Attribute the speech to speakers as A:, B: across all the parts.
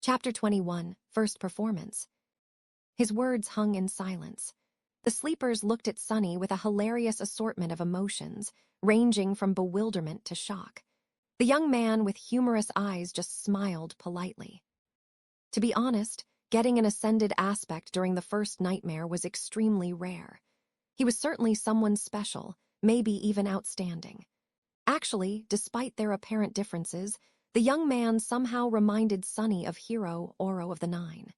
A: Chapter 21, First Performance. His words hung in silence. The sleepers looked at Sonny with a hilarious assortment of emotions, ranging from bewilderment to shock. The young man with humorous eyes just smiled politely. To be honest, getting an ascended aspect during the first nightmare was extremely rare. He was certainly someone special, maybe even outstanding. Actually, despite their apparent differences, the young man somehow reminded Sonny of Hero Oro of the Nine.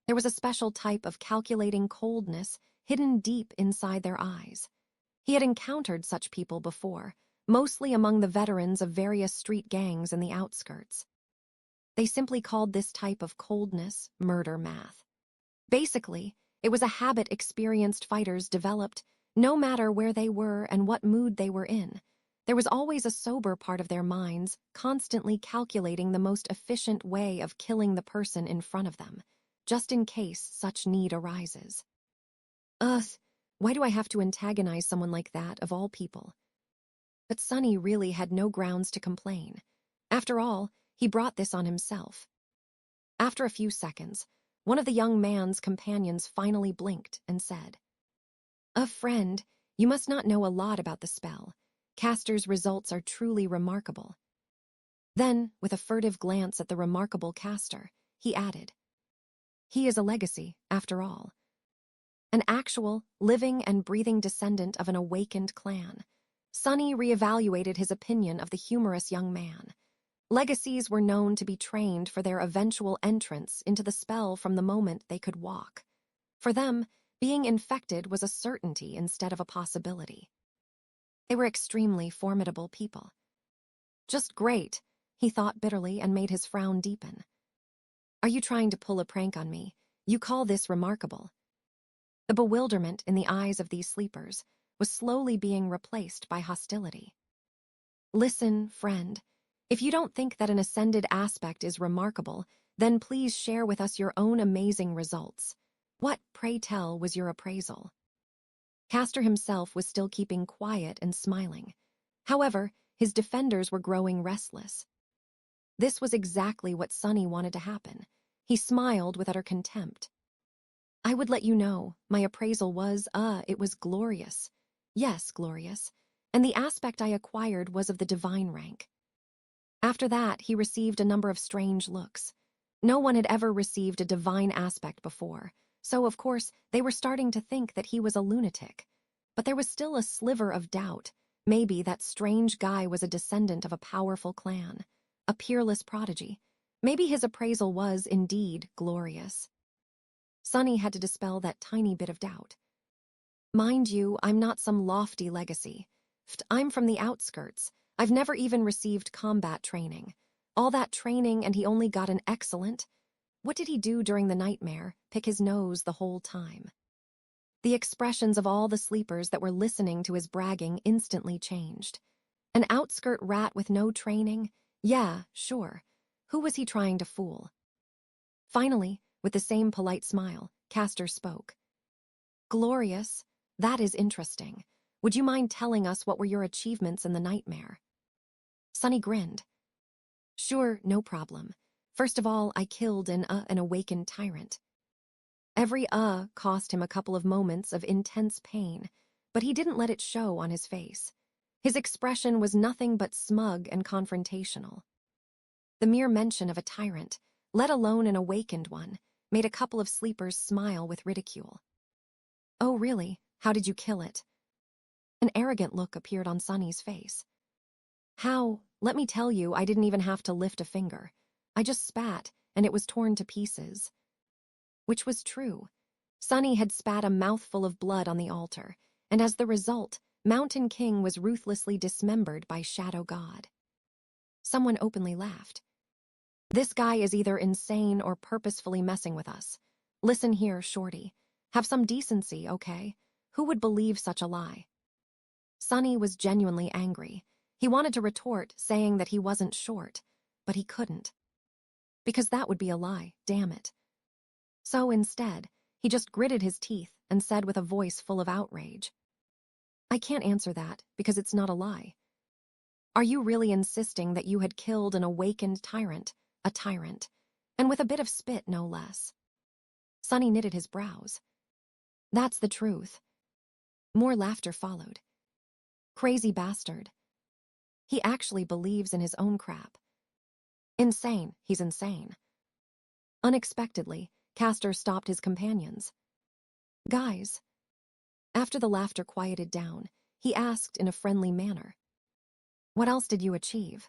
A: There was a special type of calculating coldness hidden deep inside their eyes. He had encountered such people before, mostly among the veterans of various street gangs in the outskirts. They simply called this type of coldness murder math. Basically, it was a habit experienced fighters developed, no matter where they were and what mood they were in. There was always a sober part of their minds, constantly calculating the most efficient way of killing the person in front of them, just in case such need arises. Why do I have to antagonize someone like that, of all people? But Sonny really had no grounds to complain. After all, he brought this on himself. After a few seconds, one of the young man's companions finally blinked and said, "Friend, you must not know a lot about the spell. Caster's results are truly remarkable." Then, with a furtive glance at the remarkable caster, he added, "He is a legacy, after all. An actual, living and breathing descendant of an awakened clan." Sonny reevaluated his opinion of the humorous young man. Legacies were known to be trained for their eventual entrance into the spell from the moment they could walk. For them, being infected was a certainty instead of a possibility. They were extremely formidable people. Just great, he thought bitterly and made his frown deepen. Are you trying to pull a prank on me? You call this remarkable? The bewilderment in the eyes of these sleepers was slowly being replaced by hostility. Listen, friend, if you don't think that an ascended aspect is remarkable, then please share with us your own amazing results. What, pray tell, was your appraisal? Caster himself was still keeping quiet and smiling. However, his defenders were growing restless. This was exactly what Sonny wanted to happen. He smiled with utter contempt. I would let you know, my appraisal was, it was glorious. Yes, glorious. And the aspect I acquired was of the divine rank. After that, he received a number of strange looks. No one had ever received a divine aspect before, so of course they were starting to think that he was a lunatic. But there was still a sliver of doubt. Maybe that strange guy was a descendant of a powerful clan, a peerless prodigy. Maybe his appraisal was, indeed, glorious. Sonny had to dispel that tiny bit of doubt. Mind you, I'm not some lofty legacy. I'm from the outskirts. I've never even received combat training. All that training and he only got an excellent. What did he do during the nightmare? Pick his nose the whole time. The expressions of all the sleepers that were listening to his bragging instantly changed. An outskirt rat with no training? Yeah, sure. Who was he trying to fool? Finally, with the same polite smile, Caster spoke. Glorious, that is interesting. Would you mind telling us what were your achievements in the nightmare? Sonny grinned. Sure, no problem. First of all, I killed an awakened tyrant. Every cost him a couple of moments of intense pain, but he didn't let it show on his face. His expression was nothing but smug and confrontational. The mere mention of a tyrant, let alone an awakened one, made a couple of sleepers smile with ridicule. Oh, really? How did you kill it? An arrogant look appeared on Sonny's face. How? Let me tell you, I didn't even have to lift a finger. I just spat, and it was torn to pieces. Which was true. Sonny had spat a mouthful of blood on the altar, and as the result, Mountain King was ruthlessly dismembered by Shadow God. Someone openly laughed. This guy is either insane or purposefully messing with us. Listen here, Shorty. Have some decency, okay? Who would believe such a lie? Sonny was genuinely angry. He wanted to retort, saying that he wasn't short, but he couldn't. Because that would be a lie, damn it. So instead, he just gritted his teeth and said with a voice full of outrage, I can't answer that, because it's not a lie. Are you really insisting that you had killed an awakened tyrant, a tyrant? and with a bit of spit, no less. Sonny knitted his brows. That's the truth. More laughter followed. Crazy bastard. He actually believes in his own crap. Insane, he's insane. Unexpectedly, Castor stopped his companions. Guys. After the laughter quieted down, he asked in a friendly manner. What else did you achieve?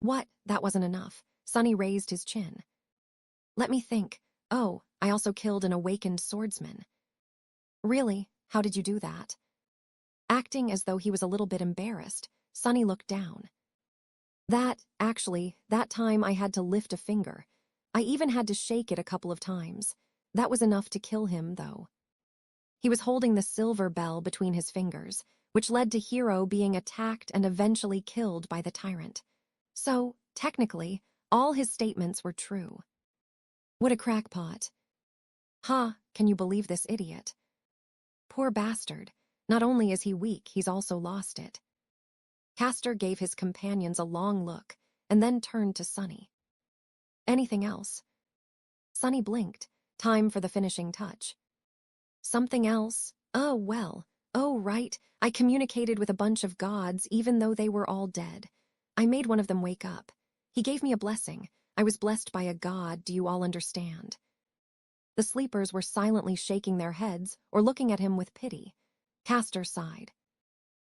A: What? That wasn't enough. Sonny raised his chin. Let me think. Oh, I also killed an awakened swordsman. Really? How did you do that? Acting as though he was a little bit embarrassed, Sonny looked down. That time I had to lift a finger. I even had to shake it a couple of times. That was enough to kill him, though. He was holding the silver bell between his fingers, which led to Hero being attacked and eventually killed by the tyrant. So, technically, all his statements were true. What a crackpot. Can you believe this idiot? Poor bastard. Not only is he weak, he's also lost it. Castor gave his companions a long look and then turned to Sonny. Anything else? Sonny blinked. Time for the finishing touch. Something else? Oh, well. Oh, right. I communicated with a bunch of gods even though they were all dead. I made one of them wake up. He gave me a blessing. I was blessed by a god, do you all understand? The sleepers were silently shaking their heads or looking at him with pity. Castor sighed.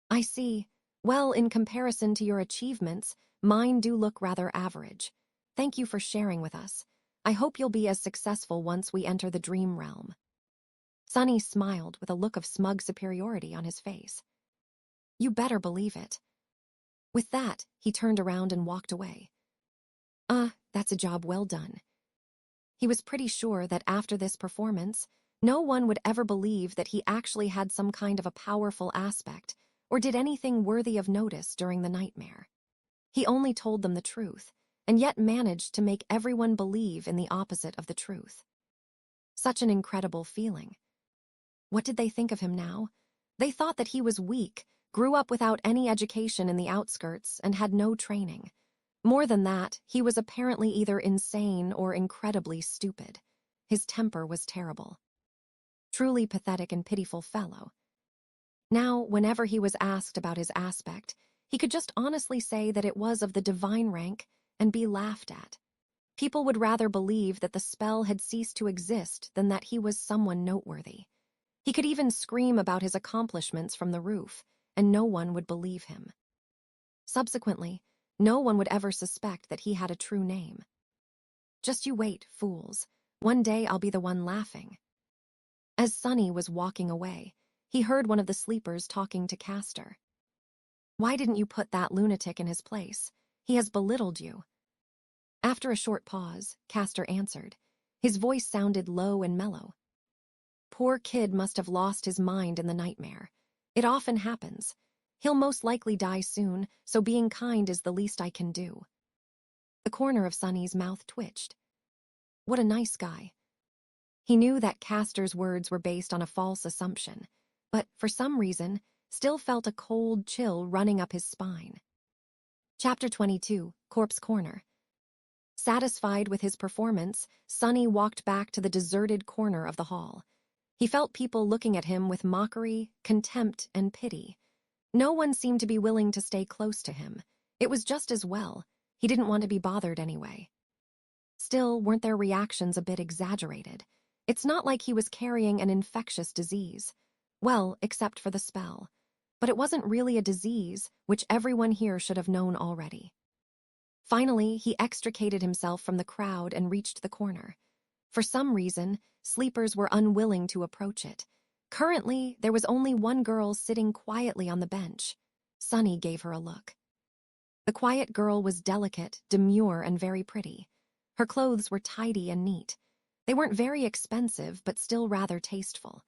A: I see. Well, in comparison to your achievements, mine do look rather average. Thank you for sharing with us. I hope you'll be as successful once we enter the dream realm. Sonny smiled with a look of smug superiority on his face. You better believe it. With that, he turned around and walked away. That's a job well done. He was pretty sure that after this performance, no one would ever believe that he actually had some kind of a powerful aspect or did anything worthy of notice during the nightmare. He only told them the truth, and yet managed to make everyone believe in the opposite of the truth. Such an incredible feeling. What did they think of him now? They thought that he was weak, grew up without any education in the outskirts, and had no training. More than that, he was apparently either insane or incredibly stupid. His temper was terrible. Truly pathetic and pitiful fellow. Now, whenever he was asked about his aspect, he could just honestly say that it was of the divine rank and be laughed at. People would rather believe that the spell had ceased to exist than that he was someone noteworthy. He could even scream about his accomplishments from the roof, and no one would believe him. Subsequently, no one would ever suspect that he had a true name. Just you wait, fools. One day I'll be the one laughing. As Sonny was walking away, he heard one of the sleepers talking to Castor. Why didn't you put that lunatic in his place? He has belittled you. After a short pause, Castor answered. His voice sounded low and mellow. Poor kid must have lost his mind in the nightmare. It often happens. He'll most likely die soon, so being kind is the least I can do. The corner of Sonny's mouth twitched. What a nice guy. He knew that Castor's words were based on a false assumption, but for some reason, still felt a cold chill running up his spine. Chapter 22, Corpse Corner. Satisfied with his performance, Sonny walked back to the deserted corner of the hall. He felt people looking at him with mockery, contempt, and pity. No one seemed to be willing to stay close to him. It was just as well. He didn't want to be bothered anyway. Still, weren't their reactions a bit exaggerated? It's not like he was carrying an infectious disease. Well, except for the spell. But it wasn't really a disease, which everyone here should have known already. Finally, he extricated himself from the crowd and reached the corner. For some reason, sleepers were unwilling to approach it. Currently, there was only one girl sitting quietly on the bench. Sonny gave her a look. The quiet girl was delicate, demure, and very pretty. Her clothes were tidy and neat. They weren't very expensive, but still rather tasteful.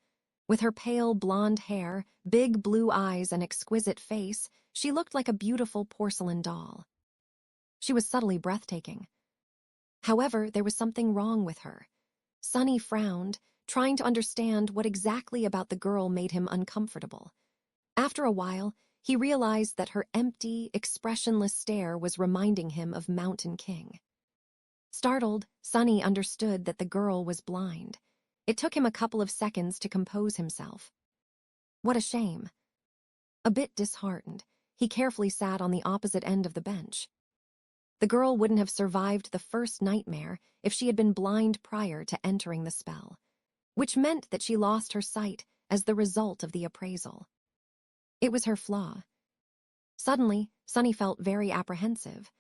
A: With her pale blonde hair, big blue eyes, and exquisite face, she looked like a beautiful porcelain doll. She was subtly breathtaking. However, there was something wrong with her. Sonny frowned, trying to understand what exactly about the girl made him uncomfortable. After a while, he realized that her empty, expressionless stare was reminding him of Mountain King. Startled, Sunny understood that the girl was blind. It took him a couple of seconds to compose himself. What a shame. A bit disheartened, he carefully sat on the opposite end of the bench. The girl wouldn't have survived the first nightmare if she had been blind prior to entering the spell, which meant that she lost her sight as the result of the appraisal. It was her flaw. Suddenly, Sunny felt very apprehensive.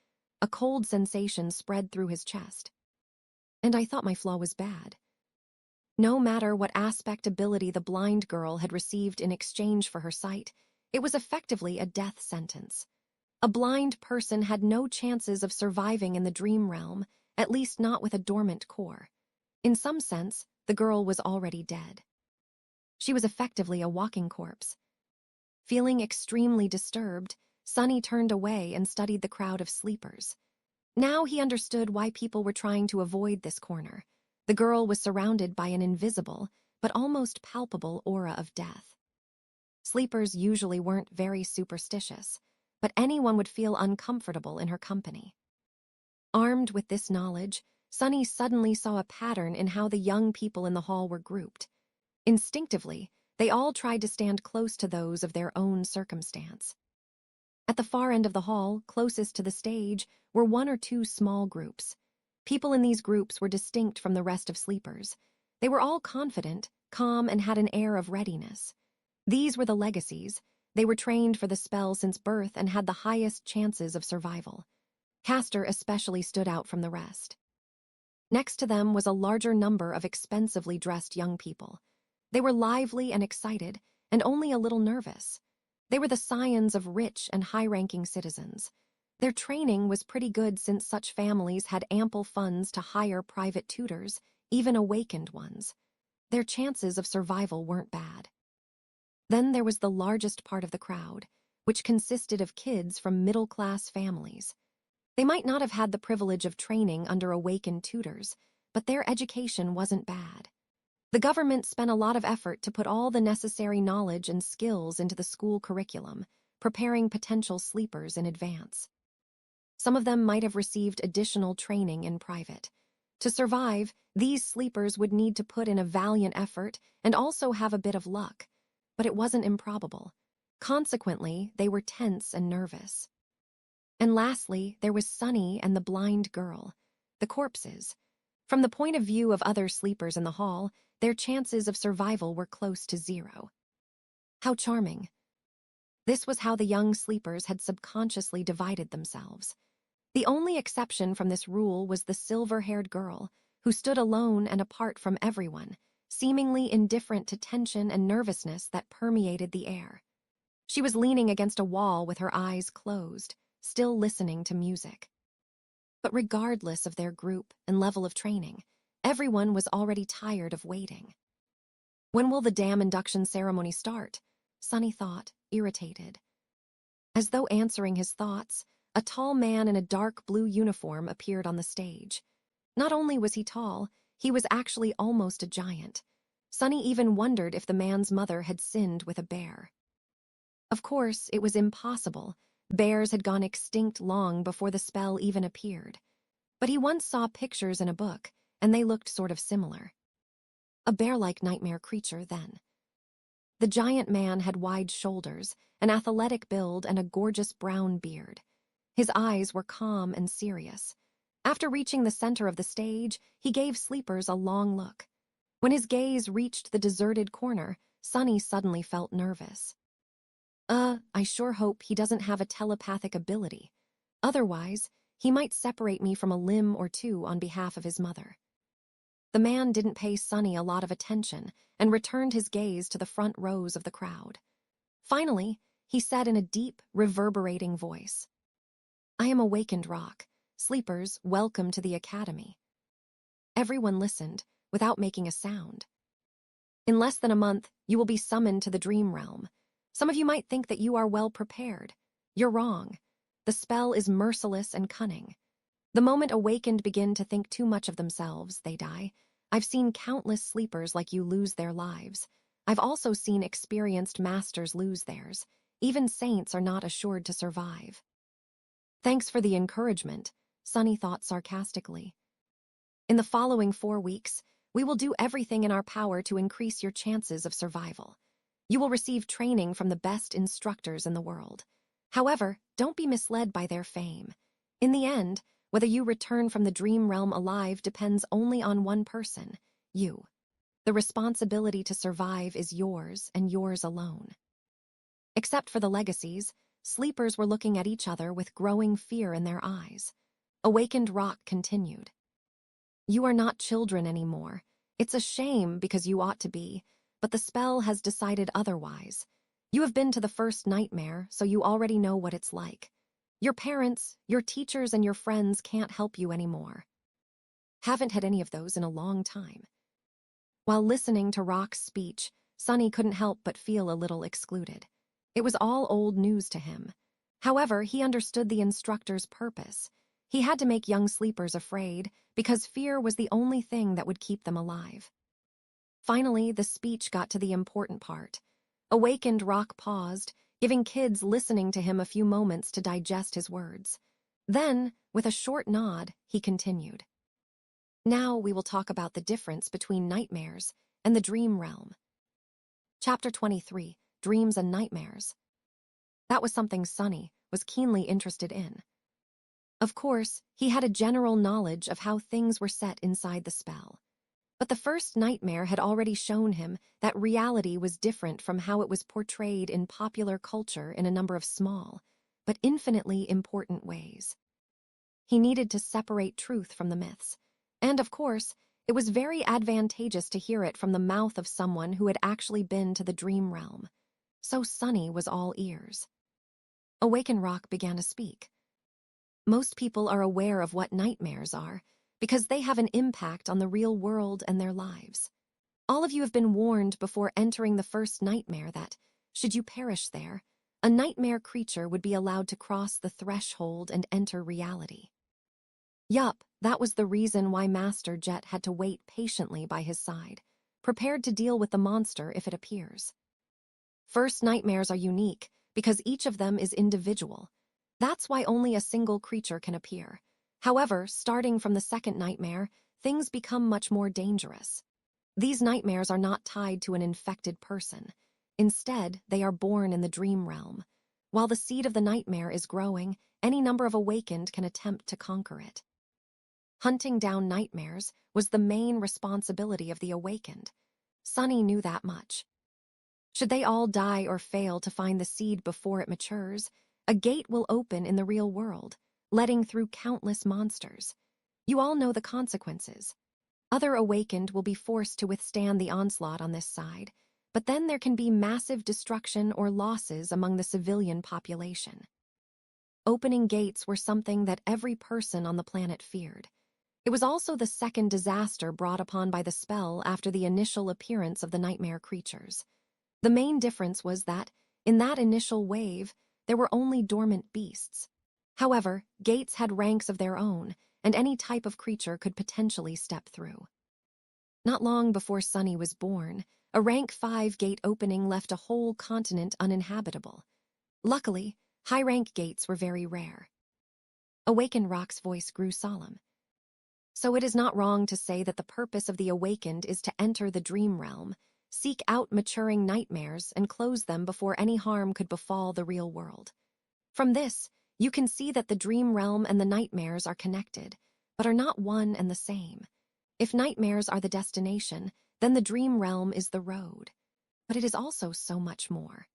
A: A cold sensation spread through his chest. And I thought my flaw was bad. No matter what aspect ability the blind girl had received in exchange for her sight, it was effectively a death sentence. A blind person had no chances of surviving in the dream realm, at least not with a dormant core. In some sense, the girl was already dead. She was effectively a walking corpse. Feeling extremely disturbed, Sunny turned away and studied the crowd of sleepers. Now he understood why people were trying to avoid this corner. The girl was surrounded by an invisible, but almost palpable aura of death. Sleepers usually weren't very superstitious, but anyone would feel uncomfortable in her company. Armed with this knowledge, Sunny suddenly saw a pattern in how the young people in the hall were grouped. Instinctively, they all tried to stand close to those of their own circumstance. At the far end of the hall, closest to the stage, were one or two small groups. People in these groups were distinct from the rest of sleepers. They were all confident, calm, and had an air of readiness. These were the legacies. They were trained for the spell since birth and had the highest chances of survival. Castor especially stood out from the rest. Next to them was a larger number of expensively dressed young people. They were lively and excited, and only a little nervous. They were the scions of rich and high-ranking citizens. Their training was pretty good since such families had ample funds to hire private tutors, even awakened ones. Their chances of survival weren't bad. Then there was the largest part of the crowd, which consisted of kids from middle-class families. They might not have had the privilege of training under awakened tutors, but their education wasn't bad. The government spent a lot of effort to put all the necessary knowledge and skills into the school curriculum, preparing potential sleepers in advance. Some of them might have received additional training in private. To survive, these sleepers would need to put in a valiant effort and also have a bit of luck, but it wasn't improbable. Consequently, they were tense and nervous. And lastly, there was Sunny and the blind girl, the corpses. From the point of view of other sleepers in the hall, their chances of survival were close to zero. How charming. This was how the young sleepers had subconsciously divided themselves. The only exception from this rule was the silver-haired girl, who stood alone and apart from everyone, seemingly indifferent to tension and nervousness that permeated the air. She was leaning against a wall with her eyes closed, still listening to music. But regardless of their group and level of training, everyone was already tired of waiting. When will the damn induction ceremony start? Sunny thought, irritated. As though answering his thoughts, a tall man in a dark blue uniform appeared on the stage. Not only was he tall, he was actually almost a giant. Sunny even wondered if the man's mother had sinned with a bear. Of course, it was impossible. Bears had gone extinct long before the spell even appeared. But he once saw pictures in a book, and they looked sort of similar. A bear-like nightmare creature, then. The giant man had wide shoulders, an athletic build, and a gorgeous brown beard. His eyes were calm and serious. After reaching the center of the stage, he gave sleepers a long look. When his gaze reached the deserted corner, Sunny suddenly felt nervous. I sure hope he doesn't have a telepathic ability. Otherwise, he might separate me from a limb or two on behalf of his mother. The man didn't pay Sunny a lot of attention and returned his gaze to the front rows of the crowd. Finally, he said in a deep, reverberating voice, "I am Awakened Rock. Sleepers, welcome to the academy." Everyone listened, without making a sound. In less than a month, you will be summoned to the dream realm. Some of you might think that you are well prepared. You're wrong. The spell is merciless and cunning. The moment awakened begin to think too much of themselves, they die. I've seen countless sleepers like you lose their lives. I've also seen experienced masters lose theirs. Even saints are not assured to survive. Thanks for the encouragement, Sunny thought sarcastically. In the following 4 weeks, we will do everything in our power to increase your chances of survival. You will receive training from the best instructors in the world. However, don't be misled by their fame. In the end, whether you return from the dream realm alive depends only on one person, you. The responsibility to survive is yours and yours alone. Except for the legacies, sleepers were looking at each other with growing fear in their eyes. Awakened Rock continued. You are not children anymore. It's a shame because you ought to be, but the spell has decided otherwise. You have been to the first nightmare, so you already know what it's like. Your parents, your teachers, and your friends can't help you anymore. Haven't had any of those in a long time. While listening to Rock's speech, Sonny couldn't help but feel a little excluded. It was all old news to him. However, he understood the instructor's purpose. He had to make young sleepers afraid, because fear was the only thing that would keep them alive. Finally, the speech got to the important part. Awakened Rock paused, giving kids listening to him a few moments to digest his words. Then, with a short nod, he continued. Now we will talk about the difference between nightmares and the dream realm. Chapter 23, Dreams and Nightmares. That was something Sonny was keenly interested in. Of course, he had a general knowledge of how things were set inside the spell. But the first nightmare had already shown him that reality was different from how it was portrayed in popular culture in a number of small, but infinitely important ways. He needed to separate truth from the myths. And, of course, it was very advantageous to hear it from the mouth of someone who had actually been to the dream realm. So Sonny was all ears. Awaken Rock began to speak. Most people are aware of what nightmares are, because they have an impact on the real world and their lives. All of you have been warned before entering the first nightmare that, should you perish there, a nightmare creature would be allowed to cross the threshold and enter reality. Yup, that was the reason why Master Jet had to wait patiently by his side, prepared to deal with the monster if it appears. First nightmares are unique because each of them is individual. That's why only a single creature can appear. However, starting from the second nightmare, things become much more dangerous. These nightmares are not tied to an infected person. Instead, they are born in the dream realm. While the seed of the nightmare is growing, any number of awakened can attempt to conquer it. Hunting down nightmares was the main responsibility of the awakened. Sonny knew that much. Should they all die or fail to find the seed before it matures, a gate will open in the real world, letting through countless monsters. You all know the consequences. Other awakened will be forced to withstand the onslaught on this side, but then there can be massive destruction or losses among the civilian population. Opening gates were something that every person on the planet feared. It was also the second disaster brought upon by the spell after the initial appearance of the nightmare creatures. The main difference was that, in that initial wave, there were only dormant beasts. However, gates had ranks of their own, and any type of creature could potentially step through. Not long before Sonny was born, a rank 5 gate opening left a whole continent uninhabitable. Luckily, high-rank gates were very rare. Awakened Rock's voice grew solemn. So it is not wrong to say that the purpose of the awakened is to enter the dream realm, seek out maturing nightmares, and close them before any harm could befall the real world. From this, you can see that the dream realm and the nightmares are connected, but are not one and the same. If nightmares are the destination, then the dream realm is the road. But it is also so much more.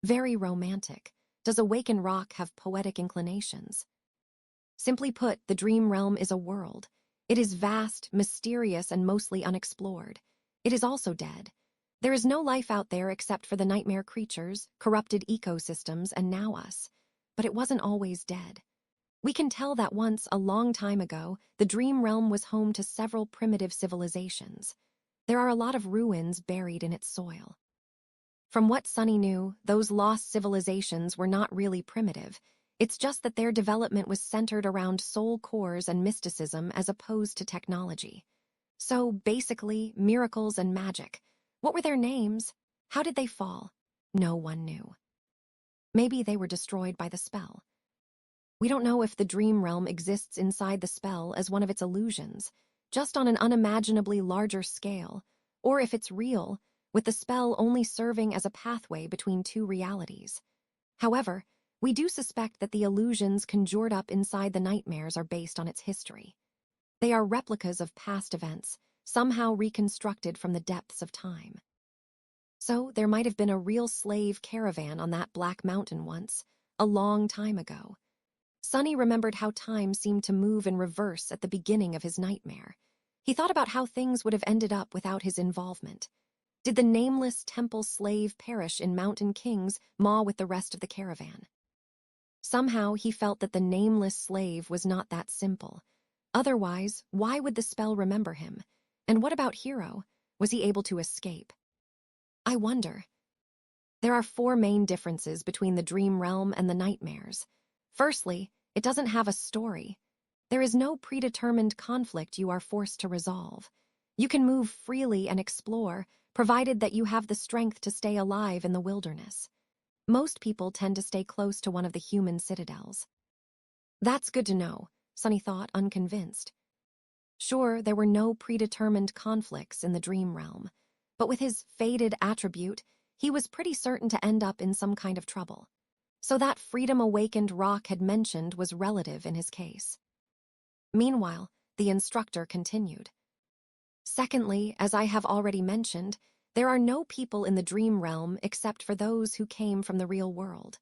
A: Very romantic. Does Awaken Rock have poetic inclinations? Simply put, the dream realm is a world. It is vast, mysterious, and mostly unexplored. It is also dead. There is no life out there except for the nightmare creatures, corrupted ecosystems, and now us. But it wasn't always dead. We can tell that once, a long time ago, the dream realm was home to several primitive civilizations. There are a lot of ruins buried in its soil. From what Sonny knew, those lost civilizations were not really primitive. It's just that their development was centered around soul cores and mysticism as opposed to technology. So, basically, miracles and magic. What were their names? How did they fall? No one knew. Maybe they were destroyed by the spell. We don't know if the dream realm exists inside the spell as one of its illusions. just on an unimaginably larger scale, or if it's real, with the spell only serving as a pathway between two realities. However, we do suspect that the illusions conjured up inside the nightmares are based on its history. They are replicas of past events, somehow reconstructed from the depths of time. So there might have been a real slave caravan on that Black Mountain once, a long time ago. Sonny remembered how time seemed to move in reverse at the beginning of his nightmare. He thought about how things would have ended up without his involvement. Did the nameless temple slave perish in Mountain King's maw with the rest of the caravan? Somehow he felt that the nameless slave was not that simple. Otherwise, why would the spell remember him? And what about Hero? Was he able to escape? I wonder. There are 4 main differences between the dream realm and the nightmares. Firstly, it doesn't have a story. There is no predetermined conflict you are forced to resolve. You can move freely and explore, provided that you have the strength to stay alive in the wilderness. Most people tend to stay close to one of the human citadels. That's good to know, Sonny thought, unconvinced. Sure, there were no predetermined conflicts in the dream realm, but with his faded attribute, he was pretty certain to end up in some kind of trouble. So that freedom-awakened rock had mentioned was relative in his case. Meanwhile, the instructor continued. Secondly, as I have already mentioned, there are no people in the dream realm except for those who came from the real world.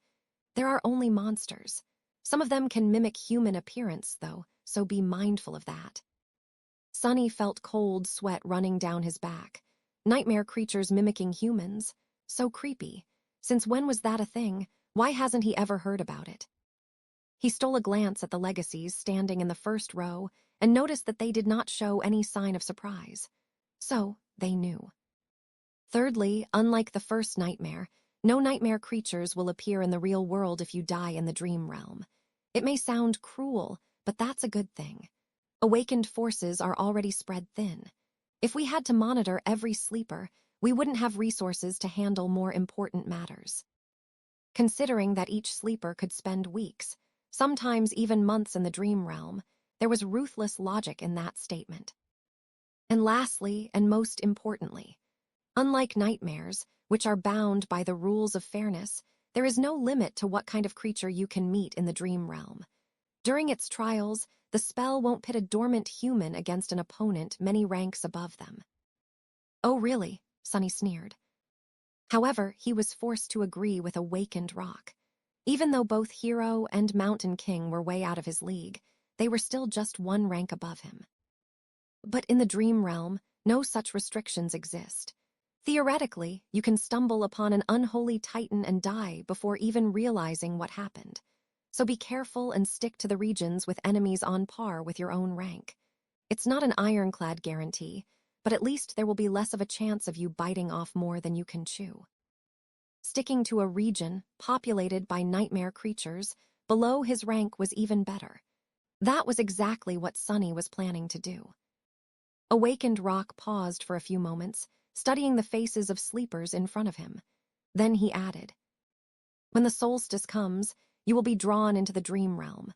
A: There are only monsters. Some of them can mimic human appearance, though, so be mindful of that. Sonny felt cold sweat running down his back. Nightmare creatures mimicking humans. So creepy. Since when was that a thing? Why hasn't he ever heard about it? He stole a glance at the legacies standing in the first row and noticed that they did not show any sign of surprise. So, they knew. Thirdly, unlike the first nightmare, no nightmare creatures will appear in the real world if you die in the dream realm. It may sound cruel, but that's a good thing. Awakened forces are already spread thin. If we had to monitor every sleeper, we wouldn't have resources to handle more important matters. Considering that each sleeper could spend weeks, sometimes even months in the dream realm, there was ruthless logic in that statement. And lastly, and most importantly, unlike nightmares, which are bound by the rules of fairness, there is no limit to what kind of creature you can meet in the dream realm. During its trials, the spell won't pit a dormant human against an opponent many ranks above them. Oh, really? Sonny sneered. However, he was forced to agree with Awakened Rock. Even though both Hero and Mountain King were way out of his league, they were still just 1 rank above him. But in the dream realm, no such restrictions exist. Theoretically, you can stumble upon an unholy titan and die before even realizing what happened. So be careful and stick to the regions with enemies on par with your own rank. It's not an ironclad guarantee, but at least there will be less of a chance of you biting off more than you can chew. Sticking to a region populated by nightmare creatures below his rank was even better. That was exactly what Sonny was planning to do. Awakened Rock paused for a few moments, studying the faces of sleepers in front of him. Then he added, "When the solstice comes, you will be drawn into the dream realm.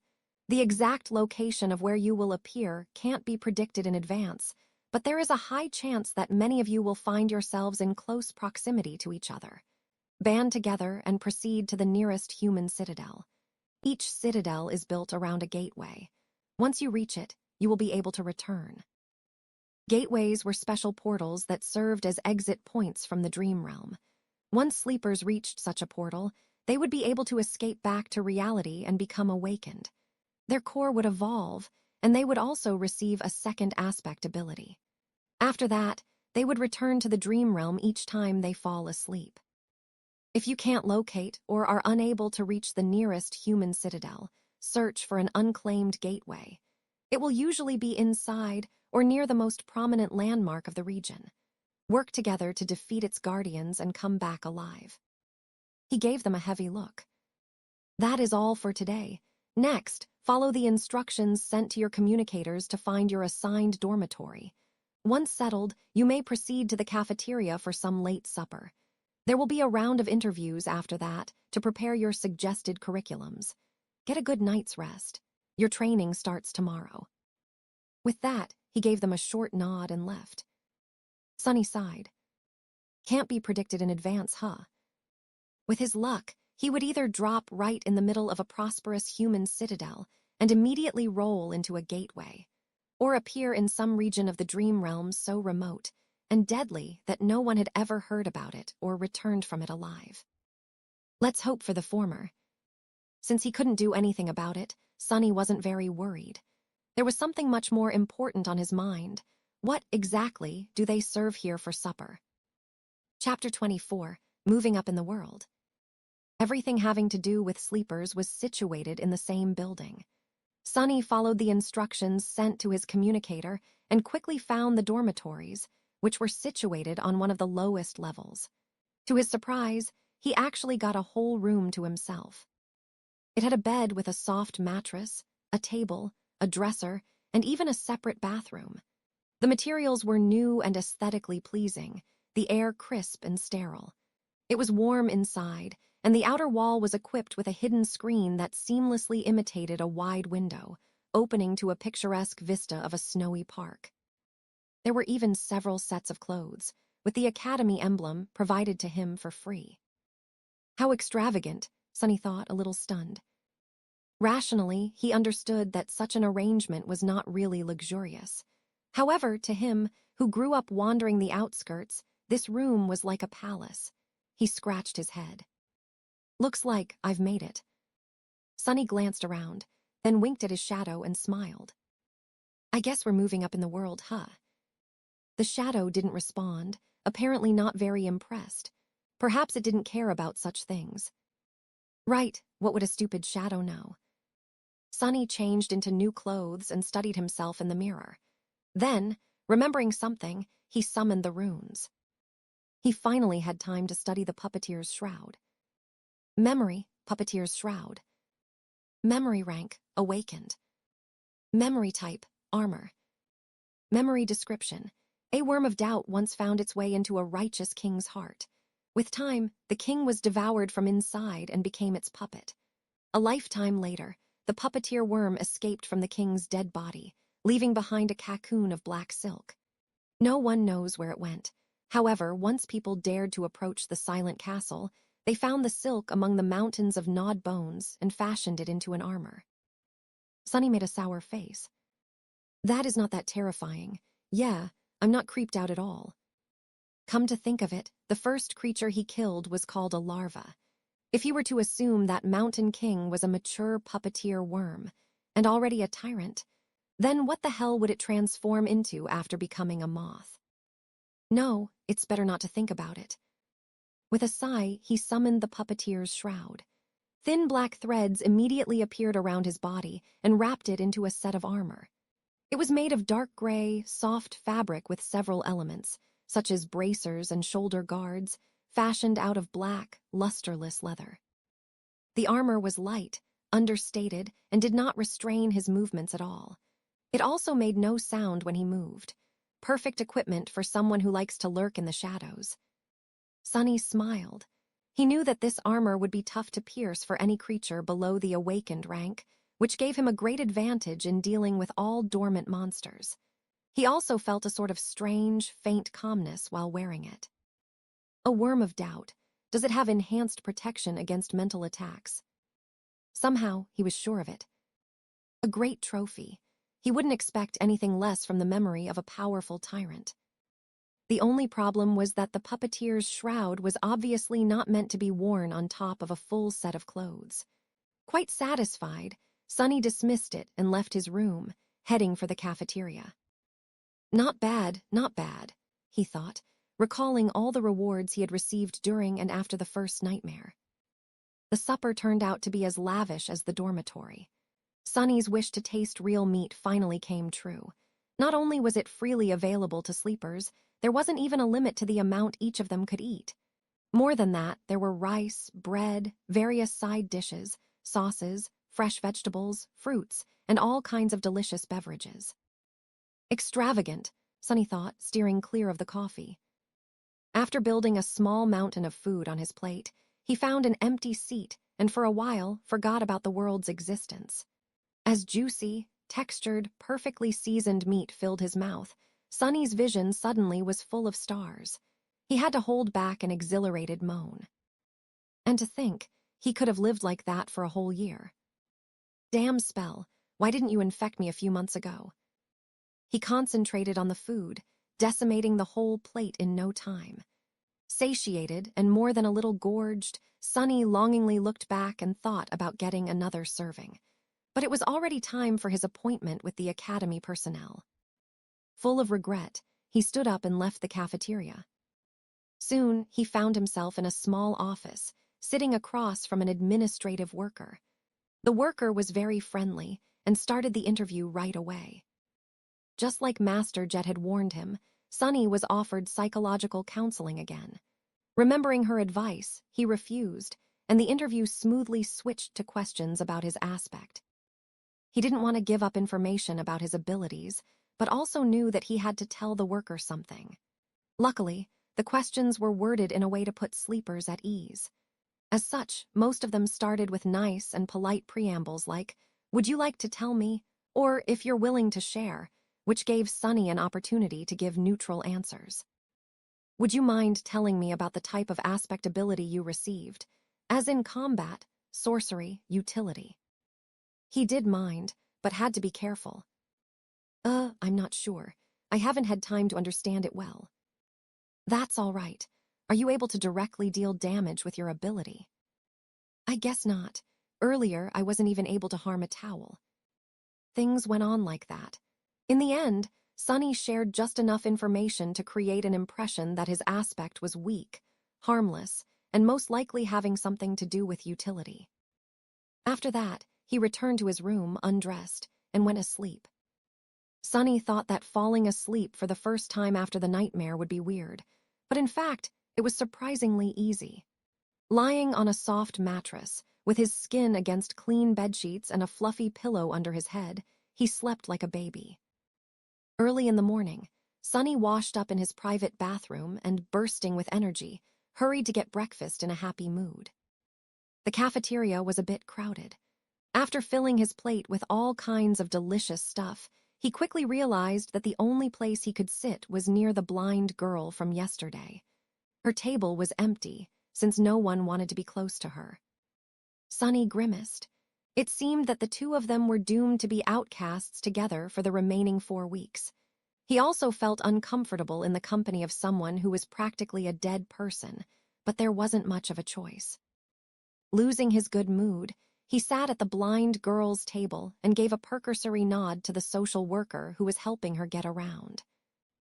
A: The exact location of where you will appear can't be predicted in advance, but there is a high chance that many of you will find yourselves in close proximity to each other. Band together and proceed to the nearest human citadel. Each citadel is built around a gateway. Once you reach it, you will be able to return." Gateways were special portals that served as exit points from the dream realm. Once sleepers reached such a portal, they would be able to escape back to reality and become awakened. Their core would evolve, and they would also receive a second aspect ability. After that, they would return to the dream realm each time they fall asleep. If you can't locate or are unable to reach the nearest human citadel, search for an unclaimed gateway. It will usually be inside or near the most prominent landmark of the region. Work together to defeat its guardians and come back alive. He gave them a heavy look. That is all for today. Next, follow the instructions sent to your communicators to find your assigned dormitory. Once settled, you may proceed to the cafeteria for some late supper. There will be a round of interviews after that to prepare your suggested curriculums. Get a good night's rest. Your training starts tomorrow. With that, He gave them a short nod and left. Sonny sighed. Can't be predicted in advance, huh? With his luck, he would either drop right in the middle of a prosperous human citadel and immediately roll into a gateway, or appear in some region of the dream realm so remote and deadly that no one had ever heard about it or returned from it alive. Let's hope for the former. Since he couldn't do anything about it, Sonny wasn't very worried. There was something much more important on his mind. What exactly do they serve here for supper? Chapter 24, Moving Up in the World. Everything having to do with sleepers was situated in the same building. Sonny followed the instructions sent to his communicator and quickly found the dormitories, which were situated on one of the lowest levels. To his surprise, he actually got a whole room to himself. It had a bed with a soft mattress, a table, a dresser, and even a separate bathroom. The materials were new and aesthetically pleasing, the air crisp and sterile. It was warm inside, and the outer wall was equipped with a hidden screen that seamlessly imitated a wide window, opening to a picturesque vista of a snowy park. There were even several sets of clothes, with the Academy emblem provided to him for free. How extravagant, Sonny thought, a little stunned. Rationally, he understood that such an arrangement was not really luxurious. However, to him, who grew up wandering the outskirts, this room was like a palace. He scratched his head. Looks like I've made it. Sonny glanced around, then winked at his shadow and smiled. I guess we're moving up in the world, huh? The shadow didn't respond, apparently not very impressed. Perhaps it didn't care about such things. Right, what would a stupid shadow know? Sonny changed into new clothes and studied himself in the mirror. Then, remembering something, he summoned the runes. He finally had time to study the puppeteer's shroud. Memory, puppeteer's shroud. Memory rank, awakened. Memory type, armor. Memory description. A worm of doubt once found its way into a righteous king's heart. With time, the king was devoured from inside and became its puppet. A lifetime later, the puppeteer worm escaped from the king's dead body, leaving behind a cocoon of black silk. No one knows where it went. However, once people dared to approach the silent castle, they found the silk among the mountains of gnawed bones and fashioned it into an armor. Sonny made a sour face. That is not that terrifying. Yeah, I'm not creeped out at all. Come to think of it, the first creature he killed was called a larva. If he were to assume that Mountain King was a mature puppeteer worm, and already a tyrant, then what the hell would it transform into after becoming a moth? No, it's better not to think about it. With a sigh, he summoned the puppeteer's shroud. Thin black threads immediately appeared around his body and wrapped it into a set of armor. It was made of dark gray, soft fabric with several elements, such as bracers and shoulder guards, fashioned out of black, lusterless leather. The armor was light, understated, and did not restrain his movements at all. It also made no sound when he moved. Perfect equipment for someone who likes to lurk in the shadows. Sonny smiled. He knew that this armor would be tough to pierce for any creature below the awakened rank, which gave him a great advantage in dealing with all dormant monsters. He also felt a sort of strange, faint calmness while wearing it. A worm of doubt. Does it have enhanced protection against mental attacks? Somehow, he was sure of it. A great trophy. He wouldn't expect anything less from the memory of a powerful tyrant. The only problem was that the puppeteer's shroud was obviously not meant to be worn on top of a full set of clothes. Quite satisfied, Sonny dismissed it and left his room, heading for the cafeteria. Not bad, he thought, recalling all the rewards he had received during and after the first nightmare. The supper turned out to be as lavish as the dormitory. Sonny's wish to taste real meat finally came true. Not only was it freely available to sleepers, there wasn't even a limit to the amount each of them could eat. More than that, there were rice, bread, various side dishes, sauces, fresh vegetables, fruits, and all kinds of delicious beverages. Extravagant, Sonny thought, steering clear of the coffee. After building a small mountain of food on his plate, he found an empty seat and for a while forgot about the world's existence. As juicy, textured, perfectly seasoned meat filled his mouth, Sonny's vision suddenly was full of stars. He had to hold back an exhilarated moan. And to think, he could have lived like that for a whole year. Damn spell, why didn't you infect me a few months ago? He concentrated on the food, decimating the whole plate in no time. Satiated and more than a little gorged, Sonny longingly looked back and thought about getting another serving. But it was already time for his appointment with the academy personnel. Full of regret, he stood up and left the cafeteria. Soon, he found himself in a small office, sitting across from an administrative worker. The worker was very friendly and started the interview right away. Just like Master Jet had warned him, Sonny was offered psychological counseling again. Remembering her advice, he refused, and the interview smoothly switched to questions about his aspect. He didn't want to give up information about his abilities, but also knew that he had to tell the worker something. Luckily, the questions were worded in a way to put sleepers at ease. As such, most of them started with nice and polite preambles like, "Would you like to tell me?" or "If you're willing to share," which gave Sonny an opportunity to give neutral answers. "Would you mind telling me about the type of aspect ability you received, as in combat, sorcery, utility?" He did mind, but had to be careful. I'm not sure. I haven't had time to understand it well." "That's all right. Are you able to directly deal damage with your ability?" "I guess not. Earlier, I wasn't even able to harm a towel." Things went on like that. In the end, Sonny shared just enough information to create an impression that his aspect was weak, harmless, and most likely having something to do with utility. After that, he returned to his room undressed and went asleep. Sonny thought that falling asleep for the first time after the nightmare would be weird, but in fact, it was surprisingly easy. Lying on a soft mattress, with his skin against clean bedsheets and a fluffy pillow under his head, he slept like a baby. Early in the morning, Sonny washed up in his private bathroom and, bursting with energy, hurried to get breakfast in a happy mood. The cafeteria was a bit crowded. After filling his plate with all kinds of delicious stuff, he quickly realized that the only place he could sit was near the blind girl from yesterday. Her table was empty, since no one wanted to be close to her. Sonny grimaced. It seemed that the two of them were doomed to be outcasts together for the remaining 4 weeks. He also felt uncomfortable in the company of someone who was practically a dead person, but there wasn't much of a choice. Losing his good mood, he sat at the blind girl's table and gave a percursory nod to the social worker who was helping her get around.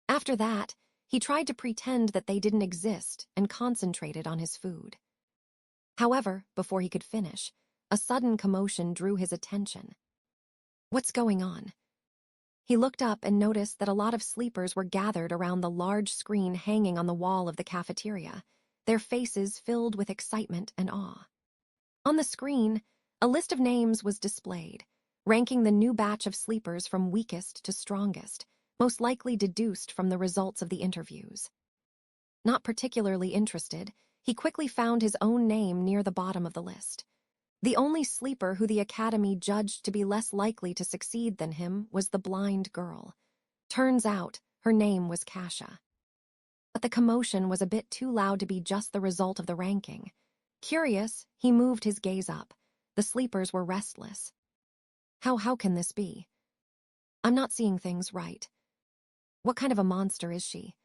A: After that, he tried to pretend that they didn't exist and concentrated on his food. However, before he could finish, a sudden commotion drew his attention. "What's going on?" He looked up and noticed that a lot of sleepers were gathered around the large screen hanging on the wall of the cafeteria, their faces filled with excitement and awe. On the screen, a list of names was displayed, ranking the new batch of sleepers from weakest to strongest, most likely deduced from the results of the interviews. Not particularly interested, he quickly found his own name near the bottom of the list. The only sleeper who the academy judged to be less likely to succeed than him was the blind girl. Turns out, her name was Kasha. But the commotion was a bit too loud to be just the result of the ranking. Curious, he moved his gaze up. The sleepers were restless. How can this be? I'm not seeing things right. What kind of a monster is she?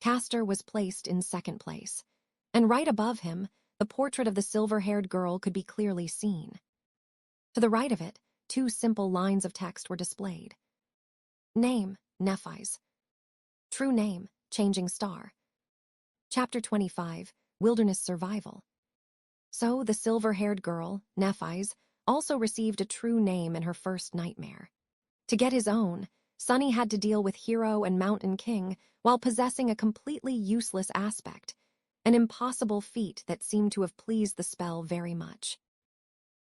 A: Castor was placed in second place, and right above him, the portrait of the silver-haired girl could be clearly seen. To the right of it, 2 simple lines of text were displayed. Name, Nephi's. True name, Changing Star. Chapter 25, Wilderness Survival. So the silver-haired girl, Nephi's, also received a true name in her first nightmare. To get his own, Sonny had to deal with Hero and Mountain King while possessing a completely useless aspect, an impossible feat that seemed to have pleased the spell very much.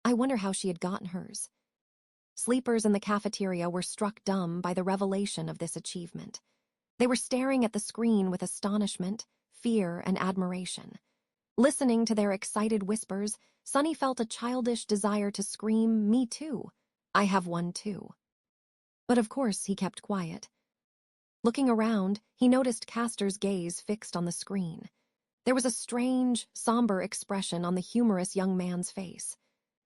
A: I wonder how she had gotten hers. Sleepers in the cafeteria were struck dumb by the revelation of this achievement. They were staring at the screen with astonishment, fear, and admiration. Listening to their excited whispers, Sonny felt a childish desire to scream, "Me too! I have one too." But of course he kept quiet. Looking around, he noticed Castor's gaze fixed on the screen. There was a strange, somber expression on the humorous young man's face.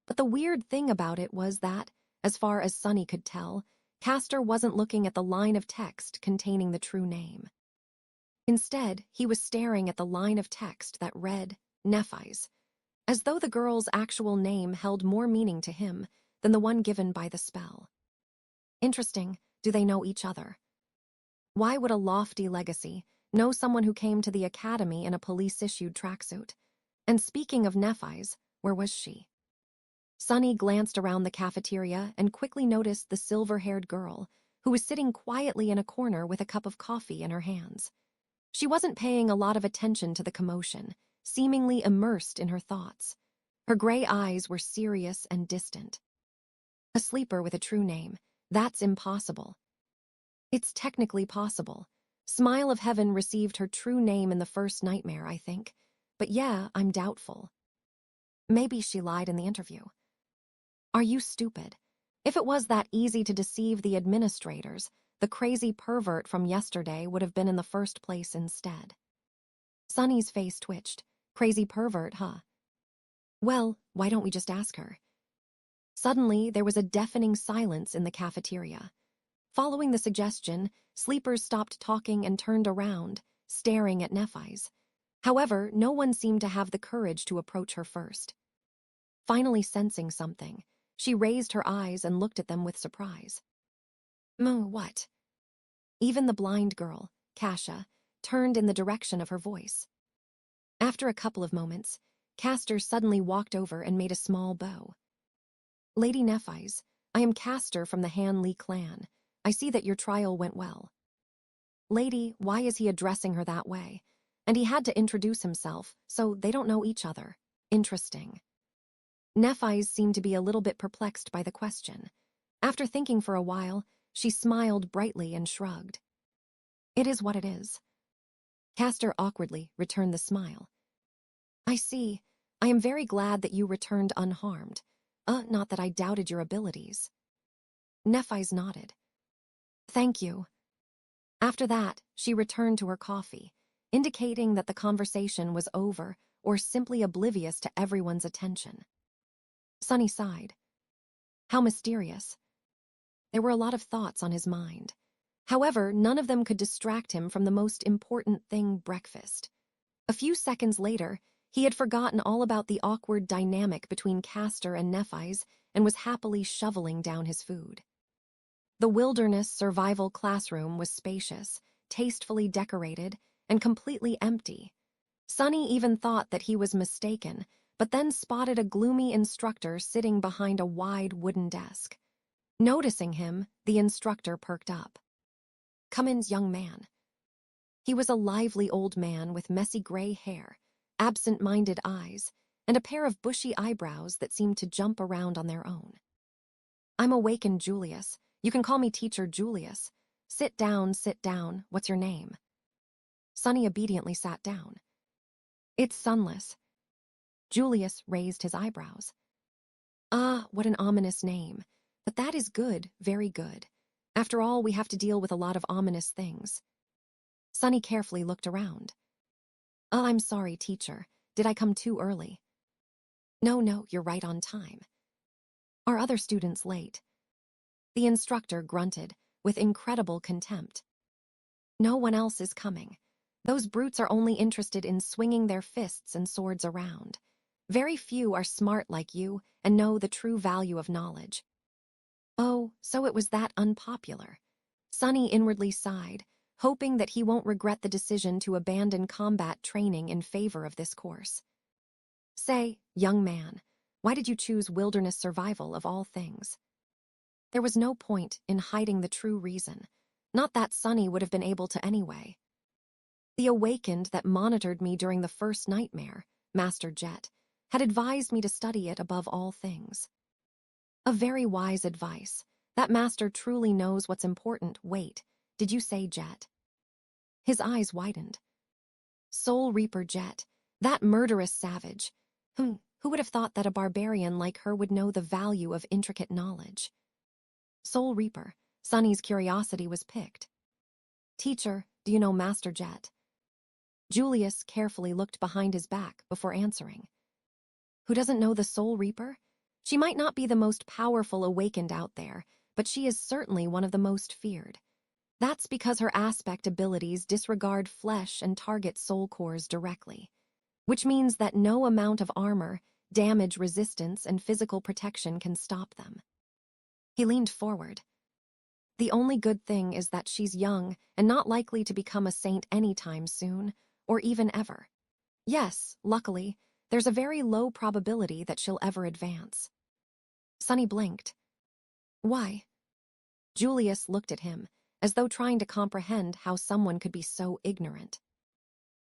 A: But the weird thing about it was that, as far as Sunny could tell, Castor wasn't looking at the line of text containing the true name. Instead, he was staring at the line of text that read, Nephi's, as though the girl's actual name held more meaning to him than the one given by the spell. Interesting, do they know each other? Why would a lofty legacy know someone who came to the academy in a police-issued tracksuit? And speaking of Nephi's, where was she? Sunny glanced around the cafeteria and quickly noticed the silver-haired girl, who was sitting quietly in a corner with a cup of coffee in her hands. She wasn't paying a lot of attention to the commotion, seemingly immersed in her thoughts. Her gray eyes were serious and distant. A sleeper with a true name, that's impossible. It's technically possible. Smile of Heaven received her true name in the first nightmare, I think. But yeah, I'm doubtful. Maybe she lied in the interview. Are you stupid? If it was that easy to deceive the administrators, the crazy pervert from yesterday would have been in the first place instead. Sunny's face twitched. Crazy pervert, huh? Well, why don't we just ask her? Suddenly, there was a deafening silence in the cafeteria. Following the suggestion, sleepers stopped talking and turned around, staring at Nephi's. However, no one seemed to have the courage to approach her first. Finally sensing something, she raised her eyes and looked at them with surprise. What? Even the blind girl, Kasha, turned in the direction of her voice. After a couple of moments, Castor suddenly walked over and made a small bow. Lady Nephi's, I am Castor from the Han Li clan. I see that your trial went well. Lady, why is he addressing her that way? And he had to introduce himself, so they don't know each other. Interesting. Nephi's seemed to be a little bit perplexed by the question. After thinking for a while, she smiled brightly and shrugged. It is what it is. Castor awkwardly returned the smile. I see. I am very glad that you returned unharmed. Not that I doubted your abilities. Nephi's nodded. Thank you. After that, she returned to her coffee, indicating that the conversation was over or simply oblivious to everyone's attention. Sunny sighed. How mysterious. There were a lot of thoughts on his mind. However, none of them could distract him from the most important thing, breakfast. A few seconds later, he had forgotten all about the awkward dynamic between Castor and Nephi's and was happily shoveling down his food. The wilderness survival classroom was spacious, tastefully decorated, and completely empty. Sunny even thought that he was mistaken, but then spotted a gloomy instructor sitting behind a wide wooden desk. Noticing him, the instructor perked up. Come in, young man. He was a lively old man with messy gray hair, absent-minded eyes, and a pair of bushy eyebrows that seemed to jump around on their own. I'm awakened, Julius. You can call me Teacher Julius. Sit down, what's your name? Sunny obediently sat down. It's Sunless. Julius raised his eyebrows. Ah, what an ominous name. But that is good, very good. After all, we have to deal with a lot of ominous things. Sunny carefully looked around. Oh, I'm sorry, teacher. Did I come too early? No, you're right on time. Are other students late? The instructor grunted, with incredible contempt. No one else is coming. Those brutes are only interested in swinging their fists and swords around. Very few are smart like you and know the true value of knowledge. Oh, so it was that unpopular. Sunny inwardly sighed, hoping that he won't regret the decision to abandon combat training in favor of this course. Say, young man, why did you choose wilderness survival of all things? There was no point in hiding the true reason, not that Sunny would have been able to anyway. The awakened that monitored me during the first nightmare, Master Jet, had advised me to study it above all things. A very wise advice. That master truly knows what's important. Wait, did you say Jet? His eyes widened. Soul Reaper Jet, that murderous savage. Who would have thought that a barbarian like her would know the value of intricate knowledge? Soul Reaper, Sunny's curiosity was piqued. "Teacher, do you know Master Jet?" Julius carefully looked behind his back before answering. Who doesn't know the Soul Reaper? She might not be the most powerful awakened out there, but she is certainly one of the most feared. That's because her aspect abilities disregard flesh and target soul cores directly, which means that no amount of armor, damage resistance, and physical protection can stop them. He leaned forward. The only good thing is that she's young and not likely to become a saint anytime soon, or even ever. Yes, luckily, there's a very low probability that she'll ever advance. Sunny blinked. Why? Julius looked at him, as though trying to comprehend how someone could be so ignorant.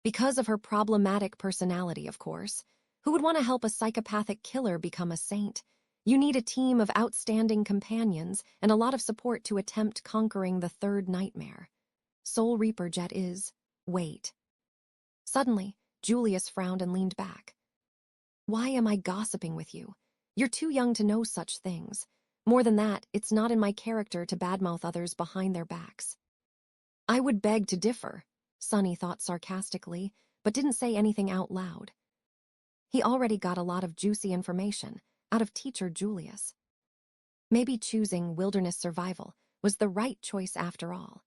A: Because of her problematic personality, of course. Who would want to help a psychopathic killer become a saint? You need a team of outstanding companions and a lot of support to attempt conquering the third nightmare. Soul Reaper Jet is... Wait. Suddenly, Julius frowned and leaned back. Why am I gossiping with you? You're too young to know such things. More than that, it's not in my character to badmouth others behind their backs. I would beg to differ, Sunny thought sarcastically, but didn't say anything out loud. He already got a lot of juicy information out of teacher Julius. Maybe choosing wilderness survival was the right choice after all.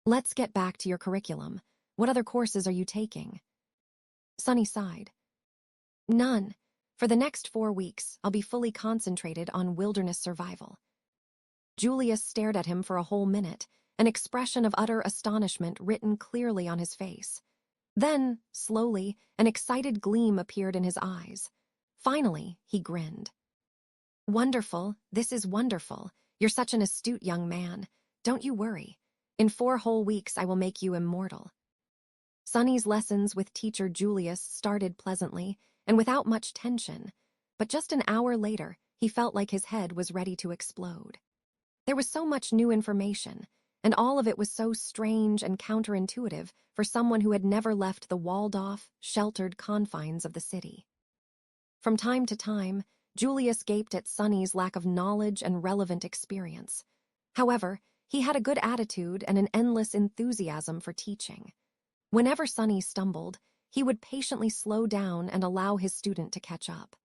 A: Let's get back to your curriculum. What other courses are you taking? Sunny sighed. None. For the next 4 weeks, I'll be fully concentrated on wilderness survival. Julius stared at him for a whole minute, an expression of utter astonishment written clearly on his face. Then, slowly, an excited gleam appeared in his eyes. Finally, he grinned. Wonderful, this is wonderful. You're such an astute young man. Don't you worry. In 4 whole weeks, I will make you immortal. Sunny's lessons with teacher Julius started pleasantly and without much tension, but just an hour later, he felt like his head was ready to explode. There was so much new information, and all of it was so strange and counterintuitive for someone who had never left the walled-off, sheltered confines of the city. From time to time, Julius gaped at Sunny's lack of knowledge and relevant experience. However, he had a good attitude and an endless enthusiasm for teaching. Whenever Sunny stumbled, he would patiently slow down and allow his student to catch up.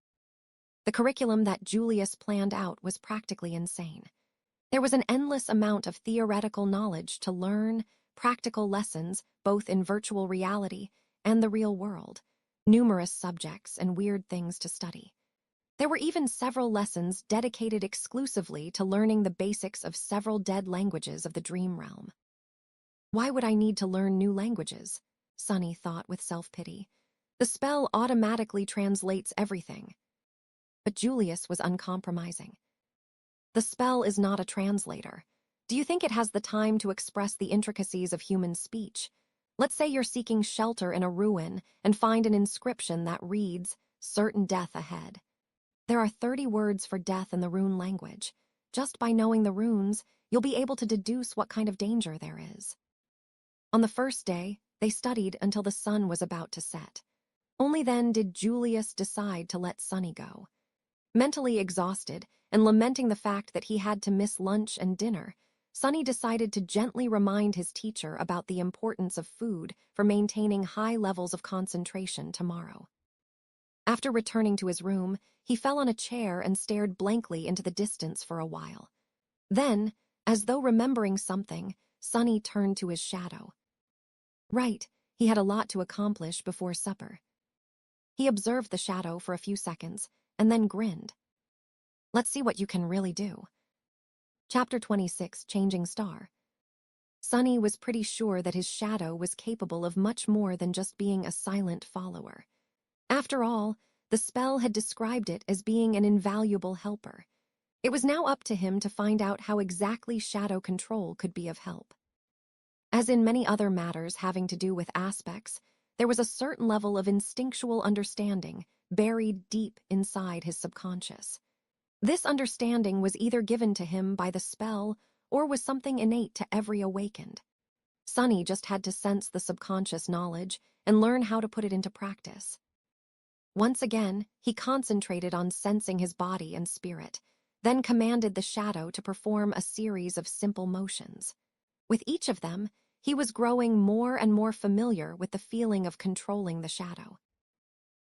A: The curriculum that Julius planned out was practically insane. There was an endless amount of theoretical knowledge to learn, practical lessons, both in virtual reality and the real world, numerous subjects and weird things to study. There were even several lessons dedicated exclusively to learning the basics of several dead languages of the dream realm. Why would I need to learn new languages? Sunny thought with self-pity. The spell automatically translates everything. But Julius was uncompromising. The spell is not a translator. Do you think it has the time to express the intricacies of human speech? Let's say you're seeking shelter in a ruin and find an inscription that reads, "Certain death ahead." There are 30 words for death in the rune language. Just by knowing the runes, you'll be able to deduce what kind of danger there is. On the first day, they studied until the sun was about to set. Only then did Julius decide to let Sunny go. Mentally exhausted and lamenting the fact that he had to miss lunch and dinner, Sunny decided to gently remind his teacher about the importance of food for maintaining high levels of concentration tomorrow. After returning to his room, he fell on a chair and stared blankly into the distance for a while. Then, as though remembering something, Sunny turned to his shadow. Right, he had a lot to accomplish before supper. He observed the shadow for a few seconds, and then grinned. Let's see what you can really do. Chapter 26, Changing Star. Sunny was pretty sure that his shadow was capable of much more than just being a silent follower. After all, the spell had described it as being an invaluable helper. It was now up to him to find out how exactly shadow control could be of help. As in many other matters having to do with aspects, there was a certain level of instinctual understanding buried deep inside his subconscious. This understanding was either given to him by the spell or was something innate to every awakened. Sunny just had to sense the subconscious knowledge and learn how to put it into practice. Once again, he concentrated on sensing his body and spirit, then commanded the shadow to perform a series of simple motions. With each of them, he was growing more and more familiar with the feeling of controlling the shadow.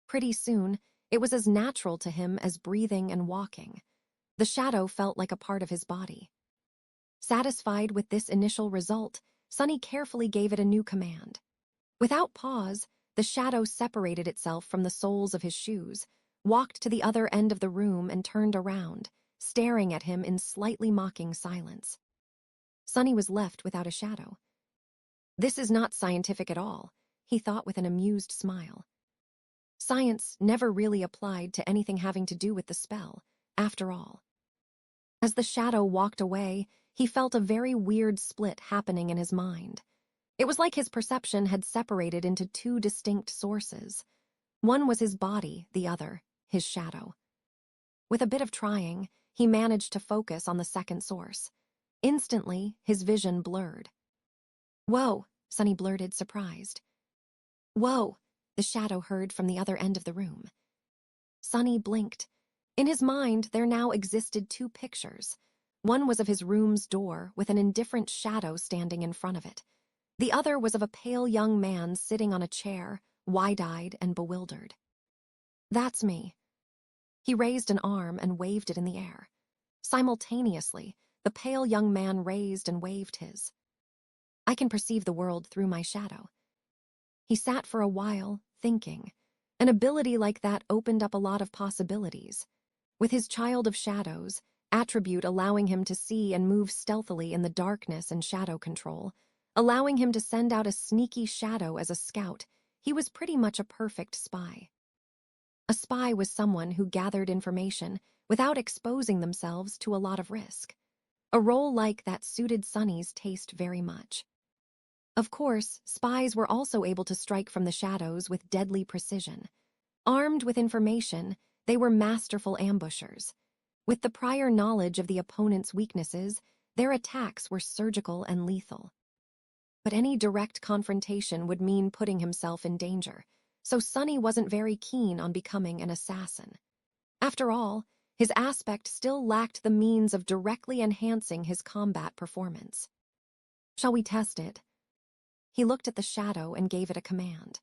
A: Pretty soon, it was as natural to him as breathing and walking. The shadow felt like a part of his body. Satisfied with this initial result, Sunny carefully gave it a new command. Without pause, the shadow separated itself from the soles of his shoes, walked to the other end of the room and turned around, staring at him in slightly mocking silence. Sunny was left without a shadow. This is not scientific at all, he thought with an amused smile. Science never really applied to anything having to do with the spell, after all. As the shadow walked away, he felt a very weird split happening in his mind. It was like his perception had separated into two distinct sources. One was his body, the other, his shadow. With a bit of trying, he managed to focus on the second source. Instantly, his vision blurred. "Whoa," Sunny blurted, surprised. "Whoa," the shadow heard from the other end of the room. Sunny blinked. In his mind, there now existed two pictures. One was of his room's door, with an indifferent shadow standing in front of it. The other was of a pale young man sitting on a chair, wide-eyed and bewildered. "That's me." He raised an arm and waved it in the air. Simultaneously, the pale young man raised and waved his. "I can perceive the world through my shadow." He sat for a while, thinking. An ability like that opened up a lot of possibilities. With his child of shadows, attribute allowing him to see and move stealthily in the darkness and shadow control, allowing him to send out a sneaky shadow as a scout, he was pretty much a perfect spy. A spy was someone who gathered information without exposing themselves to a lot of risk. A role like that suited Sunny's taste very much. Of course, spies were also able to strike from the shadows with deadly precision. Armed with information, they were masterful ambushers. With the prior knowledge of the opponent's weaknesses, their attacks were surgical and lethal. But any direct confrontation would mean putting himself in danger, so Sunny wasn't very keen on becoming an assassin. After all, his aspect still lacked the means of directly enhancing his combat performance. "Shall we test it?" He looked at the shadow and gave it a command.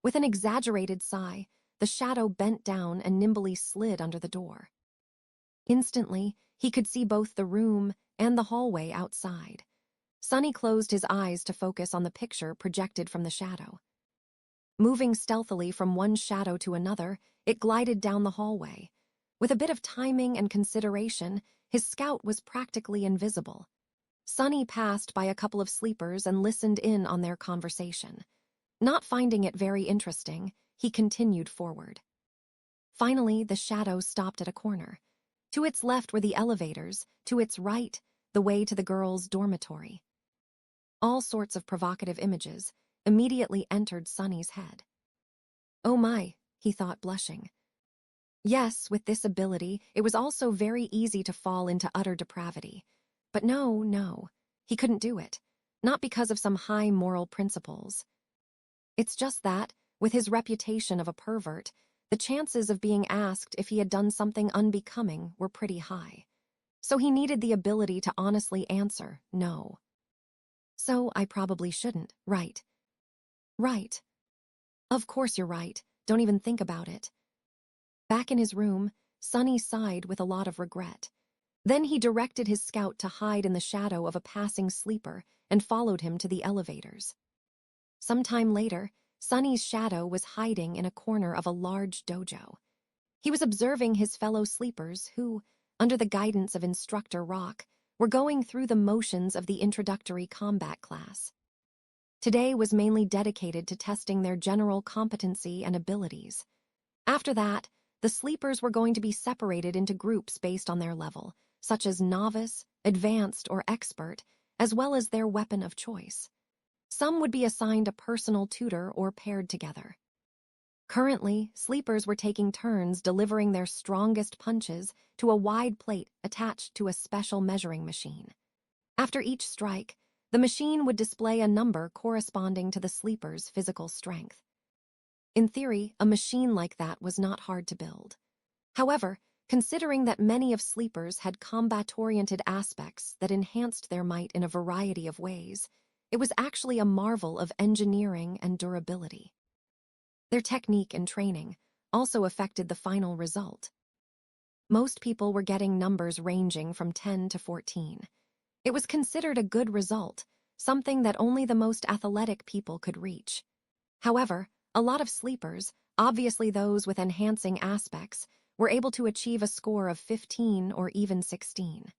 A: With an exaggerated sigh, the shadow bent down and nimbly slid under the door. Instantly, he could see both the room and the hallway outside. Sunny closed his eyes to focus on the picture projected from the shadow. Moving stealthily from one shadow to another, it glided down the hallway. With a bit of timing and consideration, his scout was practically invisible. Sunny passed by a couple of sleepers and listened in on their conversation. Not finding it very interesting, he continued forward. Finally, the shadow stopped at a corner. To its left were the elevators, to its right, the way to the girls' dormitory. All sorts of provocative images immediately entered Sunny's head. "Oh my," he thought, blushing. Yes, with this ability, it was also very easy to fall into utter depravity. But no, he couldn't do it. Not because of some high moral principles. It's just that, with his reputation of a pervert, the chances of being asked if he had done something unbecoming were pretty high. So he needed the ability to honestly answer no. "So I probably shouldn't, right?" "Right. Of course you're right. Don't even think about it." Back in his room, Sunny sighed with a lot of regret. Then he directed his scout to hide in the shadow of a passing sleeper and followed him to the elevators. Some time later, Sunny's shadow was hiding in a corner of a large dojo. He was observing his fellow sleepers who, under the guidance of Instructor Rock, were going through the motions of the introductory combat class. Today was mainly dedicated to testing their general competency and abilities. After that, the sleepers were going to be separated into groups based on their level, such as novice, advanced, or expert, as well as their weapon of choice. Some would be assigned a personal tutor or paired together. Currently, sleepers were taking turns delivering their strongest punches to a wide plate attached to a special measuring machine. After each strike, the machine would display a number corresponding to the sleeper's physical strength. In theory, a machine like that was not hard to build. However, Considering that many of sleepers had combat-oriented aspects that enhanced their might in a variety of ways, it was actually a marvel of engineering and durability. Their technique and training also affected the final result. Most people were getting numbers ranging from 10 to 14. It was considered a good result, something that only the most athletic people could reach. However, a lot of sleepers, obviously those with enhancing aspects, were able to achieve a score of 15 or even 16.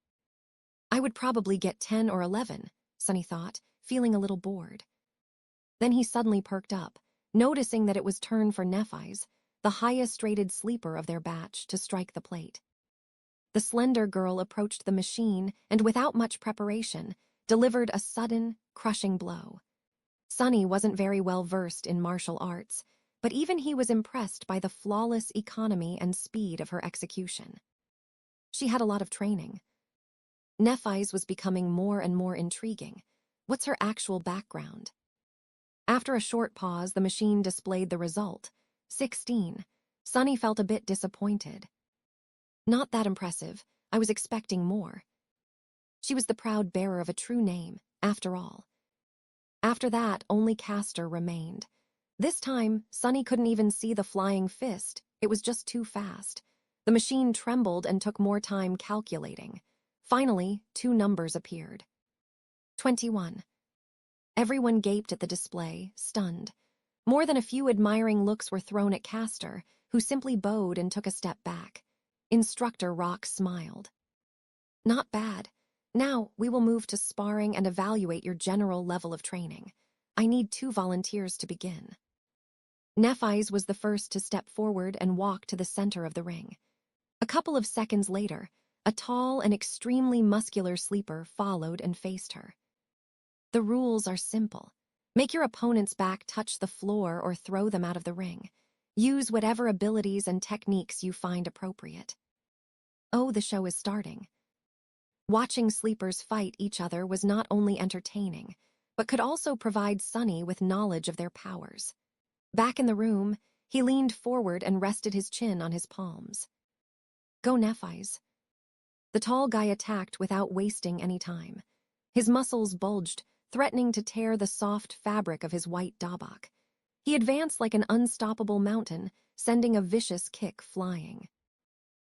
A: I would probably get 10 or 11, Sunny thought, feeling a little bored. Then he suddenly perked up, noticing that it was turn for Nephi's, the highest-rated sleeper of their batch, to strike the plate. The slender girl approached the machine and, without much preparation, delivered a sudden, crushing blow. Sunny wasn't very well versed in martial arts, but even he was impressed by the flawless economy and speed of her execution. She had a lot of training. Nephi's was becoming more and more intriguing. What's her actual background? After a short pause, the machine displayed the result. 16. Sunny felt a bit disappointed. Not that impressive. I was expecting more. She was the proud bearer of a true name, after all. After that, only Castor remained. This time, Sunny couldn't even see the flying fist. It was just too fast. The machine trembled and took more time calculating. Finally, 2 numbers appeared. 21. Everyone gaped at the display, stunned. More than a few admiring looks were thrown at Castor, who simply bowed and took a step back. Instructor Rock smiled. Not bad. Now, we will move to sparring and evaluate your general level of training. I need 2 volunteers to begin. Nephi's was the first to step forward and walk to the center of the ring. A couple of seconds later, a tall and extremely muscular sleeper followed and faced her. The rules are simple. Make your opponent's back touch the floor or throw them out of the ring. Use whatever abilities and techniques you find appropriate. Oh, the show is starting. Watching sleepers fight each other was not only entertaining, but could also provide Sunny with knowledge of their powers. Back in the room, he leaned forward and rested his chin on his palms. Go, Nephi's. The tall guy attacked without wasting any time. His muscles bulged, threatening to tear the soft fabric of his white dabak. He advanced like an unstoppable mountain, sending a vicious kick flying.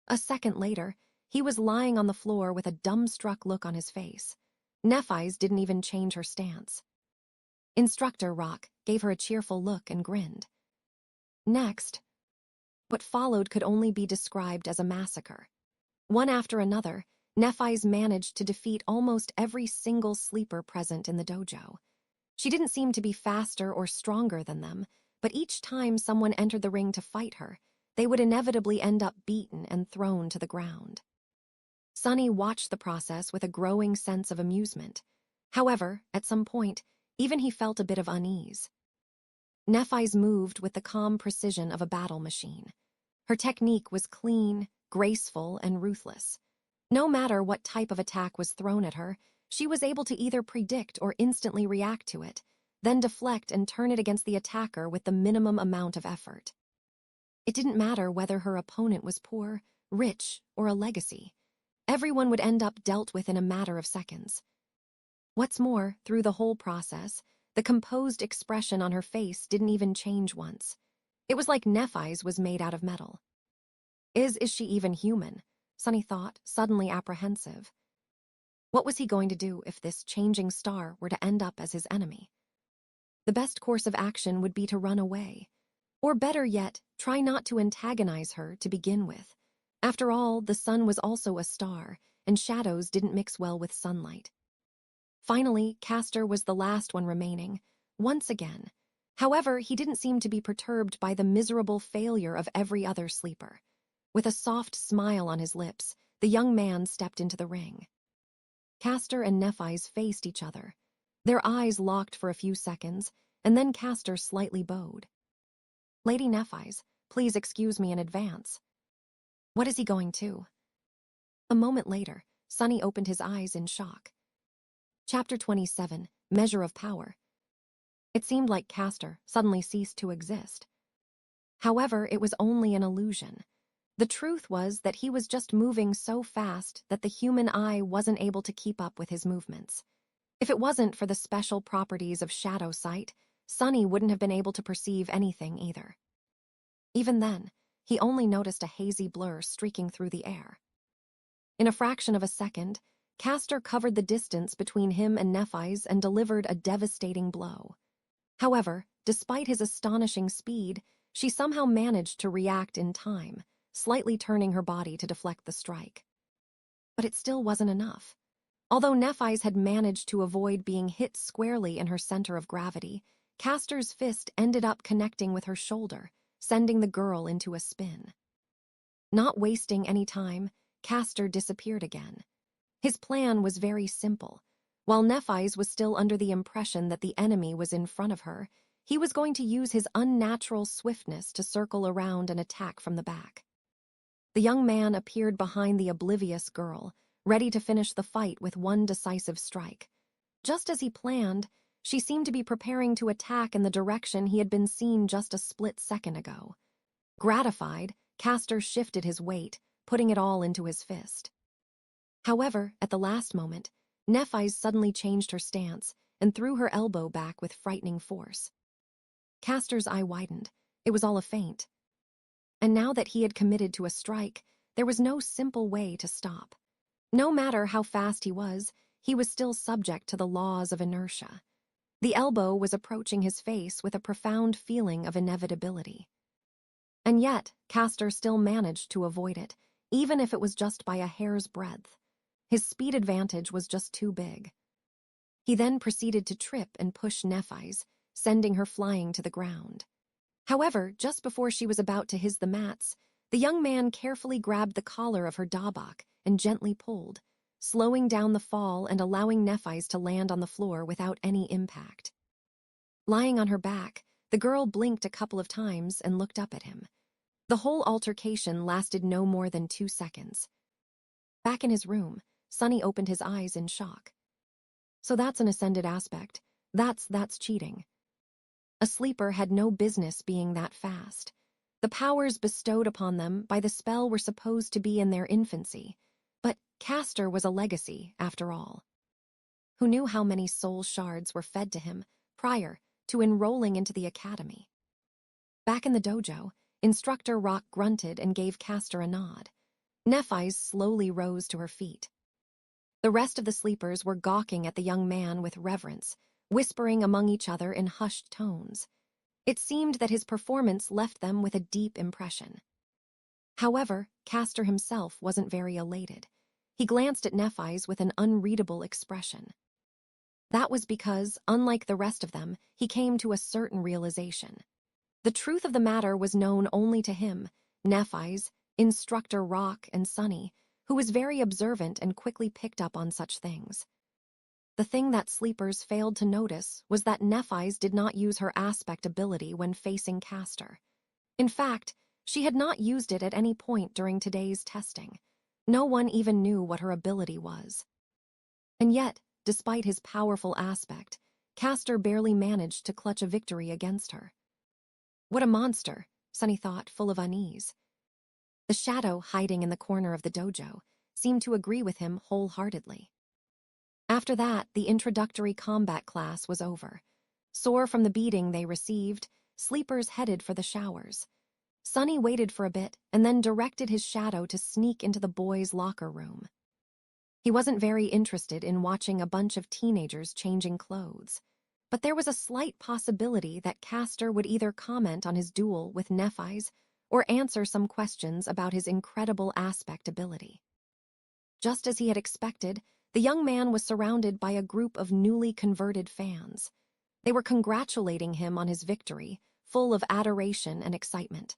A: A second later, he was lying on the floor with a dumbstruck look on his face. Nephi's didn't even change her stance. Instructor Rock gave her a cheerful look and grinned. Next, what followed could only be described as a massacre. One after another, Nephi's managed to defeat almost every single sleeper present in the dojo. She didn't seem to be faster or stronger than them, but each time someone entered the ring to fight her, they would inevitably end up beaten and thrown to the ground. Sunny watched the process with a growing sense of amusement. However, at some point, even he felt a bit of unease. Nephi's moved with the calm precision of a battle machine. Her technique was clean, graceful, and ruthless. No matter what type of attack was thrown at her, she was able to either predict or instantly react to it, then deflect and turn it against the attacker with the minimum amount of effort. It didn't matter whether her opponent was poor, rich, or a legacy. Everyone would end up dealt with in a matter of seconds. What's more, through the whole process, the composed expression on her face didn't even change once. It was like Nephi's was made out of metal. Is she even human? Sunny thought, suddenly apprehensive. What was he going to do if this changing star were to end up as his enemy? The best course of action would be to run away. Or better yet, try not to antagonize her to begin with. After all, the sun was also a star, and shadows didn't mix well with sunlight. Finally, Castor was the last one remaining, once again. However, he didn't seem to be perturbed by the miserable failure of every other sleeper. With a soft smile on his lips, the young man stepped into the ring. Castor and Nephi's faced each other. Their eyes locked for a few seconds, and then Castor slightly bowed. Lady Nephi's, please excuse me in advance. What is he going to? A moment later, Sunny opened his eyes in shock. Chapter 27, Measure of Power. It seemed like Castor suddenly ceased to exist. However, it was only an illusion. The truth was that he was just moving so fast that the human eye wasn't able to keep up with his movements. If it wasn't for the special properties of shadow sight, Sunny wouldn't have been able to perceive anything either. Even then, he only noticed a hazy blur streaking through the air. In a fraction of a second, Castor covered the distance between him and Nephi's and delivered a devastating blow. However, despite his astonishing speed, she somehow managed to react in time, slightly turning her body to deflect the strike. But it still wasn't enough. Although Nephi's had managed to avoid being hit squarely in her center of gravity, Castor's fist ended up connecting with her shoulder, sending the girl into a spin. Not wasting any time, Castor disappeared again. His plan was very simple. While Nephi's was still under the impression that the enemy was in front of her, he was going to use his unnatural swiftness to circle around and attack from the back. The young man appeared behind the oblivious girl, ready to finish the fight with one decisive strike. Just as he planned, she seemed to be preparing to attack in the direction he had been seen just a split second ago. Gratified, Castor shifted his weight, putting it all into his fist. However, at the last moment, Nephi's suddenly changed her stance and threw her elbow back with frightening force. Castor's eye widened. It was all a feint. And now that he had committed to a strike, there was no simple way to stop. No matter how fast he was still subject to the laws of inertia. The elbow was approaching his face with a profound feeling of inevitability. And yet, Castor still managed to avoid it, even if it was just by a hair's breadth. His speed advantage was just too big. He then proceeded to trip and push Nephi's, sending her flying to the ground. However, just before she was about to hiss the mats, the young man carefully grabbed the collar of her dabak and gently pulled, slowing down the fall and allowing Nephi's to land on the floor without any impact. Lying on her back, the girl blinked a couple of times and looked up at him. The whole altercation lasted no more than 2 seconds. Back in his room, Sunny opened his eyes in shock. So that's an ascended aspect. That's cheating. A sleeper had no business being that fast. The powers bestowed upon them by the spell were supposed to be in their infancy, but Castor was a legacy, after all. Who knew how many soul shards were fed to him prior to enrolling into the academy? Back in the dojo, Instructor Rock grunted and gave Castor a nod. Nephi's slowly rose to her feet. The rest of the sleepers were gawking at the young man with reverence, whispering among each other in hushed tones. It seemed that his performance left them with a deep impression. However, Castor himself wasn't very elated. He glanced at Nephi's with an unreadable expression. That was because, unlike the rest of them, he came to a certain realization. The truth of the matter was known only to him, Nephi's, Instructor Rock, and Sunny, who was very observant and quickly picked up on such things. The thing that sleepers failed to notice was that Nephi's did not use her aspect ability when facing Castor. In fact, she had not used it at any point during today's testing. No one even knew what her ability was. And yet, despite his powerful aspect, Castor barely managed to clutch a victory against her. What a monster, Sunny thought, full of unease. The shadow hiding in the corner of the dojo seemed to agree with him wholeheartedly. After that, the introductory combat class was over. Sore from the beating they received, sleepers headed for the showers. Sunny waited for a bit and then directed his shadow to sneak into the boys' locker room. He wasn't very interested in watching a bunch of teenagers changing clothes, but there was a slight possibility that Castor would either comment on his duel with Nephi's or answer some questions about his incredible aspect ability. Just as he had expected, the young man was surrounded by a group of newly converted fans. They were congratulating him on his victory, full of adoration and excitement.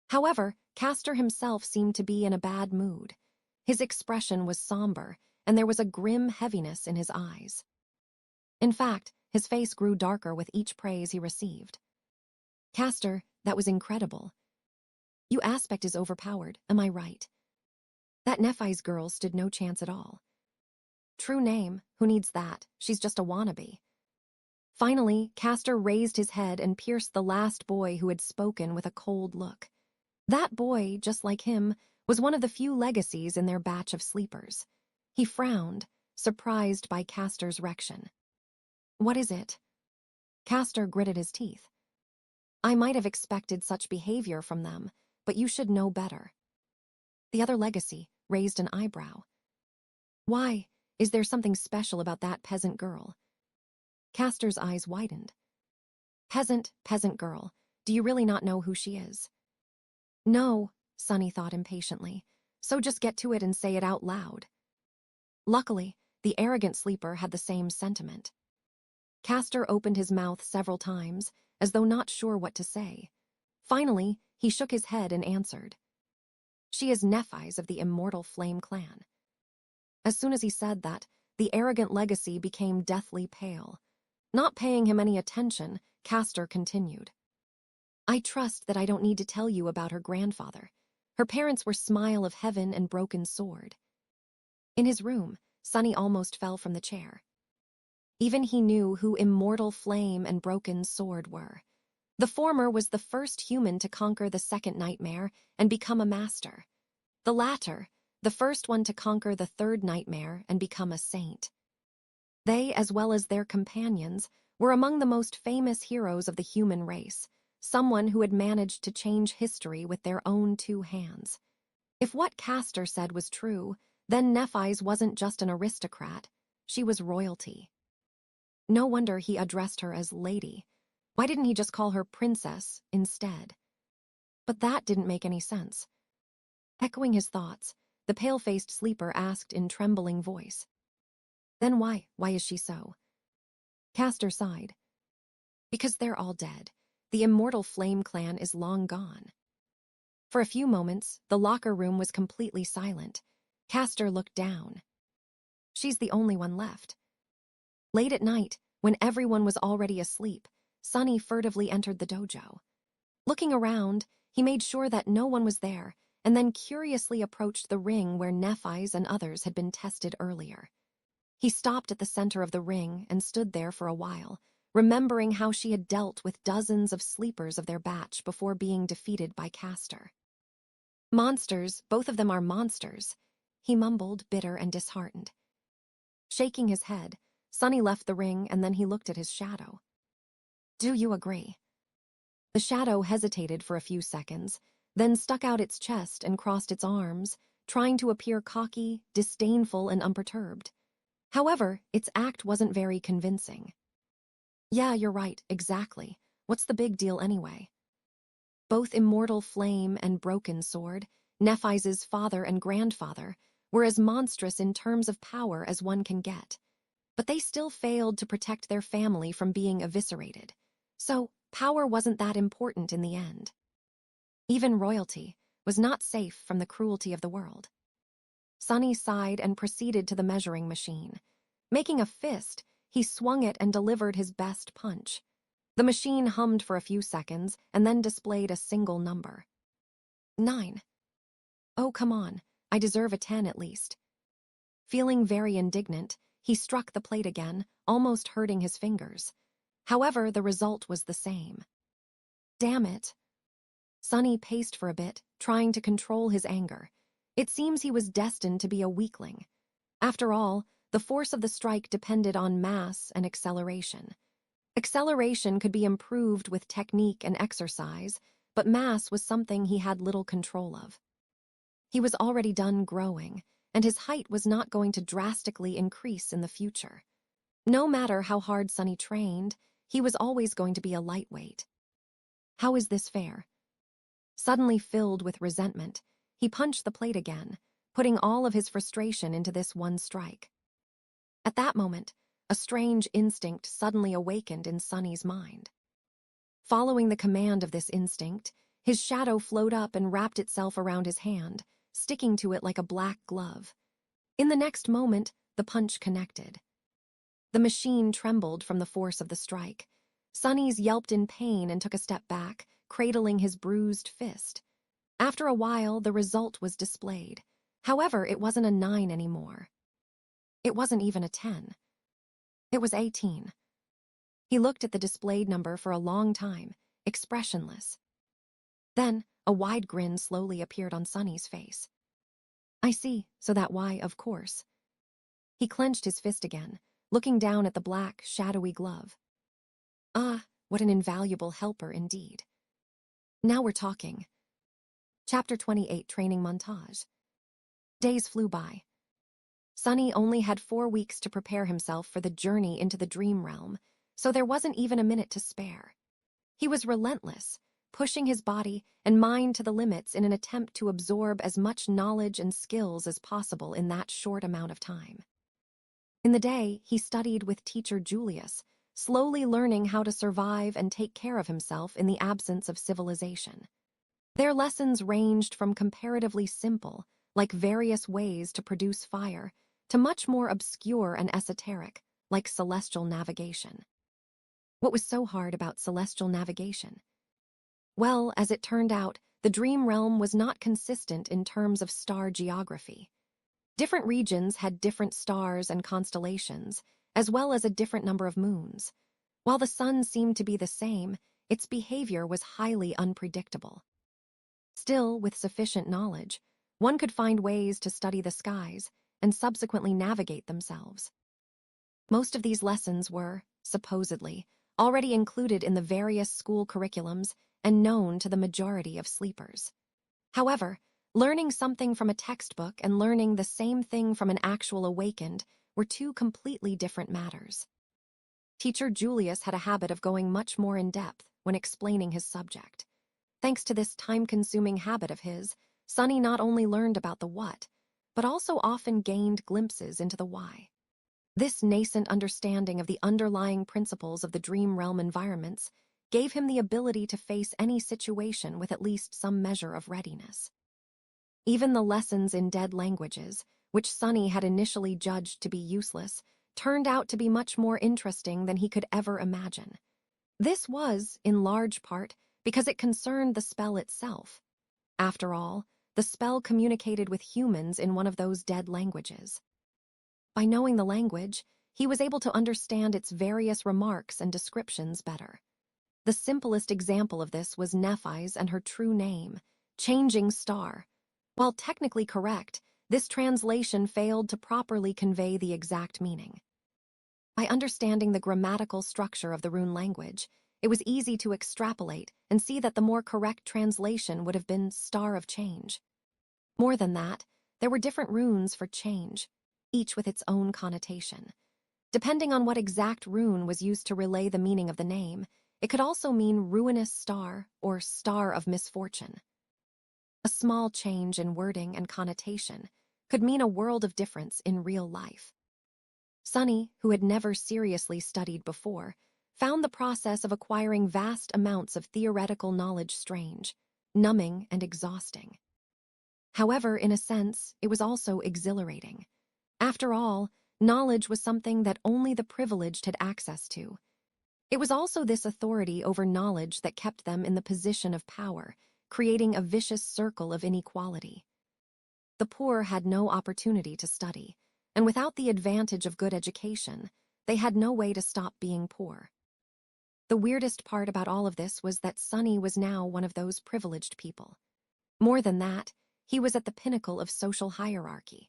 A: However, Castor himself seemed to be in a bad mood. His expression was somber, and there was a grim heaviness in his eyes. In fact, his face grew darker with each praise he received. Castor, that was incredible. Your aspect is overpowered, am I right? That Nephi's girl stood no chance at all. True name, who needs that? She's just a wannabe. Finally, Castor raised his head and pierced the last boy who had spoken with a cold look. That boy, just like him, was one of the few legacies in their batch of sleepers. He frowned, surprised by Castor's reaction. "What is it?" Castor gritted his teeth. "I might have expected such behavior from them, but you should know better." The other legacy raised an eyebrow. "Why? Is there something special about that peasant girl?" Castor's eyes widened. Peasant girl. Do you really not know who she is?" "No," Sonny thought impatiently, "so just get to it and say it out loud." Luckily, the arrogant sleeper had the same sentiment. Castor opened his mouth several times, as though not sure what to say. Finally, he shook his head and answered. "She is Nephi's of the Immortal Flame clan." As soon as he said that, the arrogant legacy became deathly pale. Not paying him any attention, Castor continued. "I trust that I don't need to tell you about her grandfather. Her parents were Smile of Heaven and Broken Sword." In his room, Sonny almost fell from the chair. Even he knew who Immortal Flame and Broken Sword were. The former was the first human to conquer the second nightmare and become a master. The latter, the first one to conquer the third nightmare and become a saint. They, as well as their companions, were among the most famous heroes of the human race, someone who had managed to change history with their own two hands. If what Castor said was true, then Nephi's wasn't just an aristocrat, she was royalty. No wonder he addressed her as lady. Why didn't he just call her princess instead? But that didn't make any sense. Echoing his thoughts, the pale-faced sleeper asked in trembling voice. "Then why is she so?" Castor sighed. "Because they're all dead. The Immortal Flame clan is long gone." For a few moments, the locker room was completely silent. Castor looked down. She's the only one left. Late at night, when everyone was already asleep, Sonny furtively entered the dojo. Looking around, he made sure that no one was there, and then curiously approached the ring where Nephi's and others had been tested earlier. He stopped at the center of the ring and stood there for a while, remembering how she had dealt with dozens of sleepers of their batch before being defeated by Castor. "Monsters, both of them are monsters," he mumbled, bitter and disheartened. Shaking his head, Sonny left the ring and then he looked at his shadow. "Do you agree?" The shadow hesitated for a few seconds, then stuck out its chest and crossed its arms, trying to appear cocky, disdainful, and unperturbed. However, its act wasn't very convincing. "Yeah, you're right, exactly. What's the big deal anyway?" Both Immortal Flame and Broken Sword, Nephi's father and grandfather, were as monstrous in terms of power as one can get. But they still failed to protect their family from being eviscerated. So, power wasn't that important in the end. Even royalty was not safe from the cruelty of the world. Sonny sighed and proceeded to the measuring machine. Making a fist, he swung it and delivered his best punch. The machine hummed for a few seconds and then displayed a single number. 9. "Oh, come on. I deserve a 10 at least." Feeling very indignant, he struck the plate again, almost hurting his fingers. However, the result was the same. Damn it. Sonny paced for a bit, trying to control his anger. It seems he was destined to be a weakling. After all, the force of the strike depended on mass and acceleration. Acceleration could be improved with technique and exercise, but mass was something he had little control of. He was already done growing, and his height was not going to drastically increase in the future. No matter how hard Sonny trained, he was always going to be a lightweight. How is this fair? Suddenly filled with resentment, he punched the plate again, putting all of his frustration into this one strike. At that moment, a strange instinct suddenly awakened in Sonny's mind. Following the command of this instinct, his shadow flowed up and wrapped itself around his hand, sticking to it like a black glove. In the next moment, the punch connected. The machine trembled from the force of the strike. Sonny's yelped in pain and took a step back, cradling his bruised fist. After a while, the result was displayed. However, it wasn't a 9 anymore. It wasn't even a 10. It was 18. He looked at the displayed number for a long time, expressionless. Then, A wide grin slowly appeared on Sunny's face. I see, so that why, of course. He clenched his fist again, looking down at the black, shadowy glove. Ah, what an invaluable helper indeed. Now we're talking. Chapter 28, Training Montage. Days flew by. Sunny only had 4 weeks to prepare himself for the journey into the dream realm, so there wasn't even a minute to spare. He was relentless, pushing his body and mind to the limits in an attempt to absorb as much knowledge and skills as possible in that short amount of time. In the day, he studied with teacher Julius, slowly learning how to survive and take care of himself in the absence of civilization. Their lessons ranged from comparatively simple, like various ways to produce fire, to much more obscure and esoteric, like celestial navigation. What was so hard about celestial navigation? Well, as it turned out, the dream realm was not consistent in terms of star geography. Different regions had different stars and constellations, as well as a different number of moons. While the sun seemed to be the same, its behavior was highly unpredictable. Still, with sufficient knowledge, one could find ways to study the skies and subsequently navigate themselves. Most of these lessons were, supposedly, already included in the various school curriculums and known to the majority of sleepers. However, learning something from a textbook and learning the same thing from an actual awakened were two completely different matters. Teacher Julius had a habit of going much more in depth when explaining his subject. Thanks to this time-consuming habit of his, Sunny not only learned about the what, but also often gained glimpses into the why. This nascent understanding of the underlying principles of the dream realm environments gave him the ability to face any situation with at least some measure of readiness. Even the lessons in dead languages, which Sunny had initially judged to be useless, turned out to be much more interesting than he could ever imagine. This was, in large part, because it concerned the spell itself. After all, the spell communicated with humans in one of those dead languages. By knowing the language, he was able to understand its various remarks and descriptions better. The simplest example of this was Nephis and her true name, Changing Star. While technically correct, this translation failed to properly convey the exact meaning. By understanding the grammatical structure of the rune language, it was easy to extrapolate and see that the more correct translation would have been Star of Change. More than that, there were different runes for change, each with its own connotation. Depending on what exact rune was used to relay the meaning of the name, it could also mean ruinous star or star of misfortune. A small change in wording and connotation could mean a world of difference in real life. Sunny, who had never seriously studied before, found the process of acquiring vast amounts of theoretical knowledge strange, numbing, and exhausting. However, in a sense, it was also exhilarating. After all, knowledge was something that only the privileged had access to. It was also this authority over knowledge that kept them in the position of power, creating a vicious circle of inequality. The poor had no opportunity to study, and without the advantage of good education, they had no way to stop being poor. The weirdest part about all of this was that Sunny was now one of those privileged people. More than that, he was at the pinnacle of social hierarchy.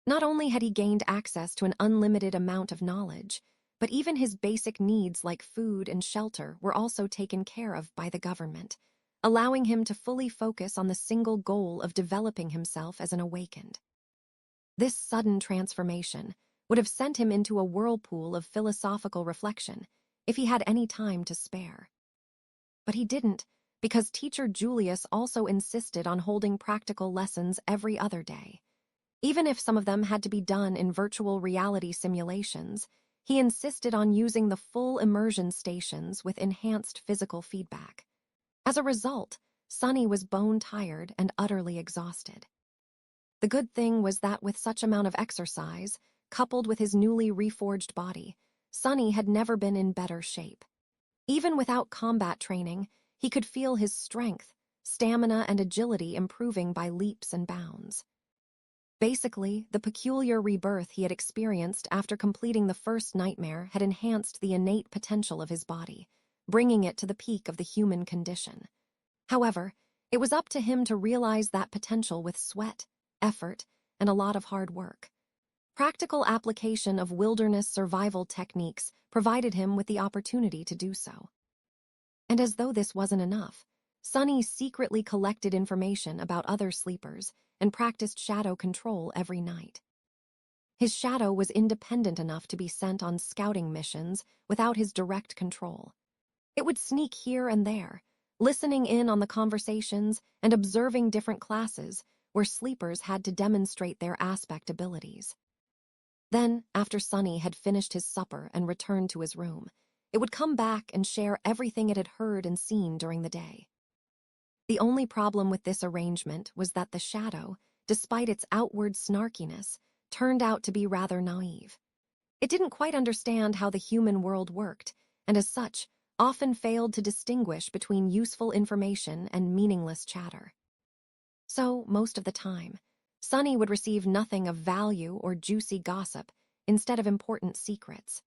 A: Not only had he gained access to an unlimited amount of knowledge, but even his basic needs like food and shelter were also taken care of by the government, allowing him to fully focus on the single goal of developing himself as an awakened. This sudden transformation would have sent him into a whirlpool of philosophical reflection if he had any time to spare. But he didn't, because teacher Julius also insisted on holding practical lessons every other day. Even if some of them had to be done in virtual reality simulations, he insisted on using the full immersion stations with enhanced physical feedback. As a result, Sunny was bone-tired and utterly exhausted. The good thing was that with such amount of exercise, coupled with his newly reforged body, Sunny had never been in better shape. Even without combat training, he could feel his strength, stamina, and agility improving by leaps and bounds. Basically, the peculiar rebirth he had experienced after completing the first nightmare had enhanced the innate potential of his body, bringing it to the peak of the human condition. However, It was up to him to realize that potential with sweat, effort, and a lot of hard work. Practical application of wilderness survival techniques provided him with the opportunity to do so. And as though this wasn't enough, Sonny secretly collected information about other sleepers and practiced shadow control every night. His shadow was independent enough to be sent on scouting missions without his direct control. It would sneak here and there, listening in on the conversations and observing different classes where sleepers had to demonstrate their aspect abilities. Then, after Sonny had finished his supper and returned to his room, it would come back and share everything it had heard and seen during the day. The only problem with this arrangement was that the shadow, despite its outward snarkiness, turned out to be rather naive. It didn't quite understand how the human world worked, and as such, often failed to distinguish between useful information and meaningless chatter. So, most of the time, Sonny would receive nothing of value or juicy gossip instead of important secrets.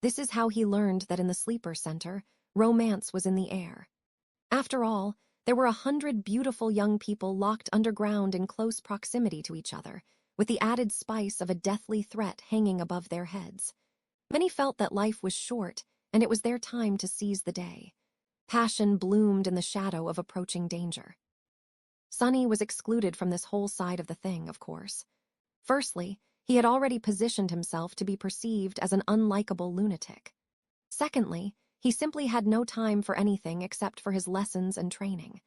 A: This is how he learned that in the sleeper center, romance was in the air. After all, there were 100 beautiful young people locked underground in close proximity to each other, with the added spice of a deathly threat hanging above their heads. Many felt that life was short, and it was their time to seize the day. Passion bloomed in the shadow of approaching danger. Sonny was excluded from this whole side of the thing, of course. Firstly, he had already positioned himself to be perceived as an unlikable lunatic. Secondly, he simply had no time for anything except for his lessons and training.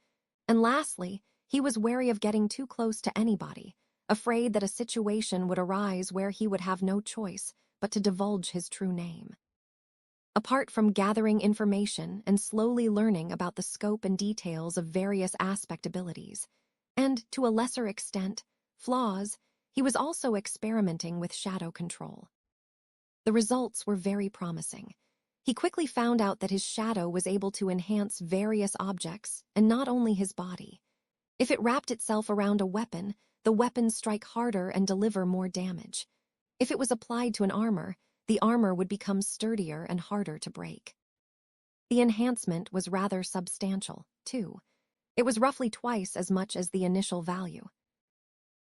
A: And lastly, he was wary of getting too close to anybody, afraid that a situation would arise where he would have no choice but to divulge his true name. Apart from gathering information and slowly learning about the scope and details of various aspect abilities, and, to a lesser extent, flaws, he was also experimenting with shadow control. The results were very promising. He quickly found out that his shadow was able to enhance various objects, and not only his body. If it wrapped itself around a weapon, the weapons strike harder and deliver more damage. If it was applied to an armor, the armor would become sturdier and harder to break. The enhancement was rather substantial, too. It was roughly twice as much as the initial value.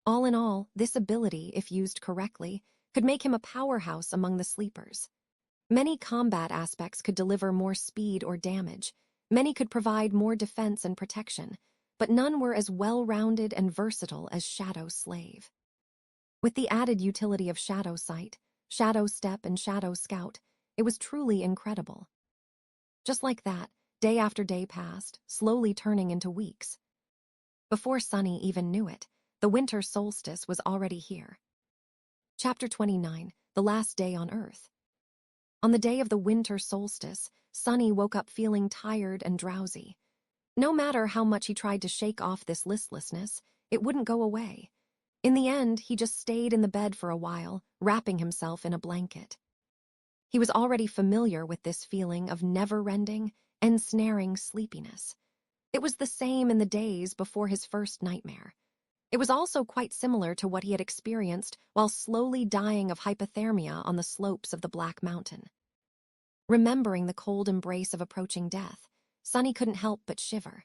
A: All in all, this ability, if used correctly, could make him a powerhouse among the sleepers. Many combat aspects could deliver more speed or damage, many could provide more defense and protection, but none were as well-rounded and versatile as Shadow Slave. With the added utility of Shadow Sight, Shadow Step, and Shadow Scout, it was truly incredible. Just like that, day after day passed, slowly turning into weeks. Before Sonny even knew it, the winter solstice was already here. Chapter 29, The Last Day on Earth. On the day of the winter solstice, Sonny woke up feeling tired and drowsy. No matter how much he tried to shake off this listlessness, it wouldn't go away. In the end, he just stayed in the bed for a while, wrapping himself in a blanket. He was already familiar with this feeling of never-ending, ensnaring sleepiness. It was the same in the days before his first nightmare. It was also quite similar to what he had experienced while slowly dying of hypothermia on the slopes of the Black Mountain. Remembering the cold embrace of approaching death, Sonny couldn't help but shiver.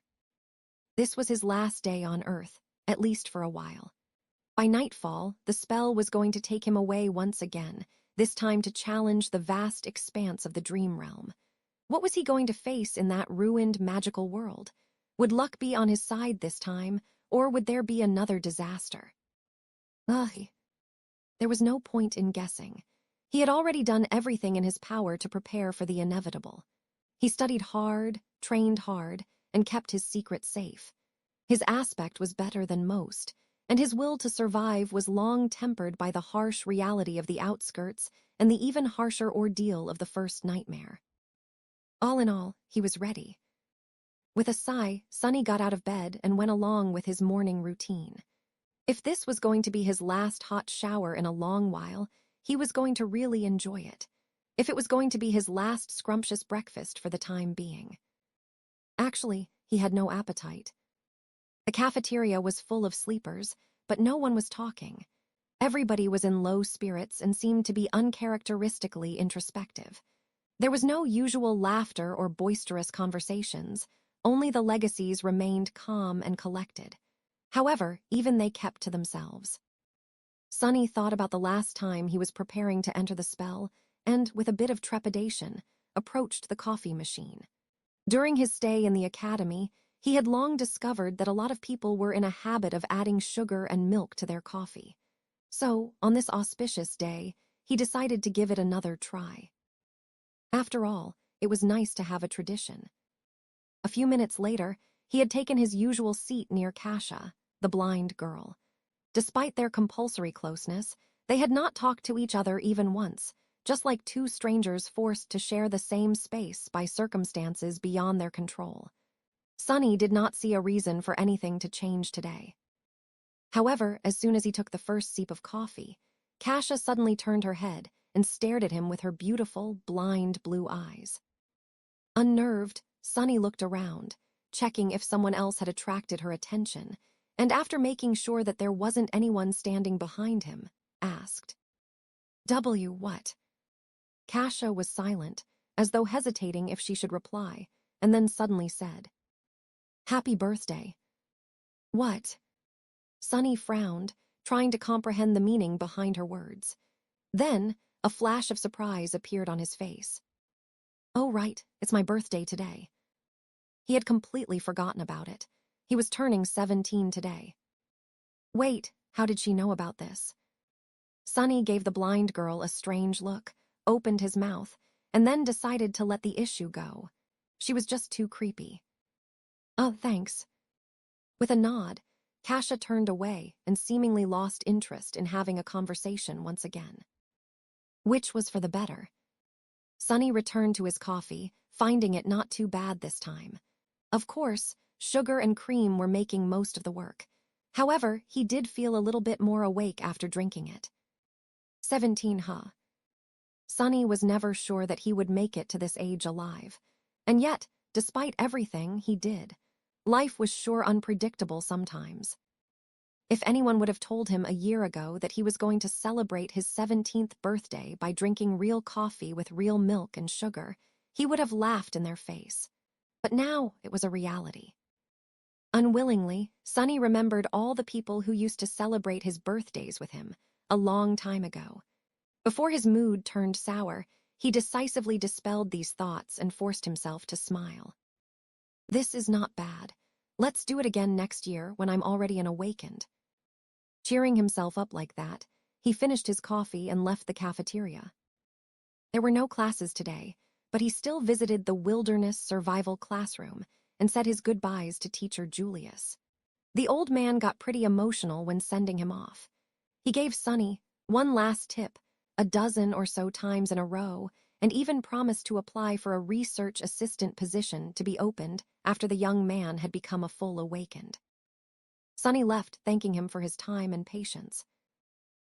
A: This was his last day on Earth, at least for a while. By nightfall, the spell was going to take him away once again, this time to challenge the vast expanse of the dream realm. What was he going to face in that ruined magical world? Would luck be on his side this time, or would there be another disaster? Ugh. There was no point in guessing. He had already done everything in his power to prepare for the inevitable. He studied hard, trained hard, and kept his secret safe. His aspect was better than most, and his will to survive was long tempered by the harsh reality of the outskirts and the even harsher ordeal of the first nightmare. All in all, he was ready. With a sigh, Sonny got out of bed and went along with his morning routine. If this was going to be his last hot shower in a long while, he was going to really enjoy it. If it was going to be his last scrumptious breakfast for the time being. Actually, he had no appetite. The cafeteria was full of sleepers, but no one was talking. Everybody was in low spirits and seemed to be uncharacteristically introspective. There was no usual laughter or boisterous conversations, only the legacies remained calm and collected. However, even they kept to themselves. Sunny thought about the last time he was preparing to enter the spell and, with a bit of trepidation, approached the coffee machine. During his stay in the academy, he had long discovered that a lot of people were in a habit of adding sugar and milk to their coffee. So, on this auspicious day, he decided to give it another try. After all, it was nice to have a tradition. A few minutes later, he had taken his usual seat near Kasia, the blind girl. Despite their compulsory closeness, they had not talked to each other even once, just like two strangers forced to share the same space by circumstances beyond their control. Sunny did not see a reason for anything to change today. However, as soon as he took the first sip of coffee, Kasia suddenly turned her head and stared at him with her beautiful, blind blue eyes. Unnerved, Sunny looked around, checking if someone else had attracted her attention, and after making sure that there wasn't anyone standing behind him, asked, What? Kasia was silent, as though hesitating if she should reply, and then suddenly said, Happy birthday. What? Sunny frowned, trying to comprehend the meaning behind her words. Then, a flash of surprise appeared on his face. Oh, right, it's my birthday today. He had completely forgotten about it. He was turning 17 today. Wait, how did she know about this? Sunny gave the blind girl a strange look, opened his mouth, and then decided to let the issue go. She was just too creepy. Oh, thanks. With a nod, Kasia turned away and seemingly lost interest in having a conversation once again. Which was for the better. Sunny returned to his coffee, finding it not too bad this time. Of course, sugar and cream were making most of the work. However, he did feel a little bit more awake after drinking it. 17, huh? Sunny was never sure that he would make it to this age alive. And yet, despite everything, he did. Life was sure unpredictable sometimes. If anyone would have told him a year ago that he was going to celebrate his 17th birthday by drinking real coffee with real milk and sugar, he would have laughed in their face. But now it was a reality. Unwillingly, Sunny remembered all the people who used to celebrate his birthdays with him, a long time ago. Before his mood turned sour, he decisively dispelled these thoughts and forced himself to smile. This is not bad. Let's do it again next year when I'm already an awakened. Cheering himself up like that, he finished his coffee and left the cafeteria. There were no classes today, but he still visited the wilderness survival classroom and said his goodbyes to teacher Julius. The old man got pretty emotional when sending him off. He gave Sunny one last tip, a dozen or so times in a row, and even promised to apply for a research assistant position to be opened after the young man had become a full awakened. Sunny left, thanking him for his time and patience.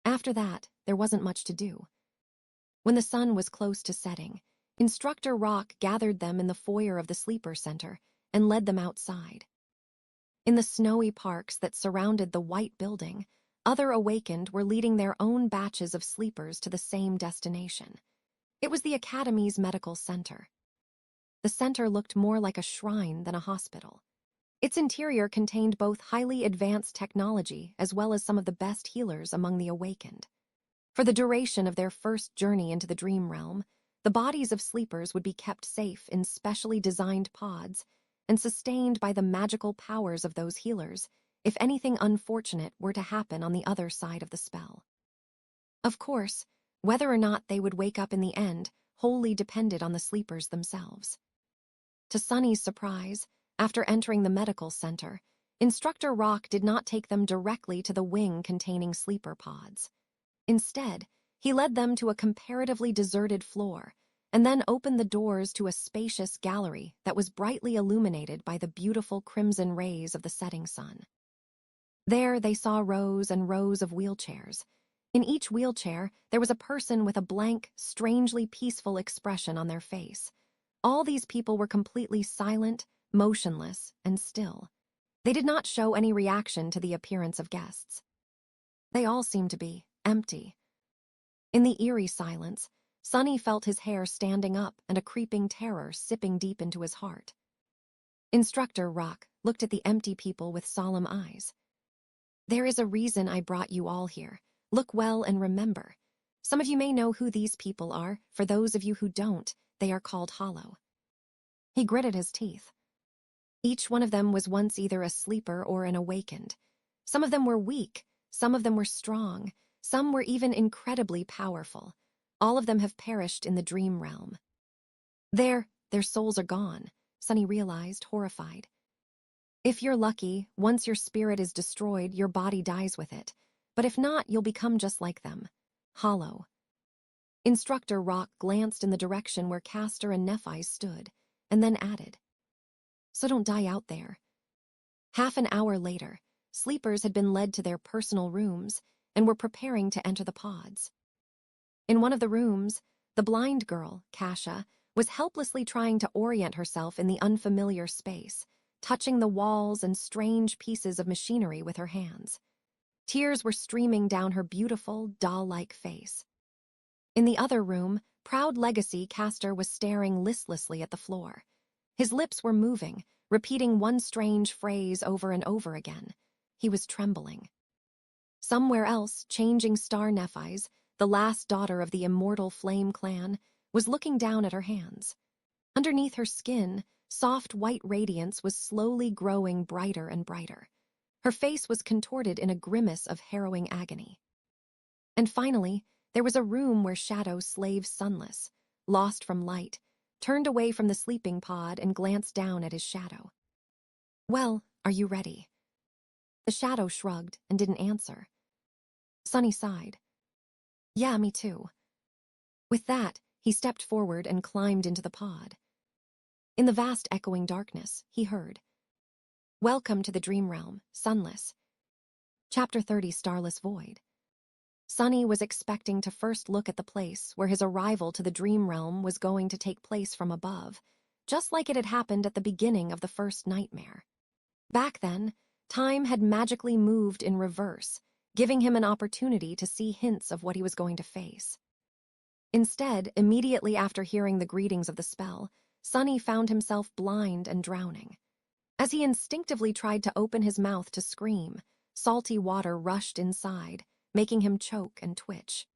A: After that, there wasn't much to do. When the sun was close to setting, Instructor Rock gathered them in the foyer of the sleeper center and led them outside. In the snowy parks that surrounded the white building, other awakened were leading their own batches of sleepers to the same destination. It was the Academy's medical center. The center looked more like a shrine than a hospital. Its interior contained both highly advanced technology as well as some of the best healers among the awakened. For the duration of their first journey into the dream realm, the bodies of sleepers would be kept safe in specially designed pods and sustained by the magical powers of those healers if anything unfortunate were to happen on the other side of the spell. Of course, whether or not they would wake up in the end wholly depended on the sleepers themselves. To Sunny's surprise, after entering the medical center, Instructor Rock did not take them directly to the wing containing sleeper pods. Instead, he led them to a comparatively deserted floor and then opened the doors to a spacious gallery that was brightly illuminated by the beautiful crimson rays of the setting sun. There they saw rows and rows of wheelchairs. In each wheelchair, there was a person with a blank, strangely peaceful expression on their face. All these people were completely silent, motionless, and still. They did not show any reaction to the appearance of guests. They all seemed to be empty. In the eerie silence, Sunny felt his hair standing up and a creeping terror sipping deep into his heart. Instructor Rock looked at the empty people with solemn eyes. There is a reason I brought you all here. Look well and remember. Some of you may know who these people are. For those of you who don't, they are called Hollow. He gritted his teeth. Each one of them was once either a sleeper or an awakened. Some of them were weak, some of them were strong, some were even incredibly powerful. All of them have perished in the dream realm. Their souls are gone, Sunny realized, horrified. If you're lucky, once your spirit is destroyed, your body dies with it. But if not, you'll become just like them. Hollow. Instructor Rock glanced in the direction where Castor and Nephi stood, and then added, So don't die out there. Half an hour later, sleepers had been led to their personal rooms and were preparing to enter the pods. In one of the rooms, the blind girl, Kasha, was helplessly trying to orient herself in the unfamiliar space, touching the walls and strange pieces of machinery with her hands. Tears were streaming down her beautiful, doll-like face. In the other room, proud Legacy Castor was staring listlessly at the floor. His lips were moving, repeating one strange phrase over and over again. He was trembling. Somewhere else, Changing Star Nephi's, the last daughter of the immortal Flame Clan, was looking down at her hands. Underneath her skin, soft white radiance was slowly growing brighter and brighter. Her face was contorted in a grimace of harrowing agony. And finally, there was a room where Shadow slaved sunless, lost from light, turned away from the sleeping pod and glanced down at his shadow. Well, are you ready? The shadow shrugged and didn't answer. Sunny sighed. Yeah, me too. With that, he stepped forward and climbed into the pod. In the vast echoing darkness, he heard, Welcome to the Dream Realm, Sunless. Chapter 30, Starless Void. Sunny was expecting to first look at the place where his arrival to the Dream Realm was going to take place from above, just like it had happened at the beginning of the first nightmare. Back then, time had magically moved in reverse, giving him an opportunity to see hints of what he was going to face. Instead, immediately after hearing the greetings of the spell, Sunny found himself blind and drowning. As he instinctively tried to open his mouth to scream, salty water rushed inside, making him choke and twitch.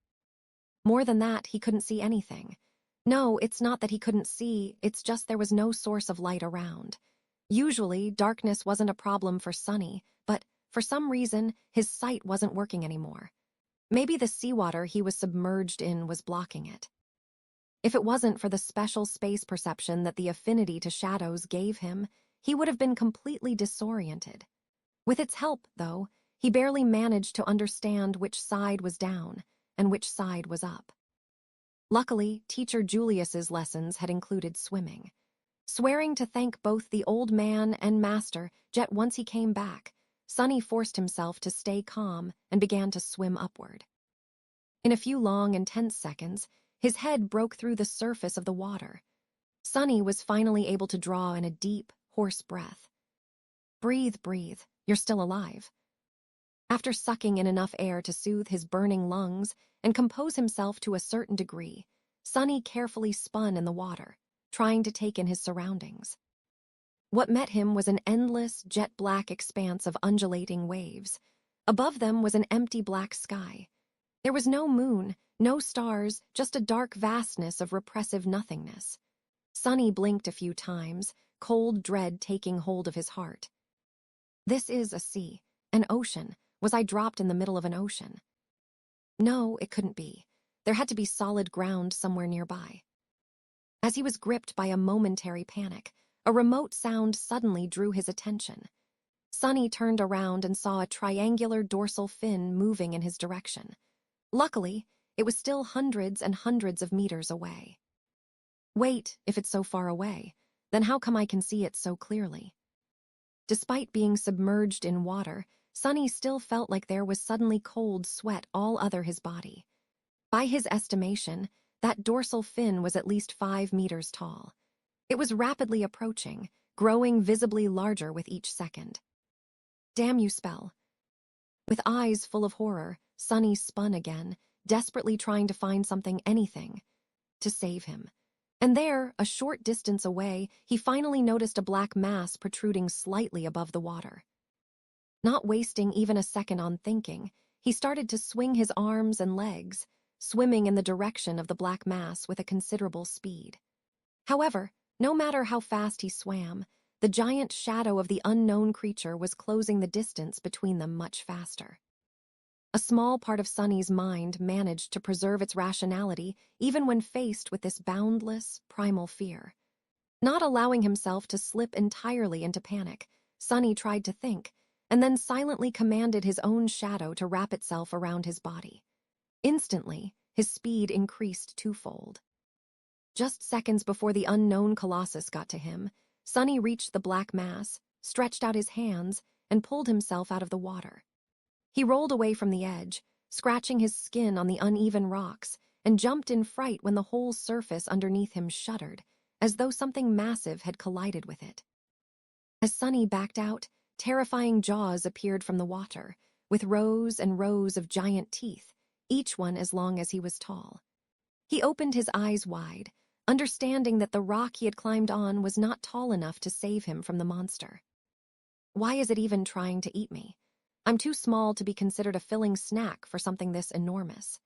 A: More than that, he couldn't see anything. No, it's not that he couldn't see, it's just there was no source of light around. Usually, darkness wasn't a problem for Sunny, but for some reason, his sight wasn't working anymore. Maybe the seawater he was submerged in was blocking it. If it wasn't for the special space perception that the affinity to shadows gave him, he would have been completely disoriented. With its help, though, he barely managed to understand which side was down and which side was up. Luckily, Teacher Julius's lessons had included swimming. Swearing to thank both the old man and master jet once he came back, Sunny forced himself to stay calm and began to swim upward. In a few long and tense seconds, his head broke through the surface of the water. Sunny was finally able to draw in a deep, hoarse breath. Breathe, breathe, you're still alive. After sucking in enough air to soothe his burning lungs and compose himself to a certain degree, Sunny carefully spun in the water, trying to take in his surroundings. What met him was an endless, jet-black expanse of undulating waves. Above them was an empty black sky. There was no moon, no stars, just a dark vastness of repressive nothingness. Sunny blinked a few times, cold dread taking hold of his heart. This is a sea, an ocean. Was I dropped in the middle of an ocean? No, it couldn't be. There had to be solid ground somewhere nearby. As he was gripped by a momentary panic, a remote sound suddenly drew his attention. Sunny turned around and saw a triangular dorsal fin moving in his direction. Luckily, it was still hundreds and hundreds of meters away. Wait, if it's so far away, then how come I can see it so clearly? Despite being submerged in water, Sunny still felt like there was suddenly cold sweat all over his body. By his estimation, that dorsal fin was at least 5 meters tall. It was rapidly approaching, growing visibly larger with each second. Damn you, spell. With eyes full of horror, Sunny spun again, desperately trying to find something, anything, to save him. And there, a short distance away, he finally noticed a black mass protruding slightly above the water. Not wasting even a second on thinking, he started to swing his arms and legs, swimming in the direction of the black mass with a considerable speed. However, no matter how fast he swam, the giant shadow of the unknown creature was closing the distance between them much faster. A small part of Sunny's mind managed to preserve its rationality even when faced with this boundless, primal fear. Not allowing himself to slip entirely into panic, Sunny tried to think, and then silently commanded his own shadow to wrap itself around his body. Instantly, his speed increased twofold. Just seconds before the unknown colossus got to him, Sunny reached the black mass, stretched out his hands, and pulled himself out of the water. He rolled away from the edge, scratching his skin on the uneven rocks, and jumped in fright when the whole surface underneath him shuddered, as though something massive had collided with it. As Sunny backed out, terrifying jaws appeared from the water, with rows and rows of giant teeth, each one as long as he was tall. He opened his eyes wide, understanding that the rock he had climbed on was not tall enough to save him from the monster. Why is it even trying to eat me? I'm too small to be considered a filling snack for something this enormous.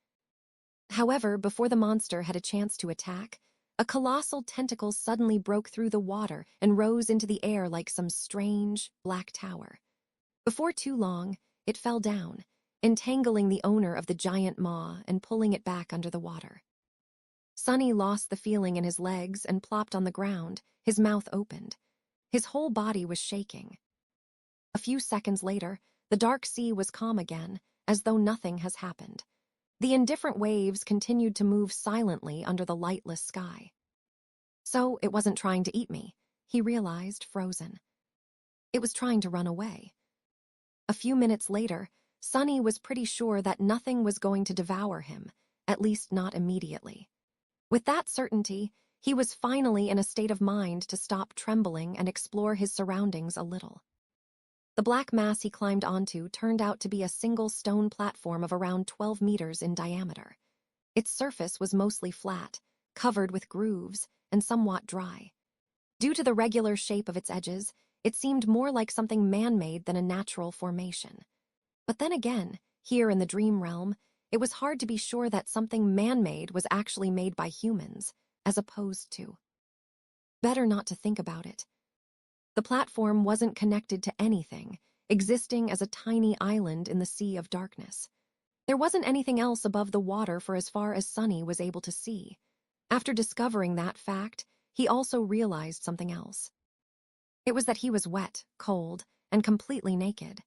A: However, before the monster had a chance to attack, a colossal tentacle suddenly broke through the water and rose into the air like some strange, black tower. Before too long, it fell down, entangling the owner of the giant maw and pulling it back under the water. Sunny lost the feeling in his legs and plopped on the ground, his mouth opened. His whole body was shaking. A few seconds later, the dark sea was calm again, as though nothing has happened. The indifferent waves continued to move silently under the lightless sky. So it wasn't trying to eat me, he realized, frozen. It was trying to run away. A few minutes later, Sunny was pretty sure that nothing was going to devour him, at least not immediately. With that certainty, he was finally in a state of mind to stop trembling and explore his surroundings a little. The black mass he climbed onto turned out to be a single stone platform of around 12 meters in diameter. Its surface was mostly flat, covered with grooves, and somewhat dry. Due to the regular shape of its edges, it seemed more like something man-made than a natural formation. But then again, here in the dream realm, it was hard to be sure that something man-made was actually made by humans, as opposed to. Better not to think about it. The platform wasn't connected to anything, existing as a tiny island in the sea of darkness. There wasn't anything else above the water for as far as Sunny was able to see. After discovering that fact, he also realized something else. It was that he was wet, cold, and completely naked.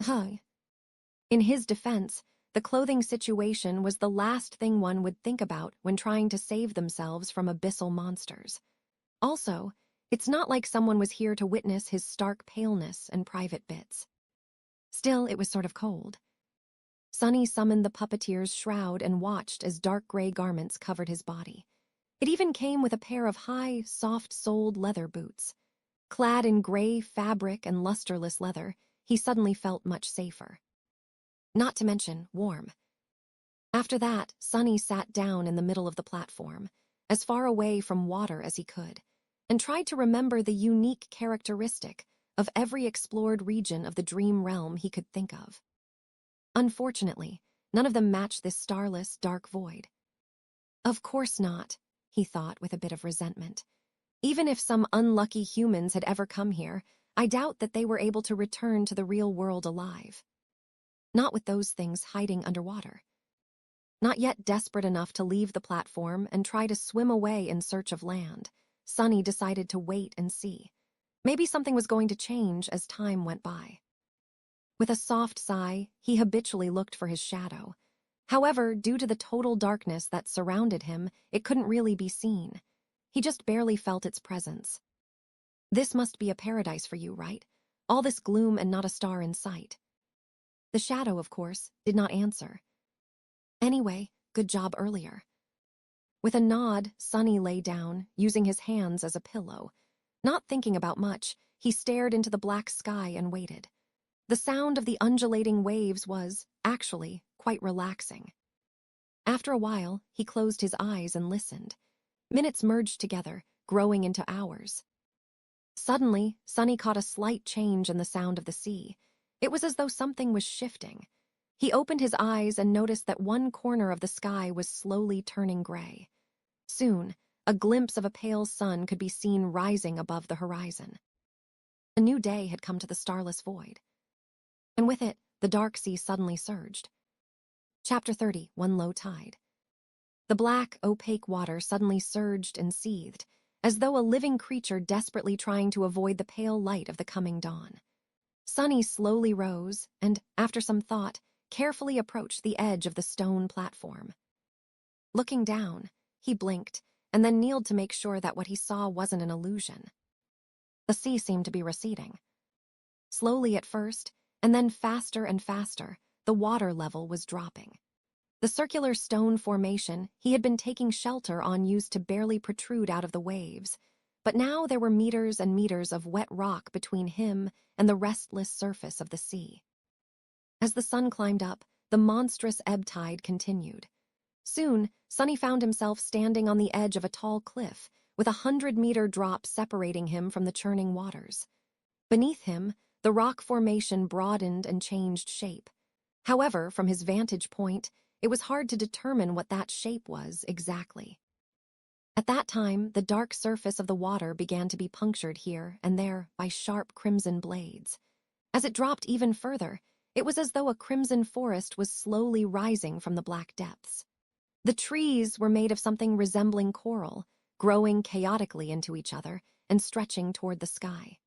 A: In his defense, the clothing situation was the last thing one would think about when trying to save themselves from abyssal monsters. Also, it's not like someone was here to witness his stark paleness and private bits. Still, it was sort of cold. Sunny summoned the puppeteer's shroud and watched as dark gray garments covered his body. It even came with a pair of high, soft-soled leather boots. Clad in gray fabric and lusterless leather, he suddenly felt much safer. Not to mention warm. After that, Sunny sat down in the middle of the platform, as far away from water as he could, and tried to remember the unique characteristic of every explored region of the dream realm he could think of. Unfortunately, none of them matched this starless, dark void. Of course not, he thought with a bit of resentment. Even if some unlucky humans had ever come here, I doubt that they were able to return to the real world alive. Not with those things hiding underwater. Not yet desperate enough to leave the platform and try to swim away in search of land, Sunny decided to wait and see. Maybe something was going to change as time went by. With a soft sigh, he habitually looked for his shadow. However, due to the total darkness that surrounded him, it couldn't really be seen. He just barely felt its presence. This must be a paradise for you, right? All this gloom and not a star in sight. The shadow, of course, did not answer. Anyway, good job earlier. With a nod, Sunny lay down, using his hands as a pillow. Not thinking about much, he stared into the black sky and waited. The sound of the undulating waves was, actually, quite relaxing. After a while, he closed his eyes and listened. Minutes merged together, growing into hours. Suddenly, Sonny caught a slight change in the sound of the sea. It was as though something was shifting. He opened his eyes and noticed that one corner of the sky was slowly turning gray. Soon, a glimpse of a pale sun could be seen rising above the horizon. A new day had come to the starless void. And with it, the dark sea suddenly surged. Chapter 30, One Low Tide. The black, opaque water suddenly surged and seethed, as though a living creature desperately trying to avoid the pale light of the coming dawn. Sonny slowly rose and, after some thought, carefully approached the edge of the stone platform. Looking down, he blinked and then kneeled to make sure that what he saw wasn't an illusion. The sea seemed to be receding. Slowly at first, and then faster and faster, the water level was dropping. The circular stone formation he had been taking shelter on used to barely protrude out of the waves, but now there were meters and meters of wet rock between him and the restless surface of the sea. As the sun climbed up, the monstrous ebb tide continued. Soon, Sonny found himself standing on the edge of a tall cliff, with 100-meter drop separating him from the churning waters. Beneath him, the rock formation broadened and changed shape. However, from his vantage point, it was hard to determine what that shape was exactly. At that time, the dark surface of the water began to be punctured here and there by sharp crimson blades. As it dropped even further, it was as though a crimson forest was slowly rising from the black depths. The trees were made of something resembling coral, growing chaotically into each other and stretching toward the sky.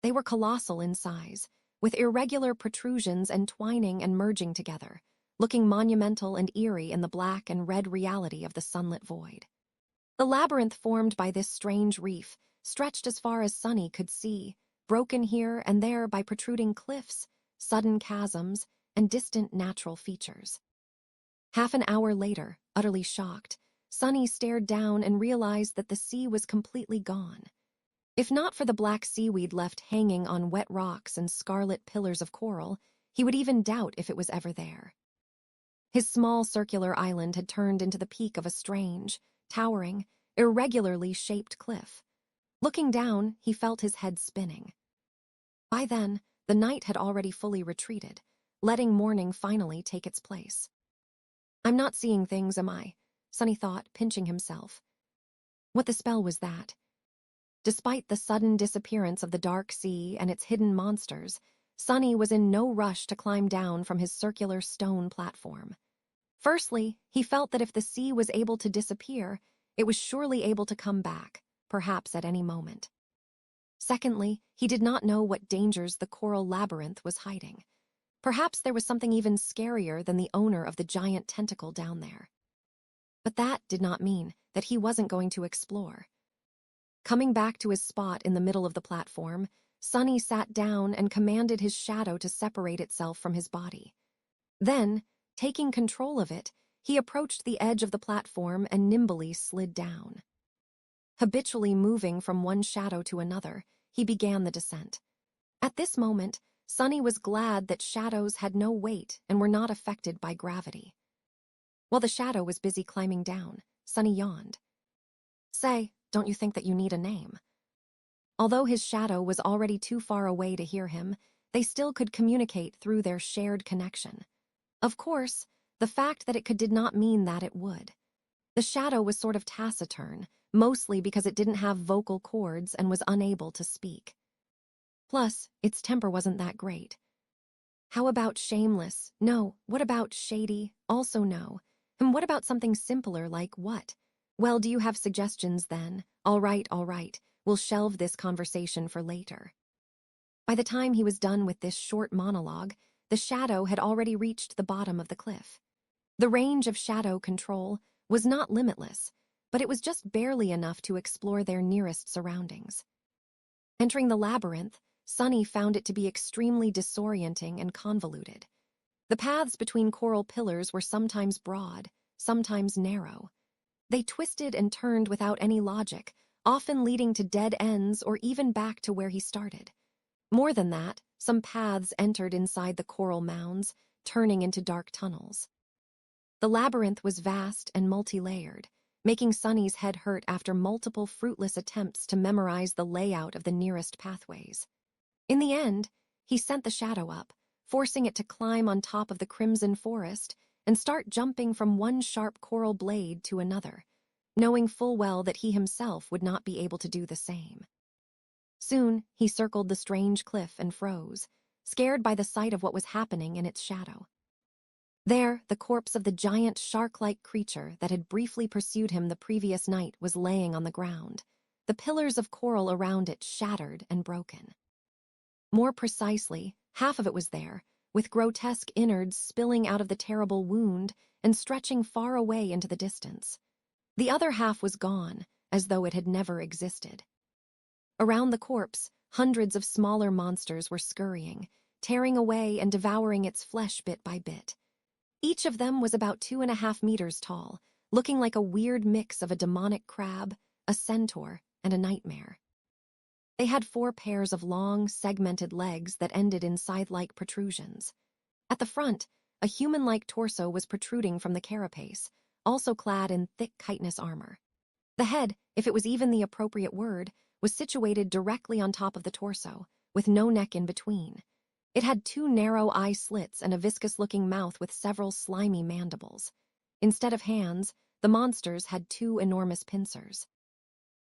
A: They were colossal in size, with irregular protrusions entwining and merging together, looking monumental and eerie in the black and red reality of the sunlit void. The labyrinth formed by this strange reef stretched as far as Sonny could see, broken here and there by protruding cliffs, sudden chasms, and distant natural features. Half an hour later, utterly shocked, Sonny stared down and realized that the sea was completely gone. If not for the black seaweed left hanging on wet rocks and scarlet pillars of coral, he would even doubt if it was ever there. His small circular island had turned into the peak of a strange, towering, irregularly shaped cliff. Looking down, he felt his head spinning. By then, the night had already fully retreated, letting morning finally take its place. I'm not seeing things, am I? Sonny thought, pinching himself. What the spell was that? Despite the sudden disappearance of the dark sea and its hidden monsters, Sonny was in no rush to climb down from his circular stone platform. Firstly, he felt that if the sea was able to disappear, it was surely able to come back, perhaps at any moment. Secondly, he did not know what dangers the coral labyrinth was hiding. Perhaps there was something even scarier than the owner of the giant tentacle down there. But that did not mean that he wasn't going to explore. Coming back to his spot in the middle of the platform, Sonny sat down and commanded his shadow to separate itself from his body. Then, taking control of it, he approached the edge of the platform and nimbly slid down. Habitually moving from one shadow to another, he began the descent. At this moment, Sonny was glad that shadows had no weight and were not affected by gravity. While the shadow was busy climbing down, Sonny yawned. Say, don't you think that you need a name? Although his shadow was already too far away to hear him, they still could communicate through their shared connection. Of course, the fact that it did not mean that it would. The shadow was sort of taciturn, mostly because it didn't have vocal cords and was unable to speak. Plus, its temper wasn't that great. How about shameless? No. What about shady? Also no. And what about something simpler like what? Well, do you have suggestions then? All right. We'll shelve this conversation for later. By the time he was done with this short monologue, the shadow had already reached the bottom of the cliff. The range of shadow control was not limitless, but it was just barely enough to explore their nearest surroundings. Entering the labyrinth, Sonny found it to be extremely disorienting and convoluted. The paths between coral pillars were sometimes broad, sometimes narrow. They twisted and turned without any logic, often leading to dead ends or even back to where he started. More than that, some paths entered inside the coral mounds, turning into dark tunnels. The labyrinth was vast and multi-layered. making Sunny's head hurt after multiple fruitless attempts to memorize the layout of the nearest pathways. In the end, he sent the shadow up, forcing it to climb on top of the crimson forest and start jumping from one sharp coral blade to another, knowing full well that he himself would not be able to do the same. Soon, he circled the strange cliff and froze, scared by the sight of what was happening in its shadow. There, the corpse of the giant shark-like creature that had briefly pursued him the previous night was laying on the ground, the pillars of coral around it shattered and broken. More precisely, half of it was there, with grotesque innards spilling out of the terrible wound and stretching far away into the distance. The other half was gone, as though it had never existed. Around the corpse, hundreds of smaller monsters were scurrying, tearing away and devouring its flesh bit by bit. Each of them was about 2.5 meters tall, looking like a weird mix of a demonic crab, a centaur, and a nightmare. They had 4 pairs of long, segmented legs that ended in scythe-like protrusions. At the front, a human-like torso was protruding from the carapace, also clad in thick chitinous armor. The head, if it was even the appropriate word, was situated directly on top of the torso, with no neck in between. It had 2 narrow eye slits and a viscous-looking mouth with several slimy mandibles. Instead of hands, the monsters had 2 enormous pincers.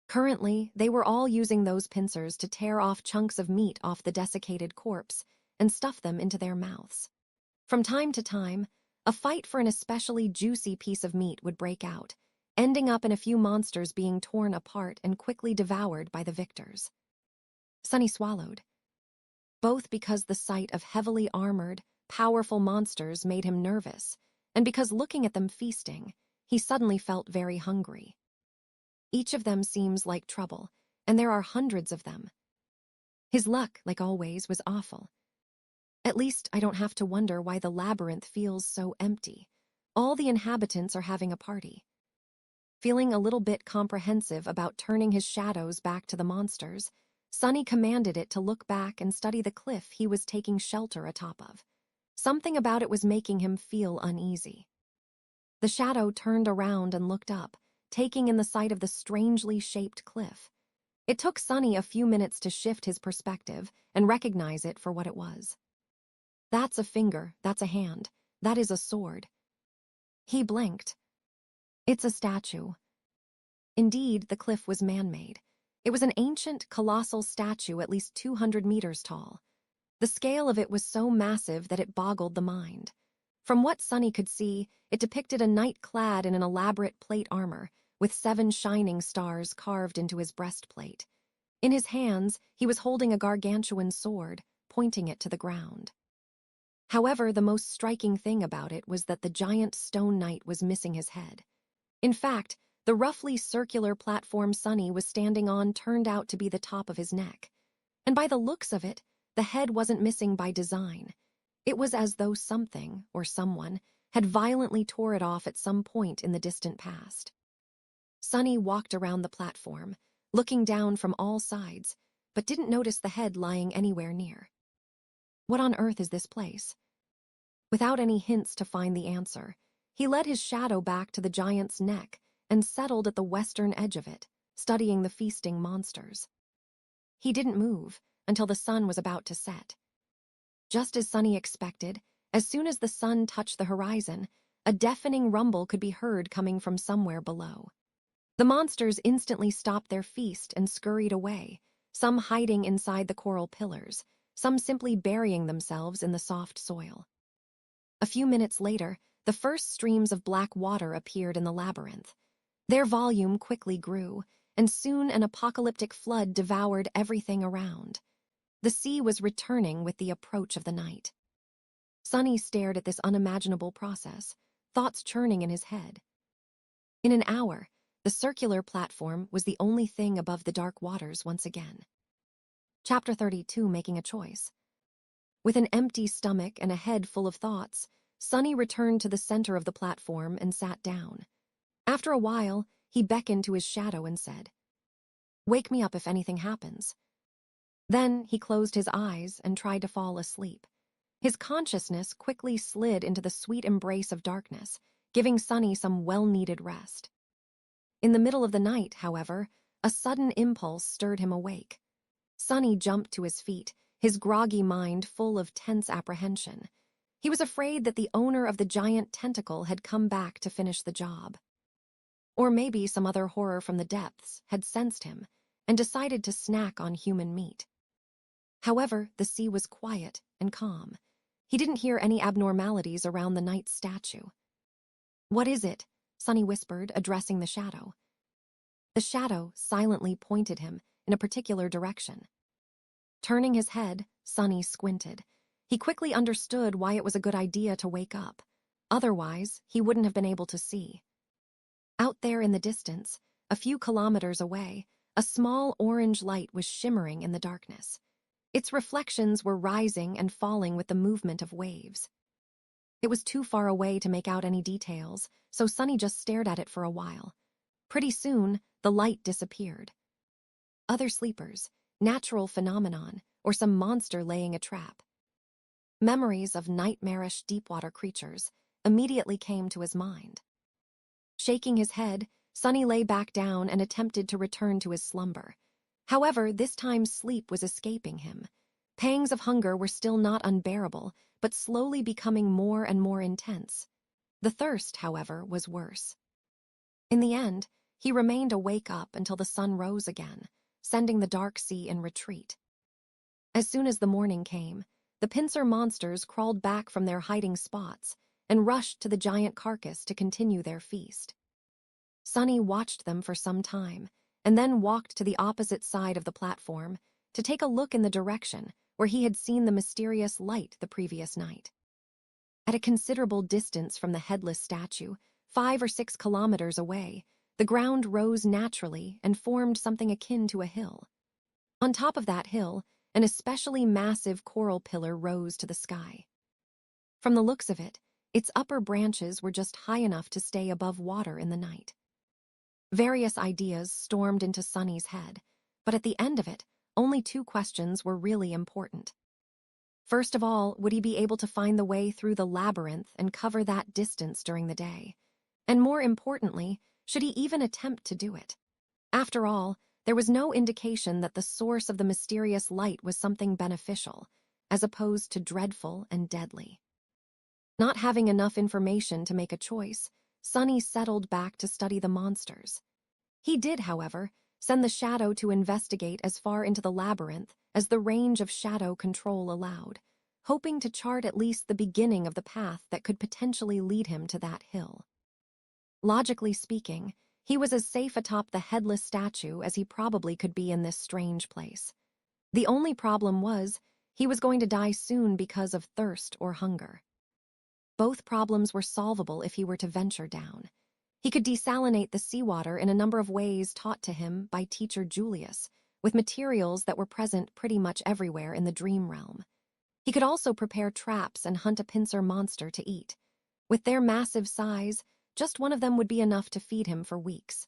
A: Currently, they were all using those pincers to tear off chunks of meat off the desiccated corpse and stuff them into their mouths. From time to time, a fight for an especially juicy piece of meat would break out, ending up in a few monsters being torn apart and quickly devoured by the victors. Sunny swallowed, both because the sight of heavily armored, powerful monsters made him nervous, and because looking at them feasting, he suddenly felt very hungry. Each of them seems like trouble, and there are hundreds of them. His luck, like always, was awful. At least I don't have to wonder why the labyrinth feels so empty. All the inhabitants are having a party. Feeling a little bit comprehensive about turning his shadows back to the monsters, Sunny commanded it to look back and study the cliff he was taking shelter atop of. Something about it was making him feel uneasy. The shadow turned around and looked up, taking in the sight of the strangely shaped cliff. It took Sunny a few minutes to shift his perspective and recognize it for what it was. That's a finger, that's a hand, that is a sword. He blinked. It's a statue. Indeed, the cliff was man-made. It was an ancient, colossal statue at least 200 meters tall. The scale of it was so massive that it boggled the mind. From what Sunny could see, it depicted a knight clad in an elaborate plate armor, with 7 shining stars carved into his breastplate. In his hands, he was holding a gargantuan sword, pointing it to the ground. However, the most striking thing about it was that the giant stone knight was missing his head. In fact, the roughly circular platform Sunny was standing on turned out to be the top of his neck. And by the looks of it, the head wasn't missing by design. It was as though something, or someone, had violently tore it off at some point in the distant past. Sunny walked around the platform, looking down from all sides, but didn't notice the head lying anywhere near. What on earth is this place? Without any hints to find the answer, he led his shadow back to the giant's neck and settled at the western edge of it, studying the feasting monsters. He didn't move until the sun was about to set. Just as Sunny expected, as soon as the sun touched the horizon, a deafening rumble could be heard coming from somewhere below. The monsters instantly stopped their feast and scurried away, some hiding inside the coral pillars, some simply burying themselves in the soft soil. A few minutes later, the first streams of black water appeared in the labyrinth. Their volume quickly grew, and soon an apocalyptic flood devoured everything around. The sea was returning with the approach of the night. Sunny stared at this unimaginable process, thoughts churning in his head. In an hour, the circular platform was the only thing above the dark waters once again. Chapter 32, Making a Choice. With an empty stomach and a head full of thoughts, Sunny returned to the center of the platform and sat down. After a while, he beckoned to his shadow and said, "Wake me up if anything happens." Then he closed his eyes and tried to fall asleep. His consciousness quickly slid into the sweet embrace of darkness, giving Sunny some well-needed rest. In the middle of the night, however, a sudden impulse stirred him awake. Sonny jumped to his feet, his groggy mind full of tense apprehension. He was afraid that the owner of the giant tentacle had come back to finish the job. Or maybe some other horror from the depths had sensed him and decided to snack on human meat. However, the sea was quiet and calm. He didn't hear any abnormalities around the night statue. "What is it?" Sonny whispered, addressing the shadow. The shadow silently pointed him in a particular direction. Turning his head, Sonny squinted. He quickly understood why it was a good idea to wake up. Otherwise, he wouldn't have been able to see. Out there in the distance, a few kilometers away, a small orange light was shimmering in the darkness. Its reflections were rising and falling with the movement of waves. It was too far away to make out any details, so Sonny just stared at it for a while. Pretty soon, the light disappeared. Other sleepers, natural phenomenon, or some monster laying a trap. Memories of nightmarish deep-water creatures immediately came to his mind. Shaking his head, Sonny lay back down and attempted to return to his slumber. However, this time sleep was escaping him. Pangs of hunger were still not unbearable, but slowly becoming more and more intense. The thirst, however, was worse. In the end, he remained awake up until the sun rose again, sending the dark sea in retreat. As soon as the morning came, the pincer monsters crawled back from their hiding spots and rushed to the giant carcass to continue their feast. Sonny watched them for some time, and then walked to the opposite side of the platform to take a look in the direction where he had seen the mysterious light the previous night. At a considerable distance from the headless statue, 5 or 6 kilometers away, the ground rose naturally and formed something akin to a hill. On top of that hill, an especially massive coral pillar rose to the sky. From the looks of it, its upper branches were just high enough to stay above water in the night. Various ideas stormed into Sonny's head, but at the end of it, only 2 questions were really important. First of all, would he be able to find the way through the labyrinth and cover that distance during the day? And more importantly, should he even attempt to do it? After all, there was no indication that the source of the mysterious light was something beneficial, as opposed to dreadful and deadly. Not having enough information to make a choice, Sonny settled back to study the monsters. He did, however, send the shadow to investigate as far into the labyrinth as the range of shadow control allowed, hoping to chart at least the beginning of the path that could potentially lead him to that hill. Logically speaking, he was as safe atop the headless statue as he probably could be in this strange place. The only problem was, he was going to die soon because of thirst or hunger. Both problems were solvable if he were to venture down. He could desalinate the seawater in a number of ways taught to him by teacher Julius, with materials that were present pretty much everywhere in the dream realm. He could also prepare traps and hunt a pincer monster to eat. With their massive size, just one of them would be enough to feed him for weeks.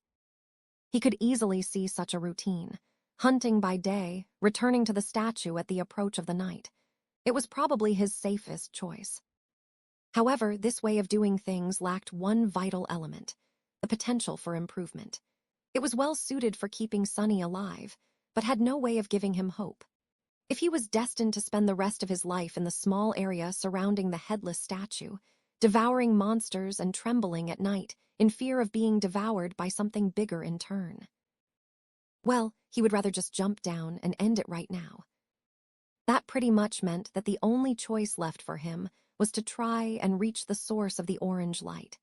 A: He could easily see such a routine, hunting by day, returning to the statue at the approach of the night. It was probably his safest choice. However, this way of doing things lacked one vital element, the potential for improvement. It was well suited for keeping Sonny alive, but had no way of giving him hope. If he was destined to spend the rest of his life in the small area surrounding the headless statue, devouring monsters and trembling at night in fear of being devoured by something bigger in turn, well, he would rather just jump down and end it right now. That pretty much meant that the only choice left for him was to try and reach the source of the orange light.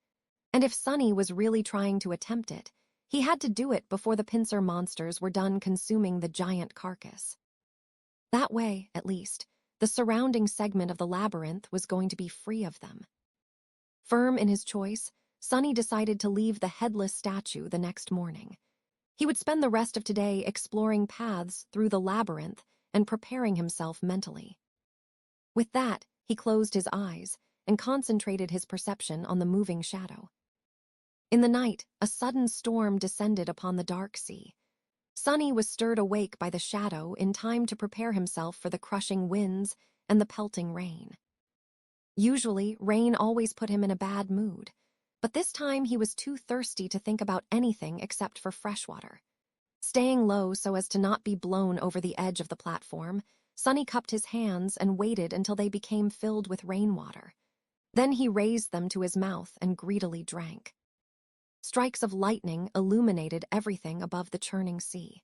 A: And if Sonny was really trying to attempt it, he had to do it before the pincer monsters were done consuming the giant carcass. That way, at least, the surrounding segment of the labyrinth was going to be free of them. Firm in his choice, Sonny decided to leave the headless statue the next morning. He would spend the rest of today exploring paths through the labyrinth and preparing himself mentally. With that, he closed his eyes and concentrated his perception on the moving shadow. In the night, a sudden storm descended upon the dark sea. Sonny was stirred awake by the shadow in time to prepare himself for the crushing winds and the pelting rain. Usually, rain always put him in a bad mood, But this time he was too thirsty to think about anything except for fresh water. Staying low so as to not be blown over the edge of the platform, Sonny cupped his hands and waited until they became filled with rainwater. Then he raised them to his mouth and greedily drank. Strikes of lightning illuminated everything above the churning sea.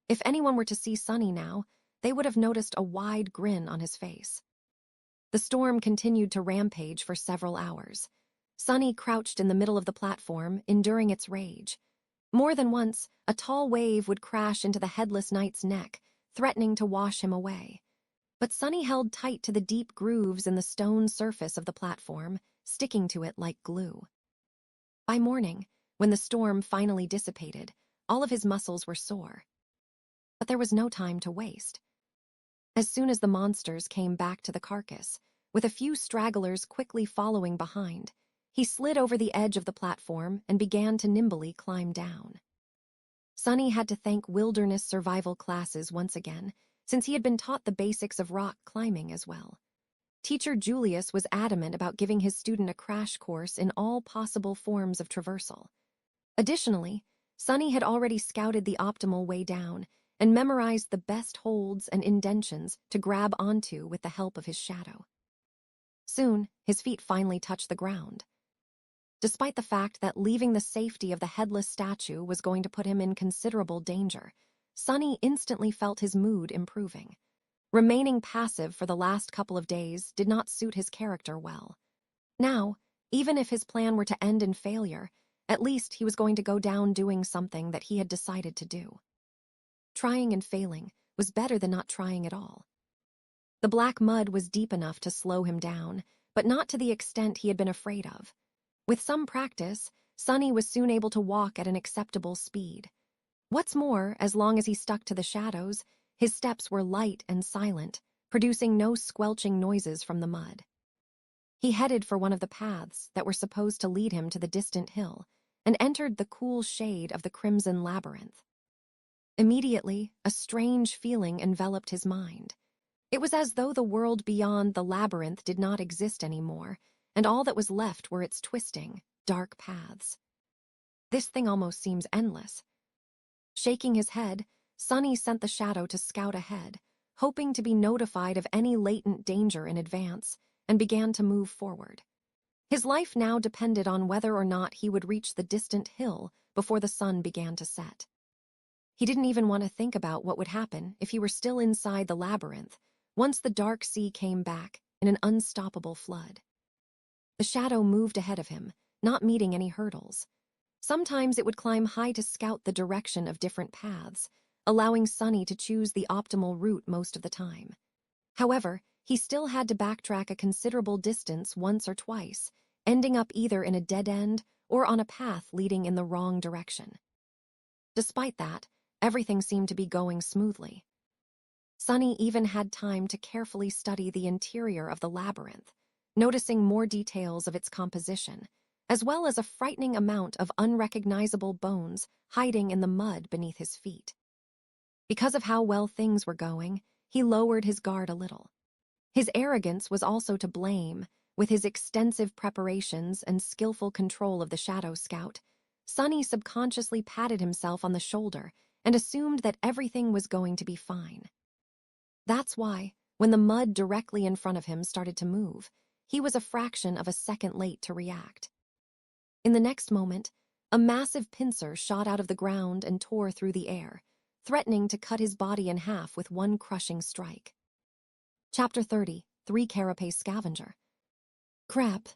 A: If anyone were to see Sonny now, they would have noticed a wide grin on his face. The storm continued to rampage for several hours. Sonny crouched in the middle of the platform, enduring its rage. More than once, a tall wave would crash into the headless knight's neck, threatening to wash him away. But Sonny held tight to the deep grooves in the stone surface of the platform, sticking to it like glue. By morning, when the storm finally dissipated, all of his muscles were sore. But there was no time to waste. As soon as the monsters came back to the carcass, with a few stragglers quickly following behind, he slid over the edge of the platform and began to nimbly climb down. Sonny had to thank wilderness survival classes once again, since he had been taught the basics of rock climbing as well. Teacher Julius was adamant about giving his student a crash course in all possible forms of traversal. Additionally, Sonny had already scouted the optimal way down and memorized the best holds and indentions to grab onto with the help of his shadow. Soon, his feet finally touched the ground. Despite the fact that leaving the safety of the headless statue was going to put him in considerable danger, Sonny instantly felt his mood improving. Remaining passive for the last couple of days did not suit his character well. Now, even if his plan were to end in failure, at least he was going to go down doing something that he had decided to do. Trying and failing was better than not trying at all. The black mud was deep enough to slow him down, but not to the extent he had been afraid of. With some practice, Sonny was soon able to walk at an acceptable speed. What's more, as long as he stuck to the shadows, his steps were light and silent, producing no squelching noises from the mud. He headed for one of the paths that were supposed to lead him to the distant hill, and entered the cool shade of the crimson labyrinth. Immediately, a strange feeling enveloped his mind. It was as though the world beyond the labyrinth did not exist anymore, and all that was left were its twisting, dark paths. This thing almost seems endless. Shaking his head, Sonny sent the shadow to scout ahead, hoping to be notified of any latent danger in advance, and began to move forward. His life now depended on whether or not he would reach the distant hill before the sun began to set. He didn't even want to think about what would happen if he were still inside the labyrinth, once the dark sea came back in an unstoppable flood. The shadow moved ahead of him, not meeting any hurdles. Sometimes it would climb high to scout the direction of different paths, allowing Sonny to choose the optimal route most of the time. However, he still had to backtrack a considerable distance once or twice, ending up either in a dead end or on a path leading in the wrong direction. Despite that, everything seemed to be going smoothly. Sonny even had time to carefully study the interior of the labyrinth, noticing more details of its composition, as well as a frightening amount of unrecognizable bones hiding in the mud beneath his feet. Because of how well things were going, he lowered his guard a little. His arrogance was also to blame. With his extensive preparations and skillful control of the Shadow Scout, Sonny subconsciously patted himself on the shoulder and assumed that everything was going to be fine. That's why, when the mud directly in front of him started to move, he was a fraction of a second late to react. In the next moment, a massive pincer shot out of the ground and tore through the air, threatening to cut his body in half with one crushing strike. Chapter 30, Three Carapace Scavenger. Crap.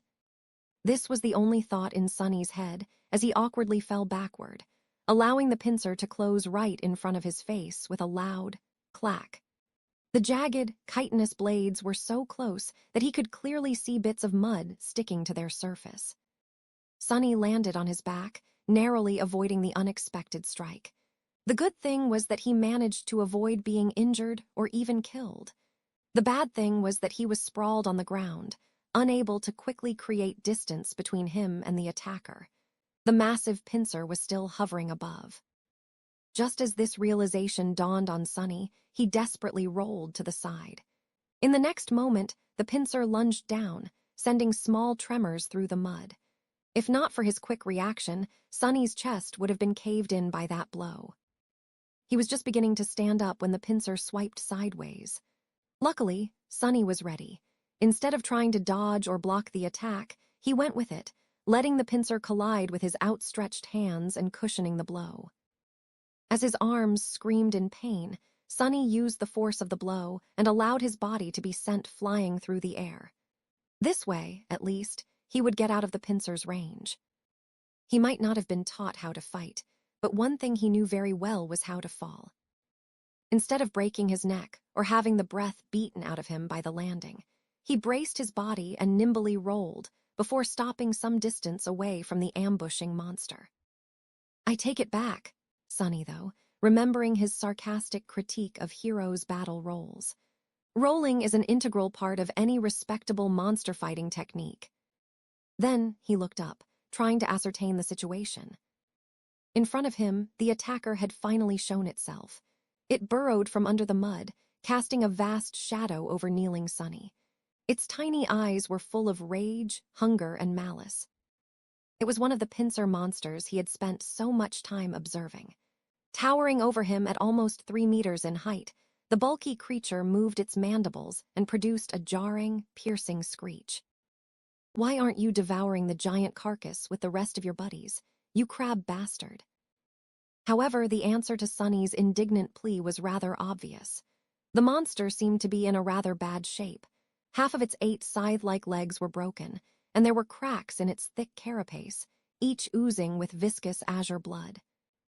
A: This was the only thought in Sonny's head as he awkwardly fell backward, allowing the pincer to close right in front of his face with a loud clack. The jagged, chitinous blades were so close that he could clearly see bits of mud sticking to their surface. Sonny landed on his back, narrowly avoiding the unexpected strike. The good thing was that he managed to avoid being injured or even killed. The bad thing was that he was sprawled on the ground, unable to quickly create distance between him and the attacker. The massive pincer was still hovering above. Just as this realization dawned on Sonny, he desperately rolled to the side. In the next moment, the pincer lunged down, sending small tremors through the mud. If not for his quick reaction, Sonny's chest would have been caved in by that blow. He was just beginning to stand up when the pincer swiped sideways. Luckily, Sonny was ready. Instead of trying to dodge or block the attack, he went with it, letting the pincer collide with his outstretched hands and cushioning the blow. As his arms screamed in pain, Sonny used the force of the blow and allowed his body to be sent flying through the air. This way, at least, he would get out of the pincer's range. He might not have been taught how to fight, but one thing he knew very well was how to fall. Instead of breaking his neck or having the breath beaten out of him by the landing, he braced his body and nimbly rolled before stopping some distance away from the ambushing monster. I take it back, Sonny, though, remembering his sarcastic critique of heroes' battle rolls. Rolling is an integral part of any respectable monster fighting technique. Then he looked up, trying to ascertain the situation. In front of him, the attacker had finally shown itself. It burrowed from under the mud, casting a vast shadow over kneeling Sonny. Its tiny eyes were full of rage, hunger, and malice. It was one of the pincer monsters he had spent so much time observing. Towering over him at almost 3 meters in height, the bulky creature moved its mandibles and produced a jarring, piercing screech. "Why aren't you devouring the giant carcass with the rest of your buddies, you crab bastard?" However, the answer to Sonny's indignant plea was rather obvious. The monster seemed to be in a rather bad shape. Half of its 8 scythe-like legs were broken, and there were cracks in its thick carapace, each oozing with viscous azure blood.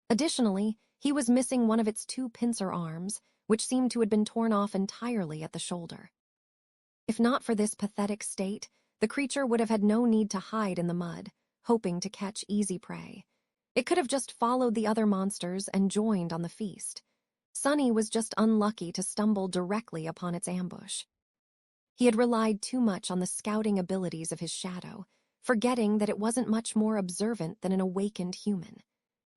A: Additionally, he was missing one of its 2 pincer arms, which seemed to have been torn off entirely at the shoulder. If not for this pathetic state, the creature would have had no need to hide in the mud, hoping to catch easy prey. It could have just followed the other monsters and joined on the feast. Sonny was just unlucky to stumble directly upon its ambush. He had relied too much on the scouting abilities of his shadow, forgetting that it wasn't much more observant than an awakened human.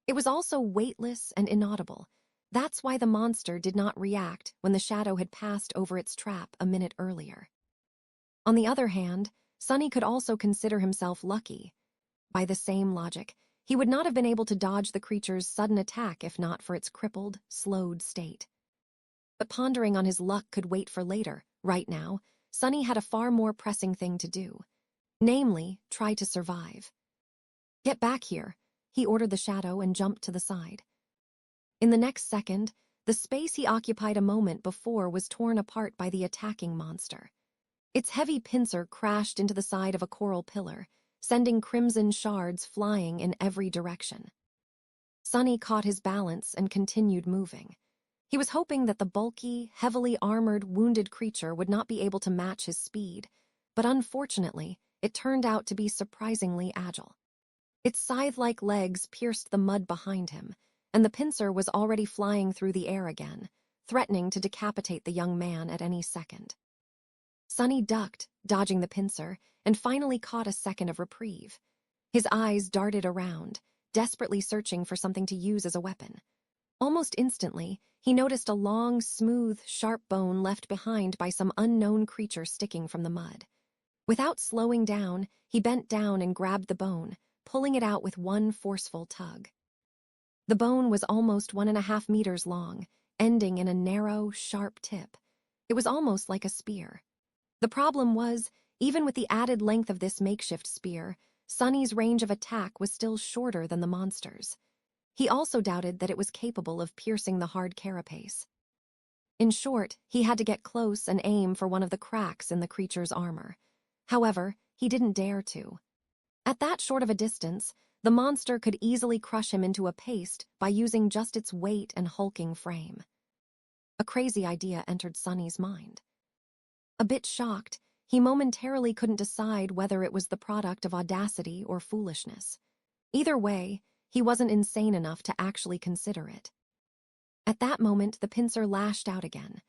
A: It was also weightless and inaudible. That's why the monster did not react when the shadow had passed over its trap a minute earlier. On the other hand, Sonny could also consider himself lucky. By the same logic, he would not have been able to dodge the creature's sudden attack if not for its crippled, slowed state. But pondering on his luck could wait for later. Right now, Sonny had a far more pressing thing to do. Namely, try to survive. "Get back here," he ordered the shadow and jumped to the side. In the next second, the space he occupied a moment before was torn apart by the attacking monster. Its heavy pincer crashed into the side of a coral pillar, sending crimson shards flying in every direction. Sonny caught his balance and continued moving. He was hoping that the bulky, heavily armored, wounded creature would not be able to match his speed, but unfortunately, it turned out to be surprisingly agile. Its scythe-like legs pierced the mud behind him, and the pincer was already flying through the air again, threatening to decapitate the young man at any second. Sonny ducked, dodging the pincer, and finally caught a second of reprieve. His eyes darted around, desperately searching for something to use as a weapon. Almost instantly, he noticed a long, smooth, sharp bone left behind by some unknown creature sticking from the mud. Without slowing down, he bent down and grabbed the bone, pulling it out with one forceful tug. The bone was almost 1.5 meters long, ending in a narrow, sharp tip. It was almost like a spear. The problem was, even with the added length of this makeshift spear, Sonny's range of attack was still shorter than the monster's. He also doubted that it was capable of piercing the hard carapace. In short, he had to get close and aim for one of the cracks in the creature's armor. However, he didn't dare to. At that short of a distance, the monster could easily crush him into a paste by using just its weight and hulking frame. A crazy idea entered Sonny's mind. A bit shocked, he momentarily couldn't decide whether it was the product of audacity or foolishness. Either way, he wasn't insane enough to actually consider it. At that moment, the pincer lashed out again.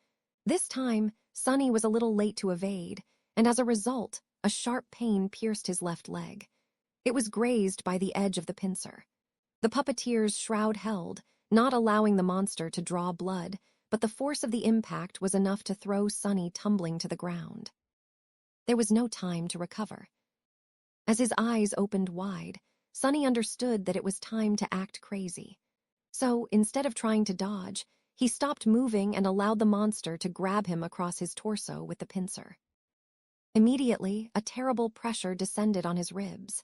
A: This time, Sonny was a little late to evade, and as a result, a sharp pain pierced his left leg. It was grazed by the edge of the pincer. The puppeteer's shroud held, not allowing the monster to draw blood, but the force of the impact was enough to throw Sonny tumbling to the ground. There was no time to recover. As his eyes opened wide, Sunny understood that it was time to act crazy. So, instead of trying to dodge, he stopped moving and allowed the monster to grab him across his torso with the pincer. Immediately, a terrible pressure descended on his ribs.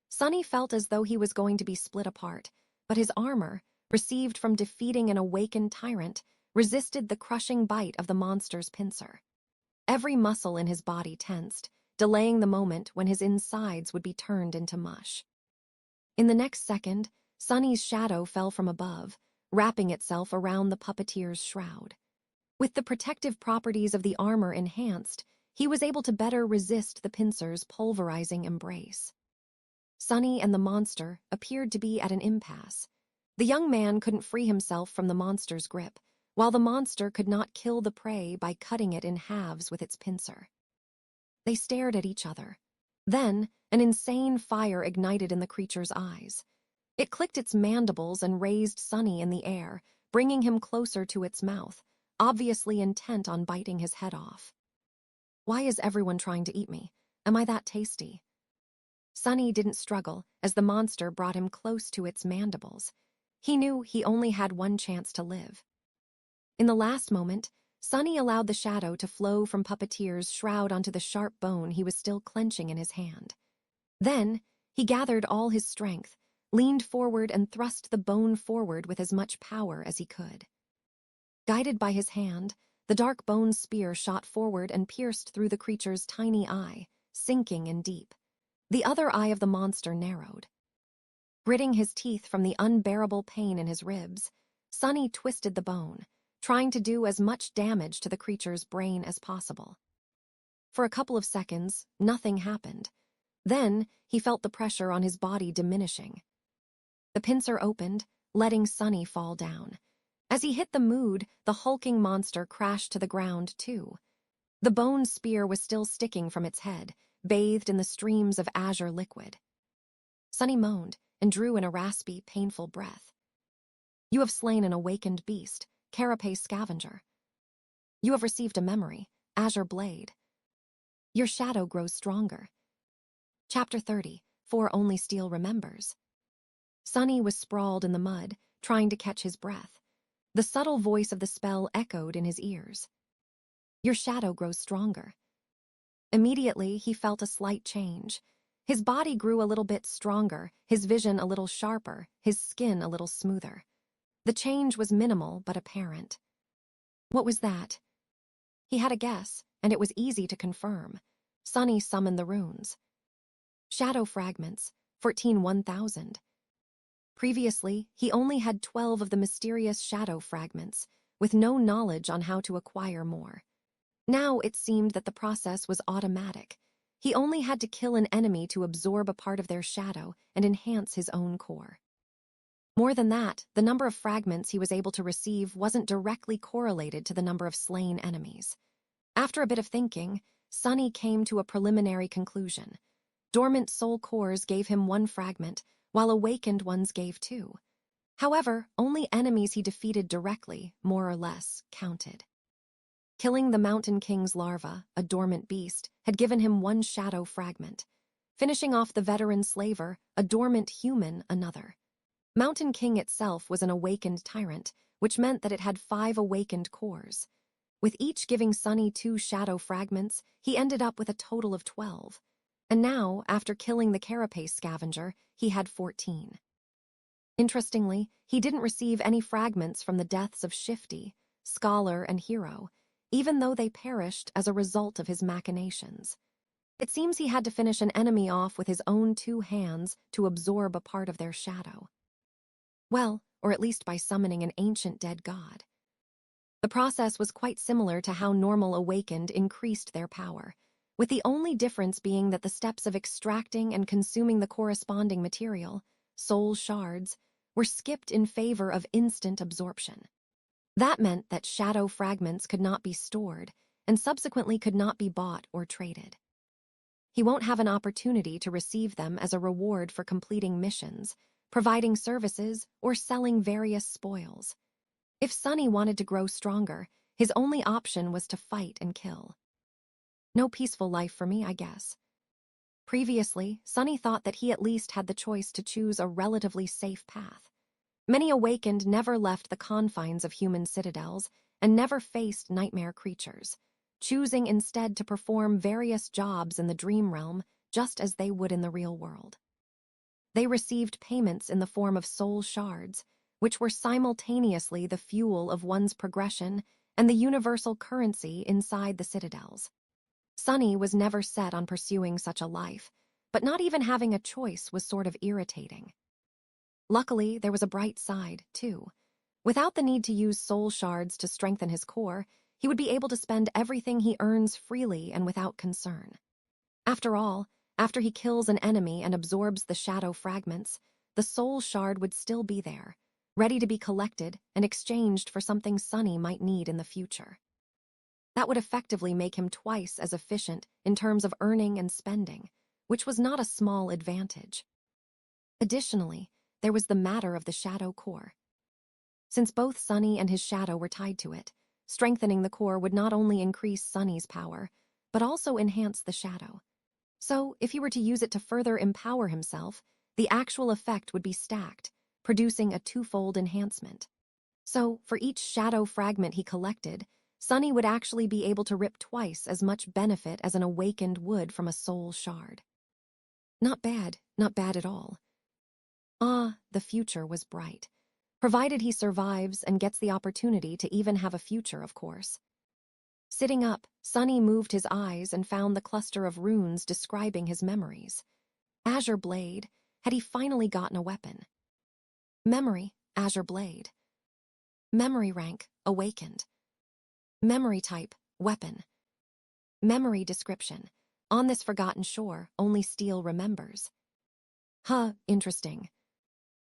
A: Sunny felt as though he was going to be split apart, but his armor, received from defeating an awakened tyrant, resisted the crushing bite of the monster's pincer. Every muscle in his body tensed, delaying the moment when his insides would be turned into mush. In the next second, Sunny's shadow fell from above, wrapping itself around the puppeteer's shroud. With the protective properties of the armor enhanced, he was able to better resist the pincer's pulverizing embrace. Sunny and the monster appeared to be at an impasse. The young man couldn't free himself from the monster's grip, while the monster could not kill the prey by cutting it in halves with its pincer. They stared at each other. Then, an insane fire ignited in the creature's eyes. It clicked its mandibles and raised Sunny in the air, bringing him closer to its mouth, obviously intent on biting his head off. Why is everyone trying to eat me? Am I that tasty? Sunny didn't struggle as the monster brought him close to its mandibles. He knew he only had one chance to live. In the last moment, Sunny allowed the shadow to flow from Puppeteer's shroud onto the sharp bone he was still clenching in his hand. Then, he gathered all his strength, leaned forward and thrust the bone forward with as much power as he could. Guided by his hand, the dark bone spear shot forward and pierced through the creature's tiny eye, sinking in deep. The other eye of the monster narrowed. Gritting his teeth from the unbearable pain in his ribs, Sunny twisted the bone, trying to do as much damage to the creature's brain as possible. For a couple of seconds, nothing happened. Then, he felt the pressure on his body diminishing. The pincer opened, letting Sunny fall down. As he hit the mood, the hulking monster crashed to the ground, too. The bone spear was still sticking from its head, bathed in the streams of azure liquid. Sunny moaned and drew in a raspy, painful breath. You have slain an awakened beast, carapace scavenger. You have received a memory, azure blade. Your shadow grows stronger. Chapter 30, For Only Steel Remembers. Sunny was sprawled in the mud, trying to catch his breath. The subtle voice of the spell echoed in his ears. Your shadow grows stronger. Immediately, he felt a slight change. His body grew a little bit stronger, his vision a little sharper, his skin a little smoother. The change was minimal but apparent. What was that? He had a guess, and it was easy to confirm. Sunny summoned the runes. Shadow fragments, 14,000. Previously, he only had 12 of the mysterious shadow fragments, with no knowledge on how to acquire more. Now it seemed that the process was automatic. He only had to kill an enemy to absorb a part of their shadow and enhance his own core. More than that, the number of fragments he was able to receive wasn't directly correlated to the number of slain enemies. After a bit of thinking, Sunny came to a preliminary conclusion. Dormant soul cores gave him 1 fragment, while awakened ones gave 2. However, only enemies he defeated directly, more or less, counted. Killing the Mountain King's larva, a dormant beast, had given him 1 shadow fragment. Finishing off the veteran slaver, a dormant human, another. Mountain King itself was an awakened tyrant, which meant that it had 5 awakened cores. With each giving Sunny 2 shadow fragments, he ended up with a total of 12. And now, after killing the carapace scavenger, he had 14. Interestingly, he didn't receive any fragments from the deaths of Shifty, Scholar, and Hero, even though they perished as a result of his machinations. It seems he had to finish an enemy off with his own 2 hands to absorb a part of their shadow. Well, or at least by summoning an ancient dead god. The process was quite similar to how normal awakened increased their power, with the only difference being that the steps of extracting and consuming the corresponding material, soul shards, were skipped in favor of instant absorption. That meant that shadow fragments could not be stored, and subsequently could not be bought or traded. He won't have an opportunity to receive them as a reward for completing missions, providing services, or selling various spoils. If Sunny wanted to grow stronger, his only option was to fight and kill. No peaceful life for me, I guess. Previously, Sunny thought that he at least had the choice to choose a relatively safe path. Many awakened never left the confines of human citadels and never faced nightmare creatures, choosing instead to perform various jobs in the dream realm just as they would in the real world. They received payments in the form of soul shards, which were simultaneously the fuel of one's progression and the universal currency inside the citadels. Sunny was never set on pursuing such a life, but not even having a choice was sort of irritating. Luckily, there was a bright side, too. Without the need to use soul shards to strengthen his core, he would be able to spend everything he earns freely and without concern. After all, after he kills an enemy and absorbs the shadow fragments, the soul shard would still be there, ready to be collected and exchanged for something Sunny might need in the future. That would effectively make him twice as efficient in terms of earning and spending, which was not a small advantage. Additionally, there was the matter of the shadow core. Since both Sunny and his shadow were tied to it, strengthening the core would not only increase Sunny's power, but also enhance the shadow. So, if he were to use it to further empower himself, the actual effect would be stacked, producing a twofold enhancement. So, for each shadow fragment he collected, Sunny would actually be able to rip twice as much benefit as an awakened would from a soul shard. Not bad at all. The future was bright. Provided he survives and gets the opportunity to even have a future, of course. Sitting up, Sunny moved his eyes and found the cluster of runes describing his memories. Azure Blade. Had he finally gotten a weapon? Memory, Azure Blade. Memory rank, Awakened. Memory type, Weapon. Memory description. On this forgotten shore, only steel remembers. Interesting.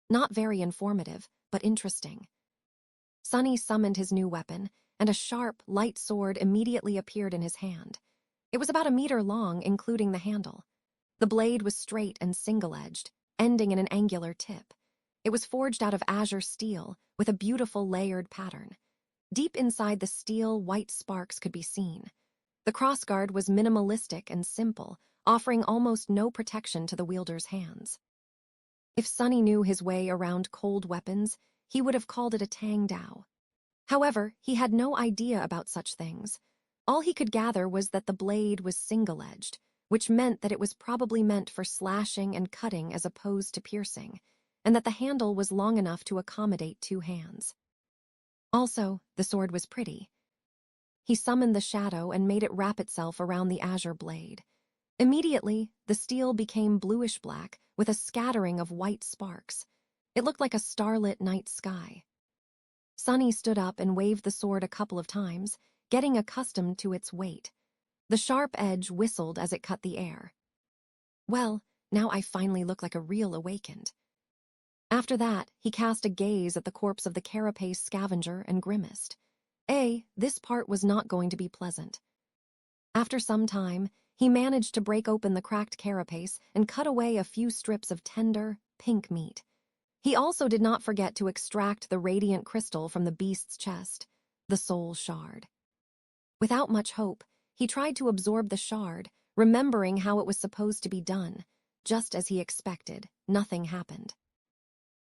A: Not very informative, but interesting. Sunny summoned his new weapon, and a sharp, light sword immediately appeared in his hand. It was about 1 meter long, including the handle. The blade was straight and single-edged, ending in an angular tip. It was forged out of azure steel, with a beautiful layered pattern. Deep inside the steel, white sparks could be seen. The crossguard was minimalistic and simple, offering almost no protection to the wielder's hands. If Sunny knew his way around cold weapons, he would have called it a Tang Dao. However, he had no idea about such things. All he could gather was that the blade was single-edged, which meant that it was probably meant for slashing and cutting as opposed to piercing, and that the handle was long enough to accommodate 2 hands. Also, the sword was pretty. He summoned the shadow and made it wrap itself around the azure blade. Immediately, the steel became bluish-black with a scattering of white sparks. It looked like a starlit night sky. Sunny stood up and waved the sword a couple of times, getting accustomed to its weight. The sharp edge whistled as it cut the air. Well, now I finally look like a real awakened. After that, he cast a gaze at the corpse of the carapace scavenger and grimaced. This part was not going to be pleasant. After some time, he managed to break open the cracked carapace and cut away a few strips of tender, pink meat. He also did not forget to extract the radiant crystal from the beast's chest, the soul shard. Without much hope, he tried to absorb the shard, remembering how it was supposed to be done. Just as he expected, nothing happened.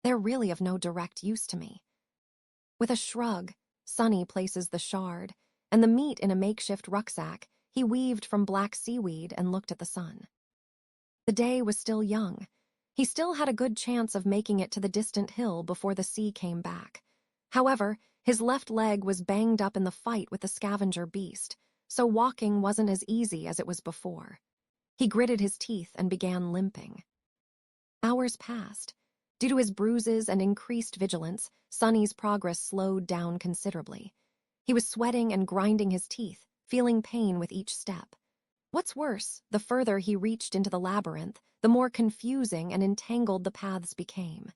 A: They're really of no direct use to me. With a shrug, Sunny places the shard, and the meat in a makeshift rucksack he weaved from black seaweed and looked at the sun. The day was still young. He still had a good chance of making it to the distant hill before the sea came back. However, his left leg was banged up in the fight with the scavenger beast, so walking wasn't as easy as it was before. He gritted his teeth and began limping. Hours passed. Due to his bruises and increased vigilance, Sunny's progress slowed down considerably. He was sweating and grinding his teeth, feeling pain with each step. What's worse, the further he reached into the labyrinth, the more confusing and entangled the paths became.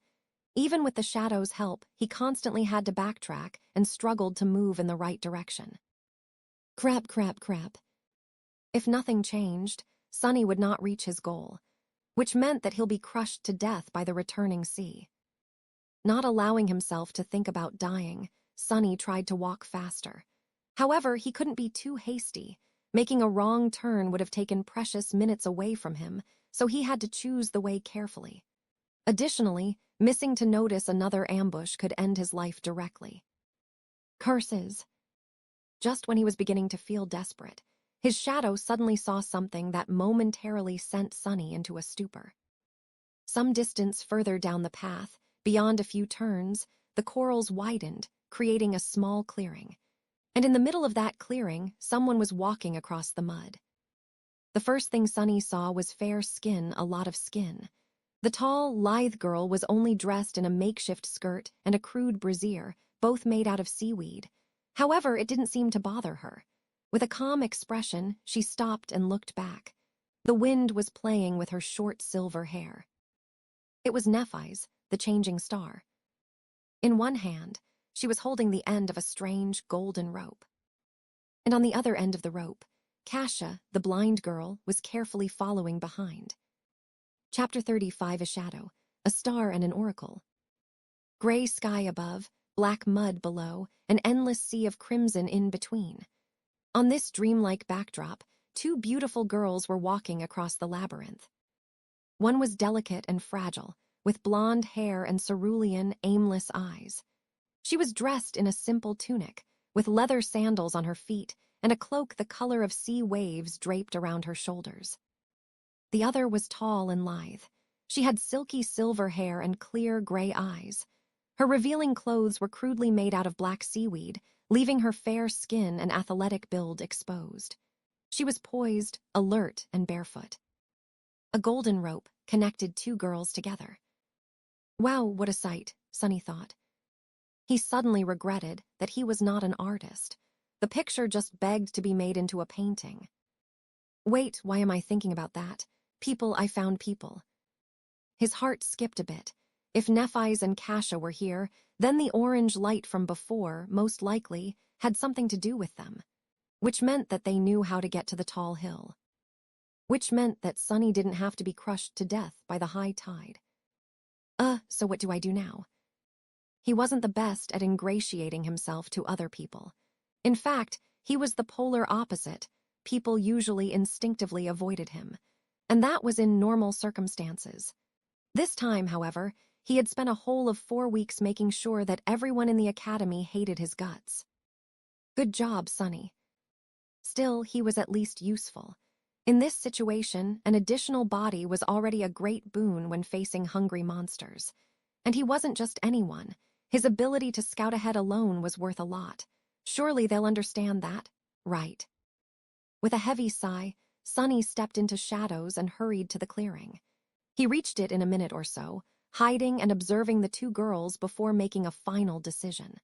A: Even with the shadow's help, he constantly had to backtrack and struggled to move in the right direction. Crap. If nothing changed, Sunny would not reach his goal, which meant that he'll be crushed to death by the returning sea. Not allowing himself to think about dying, Sunny tried to walk faster. However, he couldn't be too hasty. Making a wrong turn would have taken precious minutes away from him, so he had to choose the way carefully. Additionally, missing to notice another ambush could end his life directly. Curses! Just when he was beginning to feel desperate, his shadow suddenly saw something that momentarily sent Sunny into a stupor. Some distance further down the path, beyond a few turns, the corals widened, creating a small clearing. And in the middle of that clearing, someone was walking across the mud. The first thing Sunny saw was fair skin, a lot of skin. The tall, lithe girl was only dressed in a makeshift skirt and a crude brassiere, both made out of seaweed. However, it didn't seem to bother her. With a calm expression, she stopped and looked back. The wind was playing with her short silver hair. It was Nephis, the changing star. In one hand, she was holding the end of a strange golden rope. And on the other end of the rope, Kasia, the blind girl, was carefully following behind. Chapter 35, A Shadow, a Star and an Oracle. Gray sky above, black mud below, an endless sea of crimson in between. On this dreamlike backdrop, two beautiful girls were walking across the labyrinth. One was delicate and fragile, with blonde hair and cerulean, aimless eyes. She was dressed in a simple tunic, with leather sandals on her feet and a cloak the color of sea waves draped around her shoulders. The other was tall and lithe. She had silky silver hair and clear gray eyes. Her revealing clothes were crudely made out of black seaweed, leaving her fair skin and athletic build exposed. She was poised, alert, and barefoot. A golden rope connected two girls together. Wow, what a sight, Sunny thought. He suddenly regretted that he was not an artist. The picture just begged to be made into a painting. Wait, why am I thinking about that? People, I found people. His heart skipped a bit. If Nephis and Kasia were here, then the orange light from before, most likely, had something to do with them. Which meant that they knew how to get to the tall hill. Which meant that Sunny didn't have to be crushed to death by the high tide. So what do I do now? He wasn't the best at ingratiating himself to other people. In fact, he was the polar opposite. People usually instinctively avoided him. And that was in normal circumstances. This time, however, he had spent a whole of 4 weeks making sure that everyone in the academy hated his guts. Good job, Sunny. Still, he was at least useful. In this situation, an additional body was already a great boon when facing hungry monsters. And he wasn't just anyone. His ability to scout ahead alone was worth a lot. Surely they'll understand that, right? With a heavy sigh, Sunny stepped into shadows and hurried to the clearing. He reached it in a minute or so, hiding and observing the two girls before making a final decision.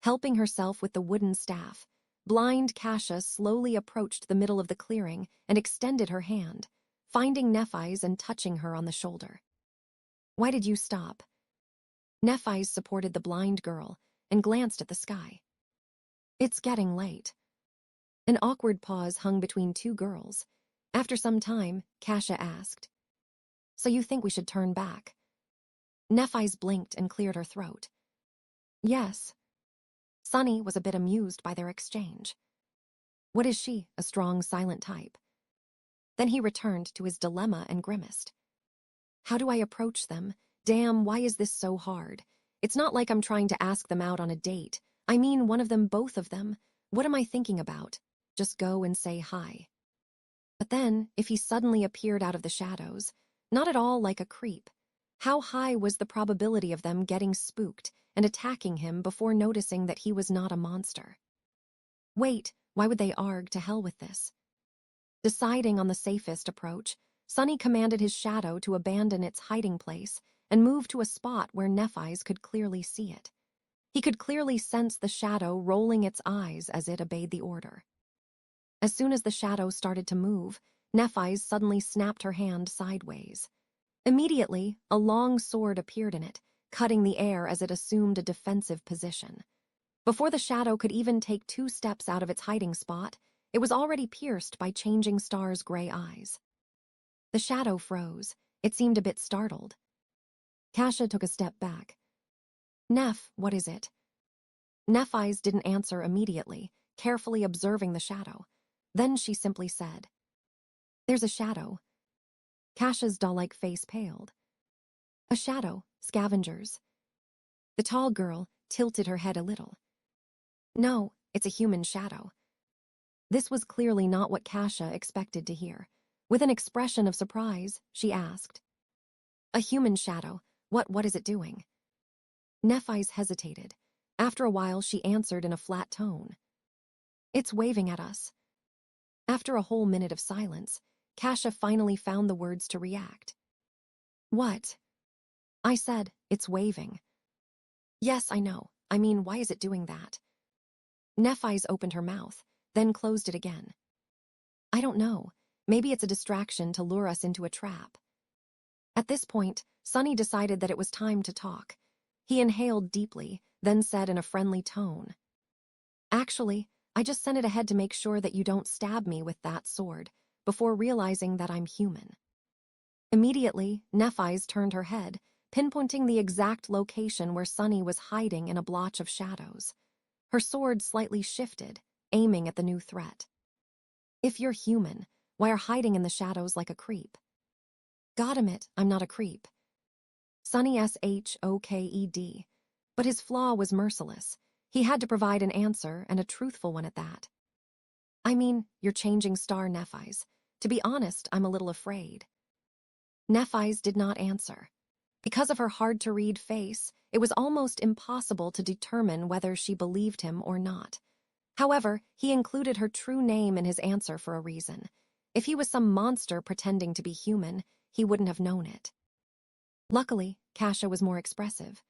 A: Helping herself with the wooden staff, blind Kasia slowly approached the middle of the clearing and extended her hand, finding Nephis and touching her on the shoulder. Why did you stop? Nephis supported the blind girl and glanced at the sky. It's getting late. An awkward pause hung between two girls. After some time, Kasia asked, So you think we should turn back? Nephis blinked and cleared her throat. Yes. Sunny was a bit amused by their exchange. What is she, a strong, silent type? Then he returned to his dilemma and grimaced. How do I approach them? Damn, why is this so hard? It's not like I'm trying to ask them out on a date. I mean, one of them, both of them. What am I thinking about? Just go and say hi. But then, if he suddenly appeared out of the shadows, not at all like a creep, how high was the probability of them getting spooked and attacking him before noticing that he was not a monster? Wait, why would they argue? To hell with this? Deciding on the safest approach, Sunny commanded his shadow to abandon its hiding place and move to a spot where Nephis could clearly see it. He could clearly sense the shadow rolling its eyes as it obeyed the order. As soon as the shadow started to move, Nephis suddenly snapped her hand sideways. Immediately, a long sword appeared in it, cutting the air as it assumed a defensive position. Before the shadow could even take 2 steps out of its hiding spot, it was already pierced by Changing Star's gray eyes. The shadow froze. It seemed a bit startled. Kasia took a step back. Neph, what is it? Nephis didn't answer immediately, carefully observing the shadow. Then she simply said, There's a shadow. Kasha's doll-like face paled. A shadow, scavengers. The tall girl tilted her head a little. No, it's a human shadow. This was clearly not what Kasha expected to hear. With an expression of surprise, she asked, "A human shadow? What is it doing?" Nephise hesitated. After a while, she answered in a flat tone. "It's waving at us." After a whole minute of silence, Kasha finally found the words to react. "What?" "I said, it's waving." "Yes, I know. I mean, why is it doing that?" Nephise opened her mouth, then closed it again. "I don't know. Maybe it's a distraction to lure us into a trap." At this point, Sunny decided that it was time to talk. He inhaled deeply, then said in a friendly tone, "Actually, I just sent it ahead to make sure that you don't stab me with that sword, before realizing that I'm human." Immediately, Nephise turned her head, pinpointing the exact location where Sunny was hiding in a blotch of shadows. Her sword slightly shifted, aiming at the new threat. "If you're human, why are hiding in the shadows like a creep?" "God admit, I'm not a creep." Sunny shoked, but his flaw was merciless. He had to provide an answer, and a truthful one at that. "I mean, you're changing star, Nephise. To be honest, I'm a little afraid." Nephise did not answer. Because of her hard-to-read face, it was almost impossible to determine whether she believed him or not. However, he included her true name in his answer for a reason. If he was some monster pretending to be human, he wouldn't have known it. Luckily, Kasha was more expressive.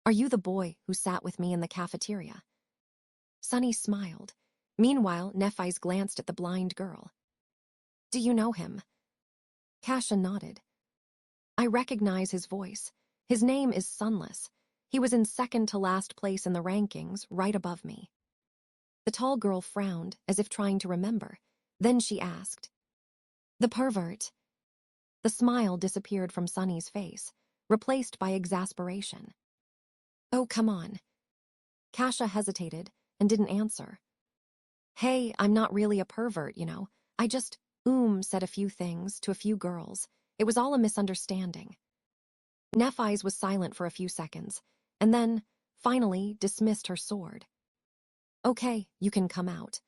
A: "Are you the boy who sat with me in the cafeteria?" Sunny smiled. Meanwhile, Nephise glanced at the blind girl. "Do you know him?" Kasha nodded. "I recognize his voice. His name is Sunless. He was in second to last place in the rankings, right above me." The tall girl frowned, as if trying to remember. Then she asked, "The pervert?" The smile disappeared from Sunny's face, replaced by exasperation. "Oh, come on." Kasha hesitated and didn't answer. "Hey, I'm not really a pervert, you know. I just, said a few things to a few girls. It was all a misunderstanding." Nephise was silent for a few seconds, and then, finally, dismissed her sword. "Okay, you can come out."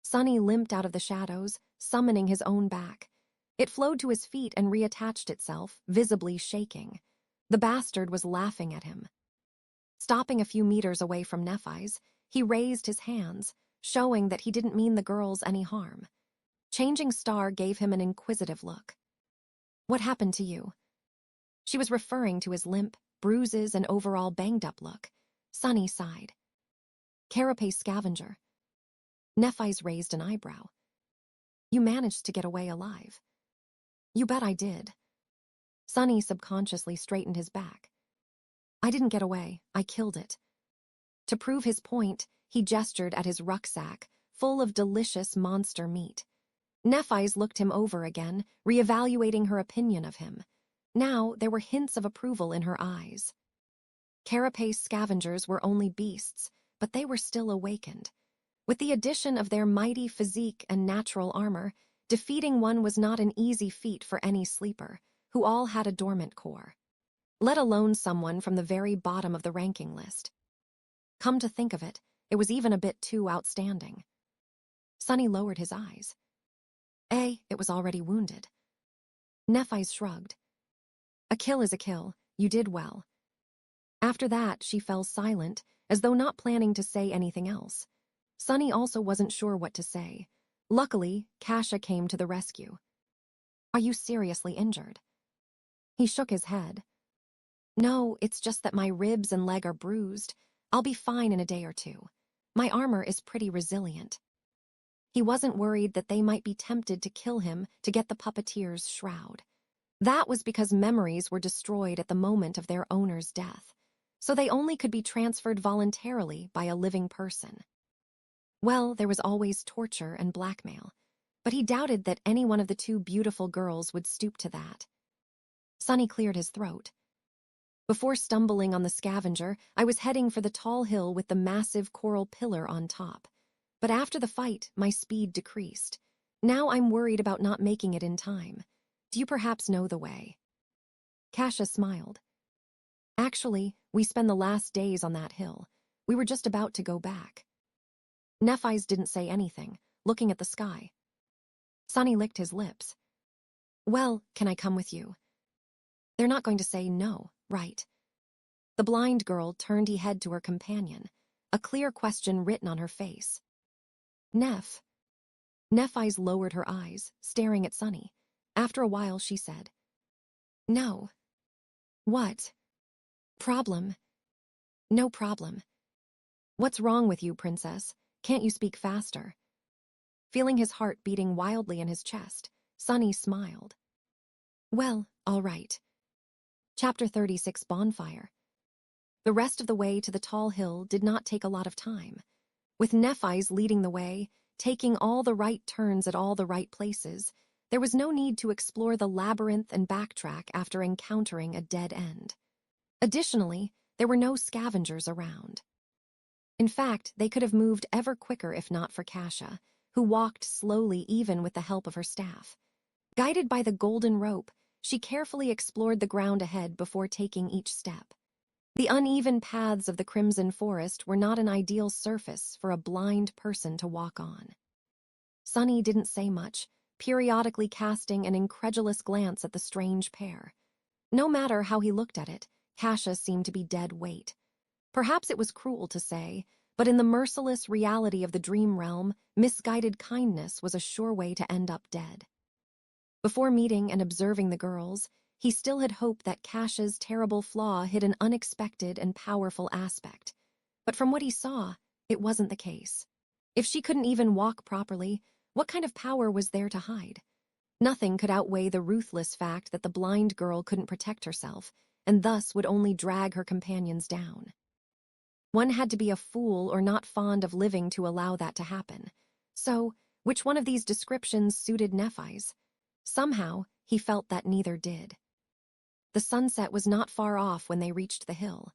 A: Sunny limped out of the shadows, summoning his own back. It flowed to his feet and reattached itself, visibly shaking. The bastard was laughing at him. Stopping a few meters away from Nephise, he raised his hands, showing that he didn't mean the girls any harm. Changing Star gave him an inquisitive look. "What happened to you?" She was referring to his limp, bruises, and overall banged-up look. Sunny sighed. "Carapace scavenger." Nephise raised an eyebrow. "You managed to get away alive." "You bet I did." Sunny subconsciously straightened his back. "I didn't get away, I killed it." To prove his point, he gestured at his rucksack, full of delicious monster meat. Nephise looked him over again, reevaluating her opinion of him. Now there were hints of approval in her eyes. Carapace scavengers were only beasts, but they were still awakened. With the addition of their mighty physique and natural armor, defeating one was not an easy feat for any sleeper, who all had a dormant core. Let alone someone from the very bottom of the ranking list. Come to think of it, it was even a bit too outstanding. Sunny lowered his eyes. It was already wounded. Nephise shrugged. "A kill is a kill. You did well." After that, she fell silent, as though not planning to say anything else. Sunny also wasn't sure what to say. Luckily, Kasha came to the rescue. "Are you seriously injured?" He shook his head. "No, it's just that my ribs and leg are bruised. I'll be fine in a day or two. My armor is pretty resilient." He wasn't worried that they might be tempted to kill him to get the puppeteer's shroud. That was because memories were destroyed at the moment of their owner's death, so they only could be transferred voluntarily by a living person. Well, there was always torture and blackmail, but he doubted that any one of the two beautiful girls would stoop to that. Sunny cleared his throat. "Before stumbling on the scavenger, I was heading for the tall hill with the massive coral pillar on top. But after the fight, my speed decreased. Now I'm worried about not making it in time. Do you perhaps know the way? Kasia smiled. Actually, we spend the last days on that hill. We were just about to go back. Nephi's didn't say anything, looking at the sky. Sunny licked his lips. Well, can I come with you? They're not going to say no, right? The blind girl turned her head to her companion, a clear question written on her face. Nephi's lowered her eyes, staring at Sunny. After a while, she said, No. What? Problem? No problem. What's wrong with you, princess? Can't you speak faster? Feeling his heart beating wildly in his chest, Sunny smiled. Well, all right. Chapter 36 Bonfire. The rest of the way to the tall hill did not take a lot of time. With Nephi's leading the way, taking all the right turns at all the right places, there was no need to explore the labyrinth and backtrack after encountering a dead end. Additionally, there were no scavengers around. In fact, they could have moved ever quicker if not for Kasia, who walked slowly even with the help of her staff. Guided by the golden rope, she carefully explored the ground ahead before taking each step. The uneven paths of the Crimson Forest were not an ideal surface for a blind person to walk on. Sunny didn't say much, periodically casting an incredulous glance at the strange pair. No matter how he looked at it, Kasia seemed to be dead weight. Perhaps it was cruel to say, but in the merciless reality of the dream realm, misguided kindness was a sure way to end up dead. Before meeting and observing the girls, he still had hoped that Kasia's terrible flaw hid an unexpected and powerful aspect. But from what he saw, it wasn't the case. If she couldn't even walk properly, what kind of power was there to hide? Nothing could outweigh the ruthless fact that the blind girl couldn't protect herself, and thus would only drag her companions down. One had to be a fool or not fond of living to allow that to happen. So, which one of these descriptions suited Nephi's? Somehow, he felt that neither did. The sunset was not far off when they reached the hill.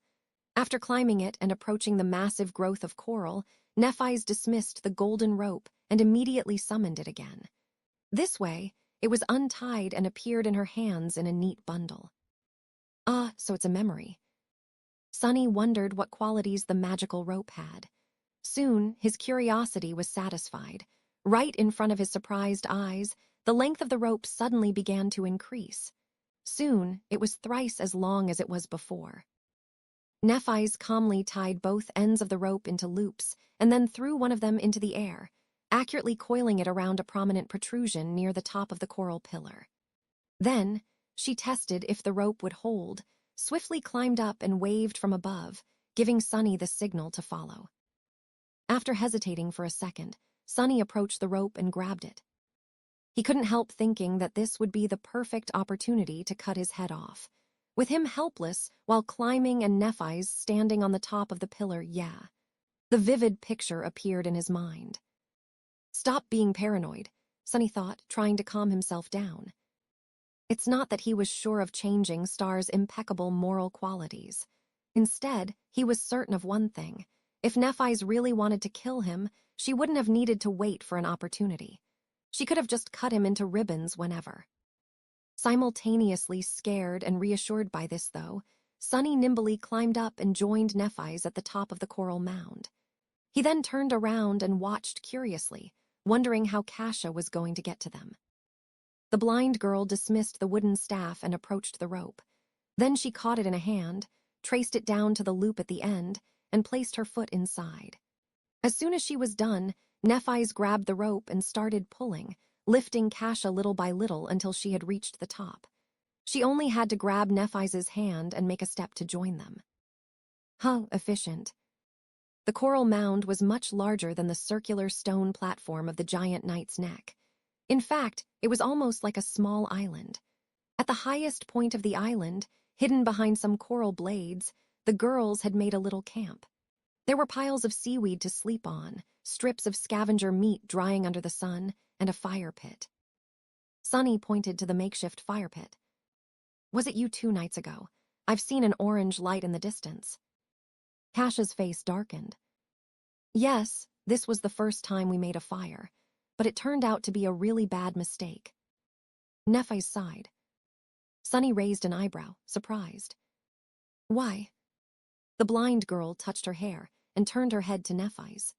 A: After climbing it and approaching the massive growth of coral, Nephi's dismissed the golden rope and immediately summoned it again. This way, it was untied and appeared in her hands in a neat bundle. Ah, so it's a memory. Sunny wondered what qualities the magical rope had. Soon, his curiosity was satisfied. Right in front of his surprised eyes, the length of the rope suddenly began to increase. Soon, it was thrice as long as it was before. Nephi's calmly tied both ends of the rope into loops and then threw one of them into the air, accurately coiling it around a prominent protrusion near the top of the coral pillar. Then, she tested if the rope would hold, swiftly climbed up and waved from above, giving Sunny the signal to follow. After hesitating for a second, Sunny approached the rope and grabbed it. He couldn't help thinking that this would be the perfect opportunity to cut his head off. With him helpless while climbing and Nephi's standing on the top of the pillar, the vivid picture appeared in his mind. Stop being paranoid, Sunny thought, trying to calm himself down. It's not that he was sure of changing Star's impeccable moral qualities. Instead, he was certain of one thing. If Nephi's really wanted to kill him, she wouldn't have needed to wait for an opportunity. She could have just cut him into ribbons whenever. Simultaneously scared and reassured by this, though, Sunny nimbly climbed up and joined Nephi's at the top of the coral mound. He then turned around and watched curiously, wondering how Kasia was going to get to them. The blind girl dismissed the wooden staff and approached the rope. Then she caught it in a hand, traced it down to the loop at the end, and placed her foot inside. As soon as she was done, Nephi's grabbed the rope and started pulling, lifting Kasia little by little until she had reached the top. She only had to grab Nephi's hand and make a step to join them. How efficient. The coral mound was much larger than the circular stone platform of the giant knight's neck. In fact, it was almost like a small island. At the highest point of the island, hidden behind some coral blades, the girls had made a little camp. There were piles of seaweed to sleep on, strips of scavenger meat drying under the sun, and a fire pit. Sunny pointed to the makeshift fire pit. Was it you 2 nights ago? I've seen an orange light in the distance. Kasia's face darkened. Yes, this was the first time we made a fire, but it turned out to be a really bad mistake. Nephi sighed. Sunny raised an eyebrow, surprised. Why? The blind girl touched her hair and turned her head to Nephise.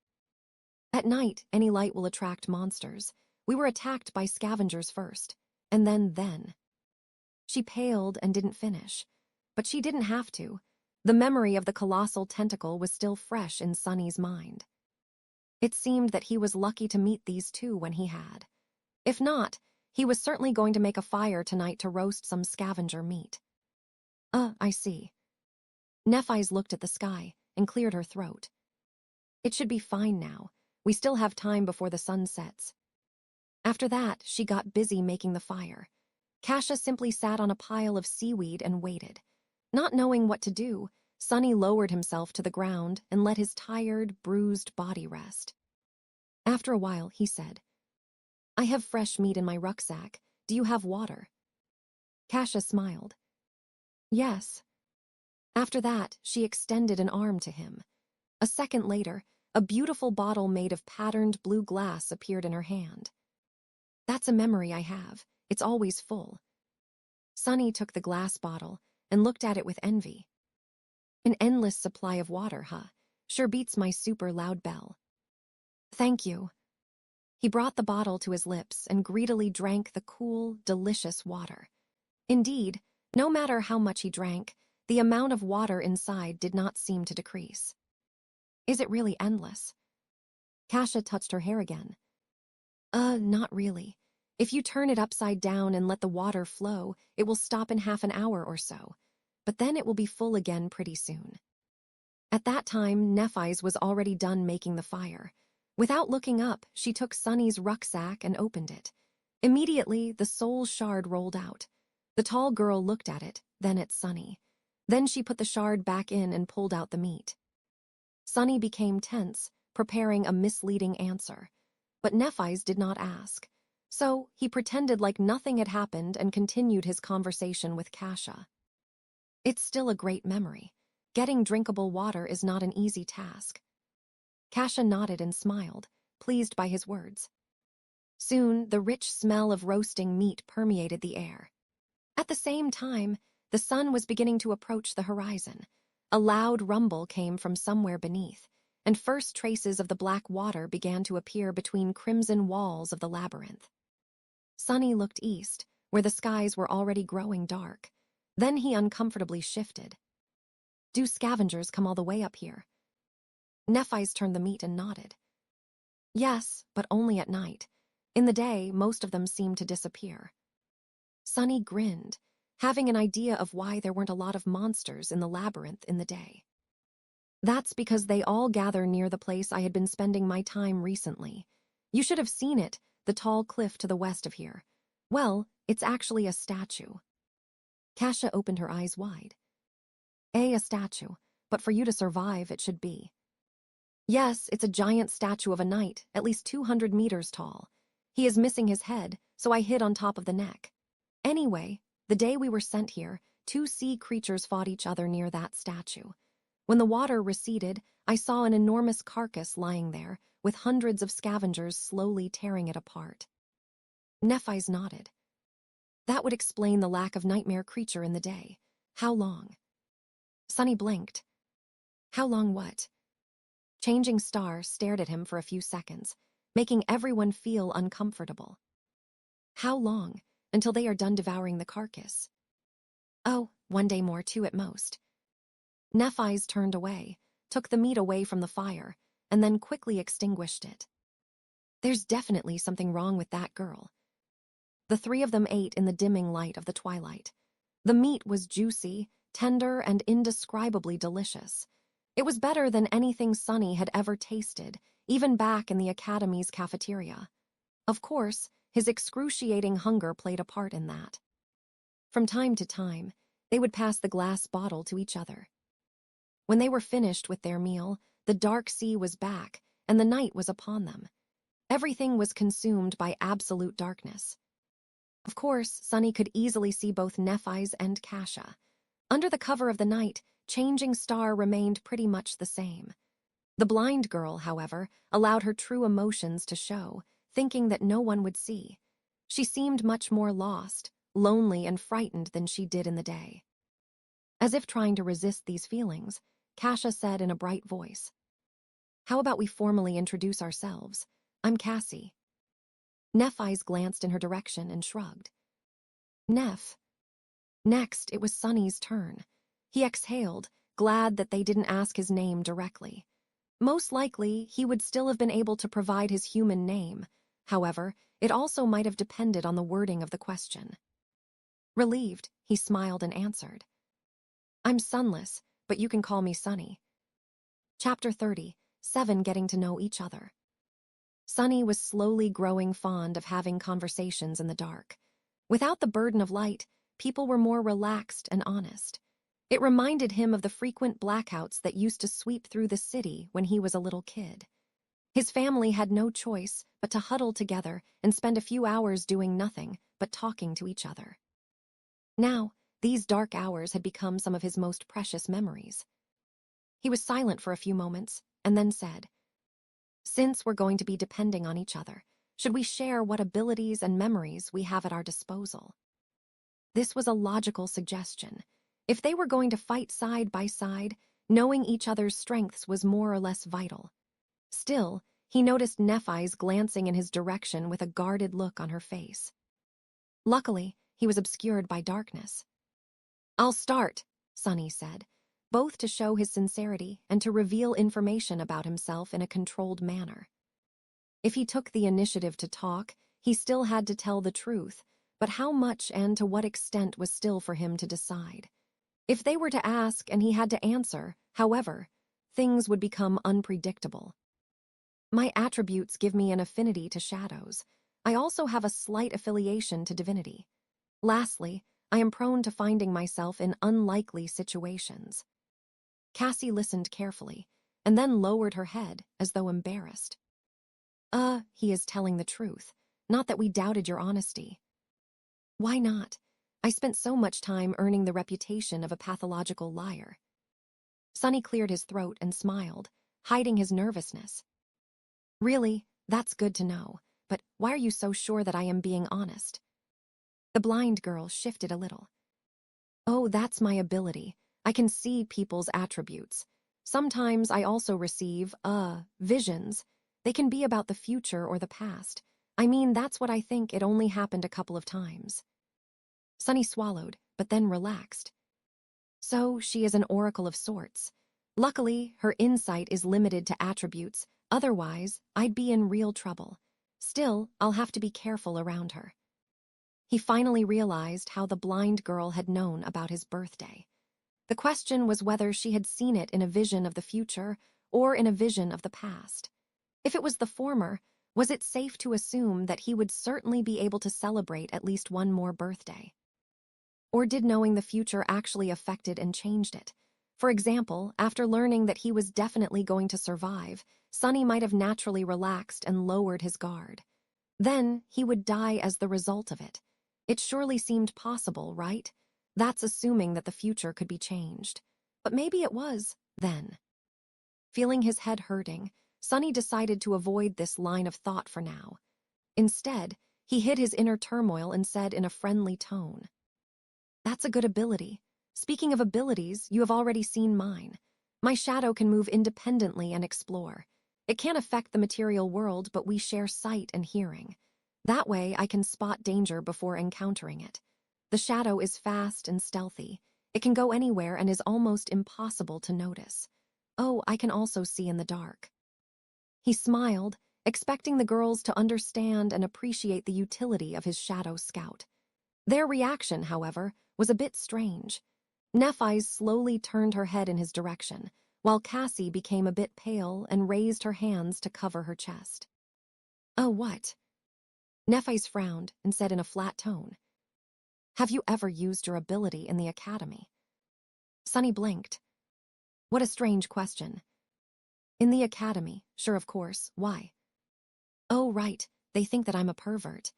A: At night, any light will attract monsters. We were attacked by scavengers first, and then. She paled and didn't finish. But she didn't have to. The memory of the colossal tentacle was still fresh in Sunny's mind. It seemed that he was lucky to meet these two when he had. If not, he was certainly going to make a fire tonight to roast some scavenger meat. I see. Nephise looked at the sky and cleared her throat. It should be fine now. We still have time before the sun sets. After that, she got busy making the fire. Kasha simply sat on a pile of seaweed and waited. Not knowing what to do, Sunny lowered himself to the ground and let his tired, bruised body rest. After a while, he said, I have fresh meat in my rucksack. Do you have water? Kasha smiled. Yes. After that, she extended an arm to him. A second later, a beautiful bottle made of patterned blue glass appeared in her hand. That's a memory I have. It's always full. Sunny took the glass bottle and looked at it with envy. An endless supply of water, huh? Sure beats my super loud bell. Thank you. He brought the bottle to his lips and greedily drank the cool, delicious water. Indeed, no matter how much he drank, the amount of water inside did not seem to decrease. Is it really endless? Kasha touched her hair again. Not really. If you turn it upside down and let the water flow, it will stop in half an hour or so. But then it will be full again pretty soon. At that time, Nephise was already done making the fire. Without looking up, she took Sunny's rucksack and opened it. Immediately, the soul shard rolled out. The tall girl looked at it, then at Sunny. Then she put the shard back in and pulled out the meat. Sunny became tense, preparing a misleading answer. But Nephise did not ask. So he pretended like nothing had happened and continued his conversation with Kasha. It's still a great memory. Getting drinkable water is not an easy task. Kasha nodded and smiled, pleased by his words. Soon, the rich smell of roasting meat permeated the air. At the same time, the sun was beginning to approach the horizon. A loud rumble came from somewhere beneath, and first traces of the black water began to appear between crimson walls of the labyrinth. Sunny looked east, where the skies were already growing dark. Then he uncomfortably shifted. Do scavengers come all the way up here? Nephise turned the meat and nodded. Yes, but only at night. In the day, most of them seemed to disappear. Sunny grinned, having an idea of why there weren't a lot of monsters in the labyrinth in the day. That's because they all gather near the place I had been spending my time recently. You should have seen it, the tall cliff to the west of here. Well, it's actually a statue. Kasha opened her eyes wide. A statue, but for you to survive, it should be. Yes, it's a giant statue of a knight, at least 200 meters tall. He is missing his head, so I hid on top of the neck. Anyway, the day we were sent here, 2 sea creatures fought each other near that statue. When the water receded, I saw an enormous carcass lying there, with hundreds of scavengers slowly tearing it apart. Nephise nodded. That would explain the lack of nightmare creature in the day. How long? Sunny blinked. How long what? Changing Star stared at him for a few seconds, making everyone feel uncomfortable. How long? Until they are done devouring the carcass. Oh, 1 day more, 2 at most. Nephise turned away, took the meat away from the fire, and then quickly extinguished it. There's definitely something wrong with that girl. The 3 of them ate in the dimming light of the twilight. The meat was juicy, tender, and indescribably delicious. It was better than anything Sunny had ever tasted, even back in the Academy's cafeteria. Of course, his excruciating hunger played a part in that. From time to time, they would pass the glass bottle to each other. When they were finished with their meal, the dark sea was back, and the night was upon them. Everything was consumed by absolute darkness. Of course, Sunny could easily see both Nephise and Kasha. Under the cover of the night, Changing Star remained pretty much the same. The blind girl, however, allowed her true emotions to show, thinking that no one would see. She seemed much more lost, lonely and frightened than she did in the day. As if trying to resist these feelings, Kasia said in a bright voice, "How about we formally introduce ourselves? I'm Cassie." Nephi's glanced in her direction and shrugged. Neph. Next, it was Sunny's turn. He exhaled, glad that they didn't ask his name directly. Most likely, he would still have been able to provide his human name. However, it also might have depended on the wording of the question. Relieved, he smiled and answered, "I'm Sunless, but you can call me Sunny." Chapter 30, 7 Getting to Know Each Other. Sunny was slowly growing fond of having conversations in the dark. Without the burden of light, people were more relaxed and honest. It reminded him of the frequent blackouts that used to sweep through the city when he was a little kid. His family had no choice but to huddle together and spend a few hours doing nothing but talking to each other. Now, these dark hours had become some of his most precious memories. He was silent for a few moments and then said, "Since we're going to be depending on each other, should we share what abilities and memories we have at our disposal?" This was a logical suggestion. If they were going to fight side by side, knowing each other's strengths was more or less vital. Still, he noticed Nephi's glancing in his direction with a guarded look on her face. Luckily, he was obscured by darkness. "I'll start," Sunny said, both to show his sincerity and to reveal information about himself in a controlled manner. If he took the initiative to talk, he still had to tell the truth, but how much and to what extent was still for him to decide. If they were to ask and he had to answer, however, things would become unpredictable. "My attributes give me an affinity to shadows. I also have a slight affiliation to divinity. Lastly, I am prone to finding myself in unlikely situations." Cassie listened carefully, and then lowered her head as though embarrassed. He is telling the truth. Not that we doubted your honesty." "Why not? I spent so much time earning the reputation of a pathological liar." Sunny cleared his throat and smiled, hiding his nervousness. "Really, that's good to know, but why are you so sure that I am being honest?" The blind girl shifted a little. "Oh, that's my ability. I can see people's attributes. Sometimes I also receive, visions. They can be about the future or the past. I mean, that's what I think. It only happened a couple of times." Sunny swallowed, but then relaxed. "So she is an oracle of sorts. Luckily, her insight is limited to attributes. Otherwise, I'd be in real trouble. Still, I'll have to be careful around her." He finally realized how the blind girl had known about his birthday. The question was whether she had seen it in a vision of the future or in a vision of the past. If it was the former, was it safe to assume that he would certainly be able to celebrate at least one more birthday? Or did knowing the future actually affected and changed it? For example, after learning that he was definitely going to survive, Sunny might have naturally relaxed and lowered his guard. Then he would die as the result of it. It surely seemed possible, right? That's assuming that the future could be changed. But maybe it was, then. Feeling his head hurting, Sunny decided to avoid this line of thought for now. Instead, he hid his inner turmoil and said in a friendly tone, "That's a good ability. Speaking of abilities, you have already seen mine. My shadow can move independently and explore. It can't affect the material world, but we share sight and hearing. That way, I can spot danger before encountering it. The shadow is fast and stealthy. It can go anywhere and is almost impossible to notice. Oh, I can also see in the dark." He smiled, expecting the girls to understand and appreciate the utility of his shadow scout. Their reaction, however, was a bit strange. Nephi's slowly turned her head in his direction, while Cassie became a bit pale and raised her hands to cover her chest. "Oh, what?" Nephi's frowned and said in a flat tone, "Have you ever used your ability in the academy?" Sunny blinked. What a strange question. "In the academy, sure, of course. Why?" "Oh, right, they think that I'm a pervert."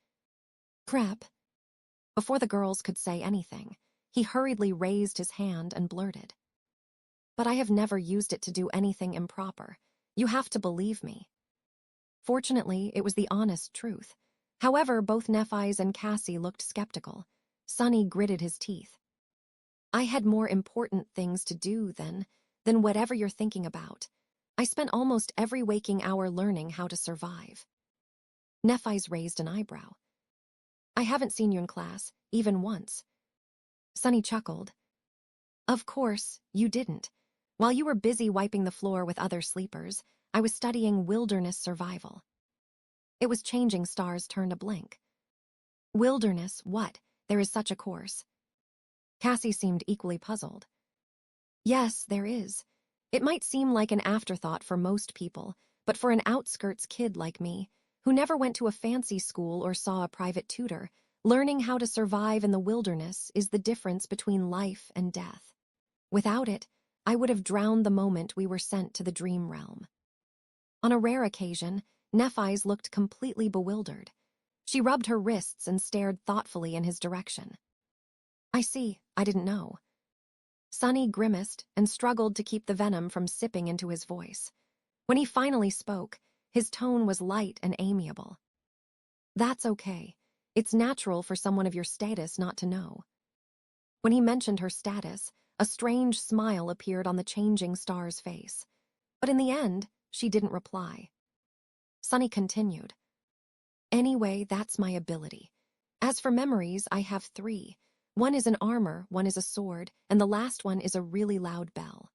A: "Crap." Before the girls could say anything, he hurriedly raised his hand and blurted, "But I have never used it to do anything improper. You have to believe me." Fortunately, it was the honest truth. However, both Nephi's and Cassie looked skeptical. Sonny gritted his teeth. I had more important things to do than whatever you're thinking about. I spent almost every waking hour learning how to survive. Nephi's raised an eyebrow. I haven't seen you in class, even once. Sonny chuckled. Of course, you didn't. While you were busy wiping the floor with other sleepers, I was studying wilderness survival. It was Changing Stars' turn to blink. Wilderness, what? There is such a course. Cassie seemed equally puzzled. Yes, there is. It might seem like an afterthought for most people, but for an outskirts kid like me, who never went to a fancy school or saw a private tutor, learning how to survive in the wilderness is the difference between life and death. Without it, I would have drowned the moment we were sent to the dream realm. On a rare occasion, Nephi's looked completely bewildered. She rubbed her wrists and stared thoughtfully in his direction. I see, I didn't know. Sonny grimaced and struggled to keep the venom from sipping into his voice. When he finally spoke, his tone was light and amiable. That's okay. It's natural for someone of your status not to know. When he mentioned her status, a strange smile appeared on the Changing Star's face. But in the end, she didn't reply. Sonny continued. Anyway, that's my ability. As for memories, I have 3. One is an armor, one is a sword, and the last one is a really loud bell.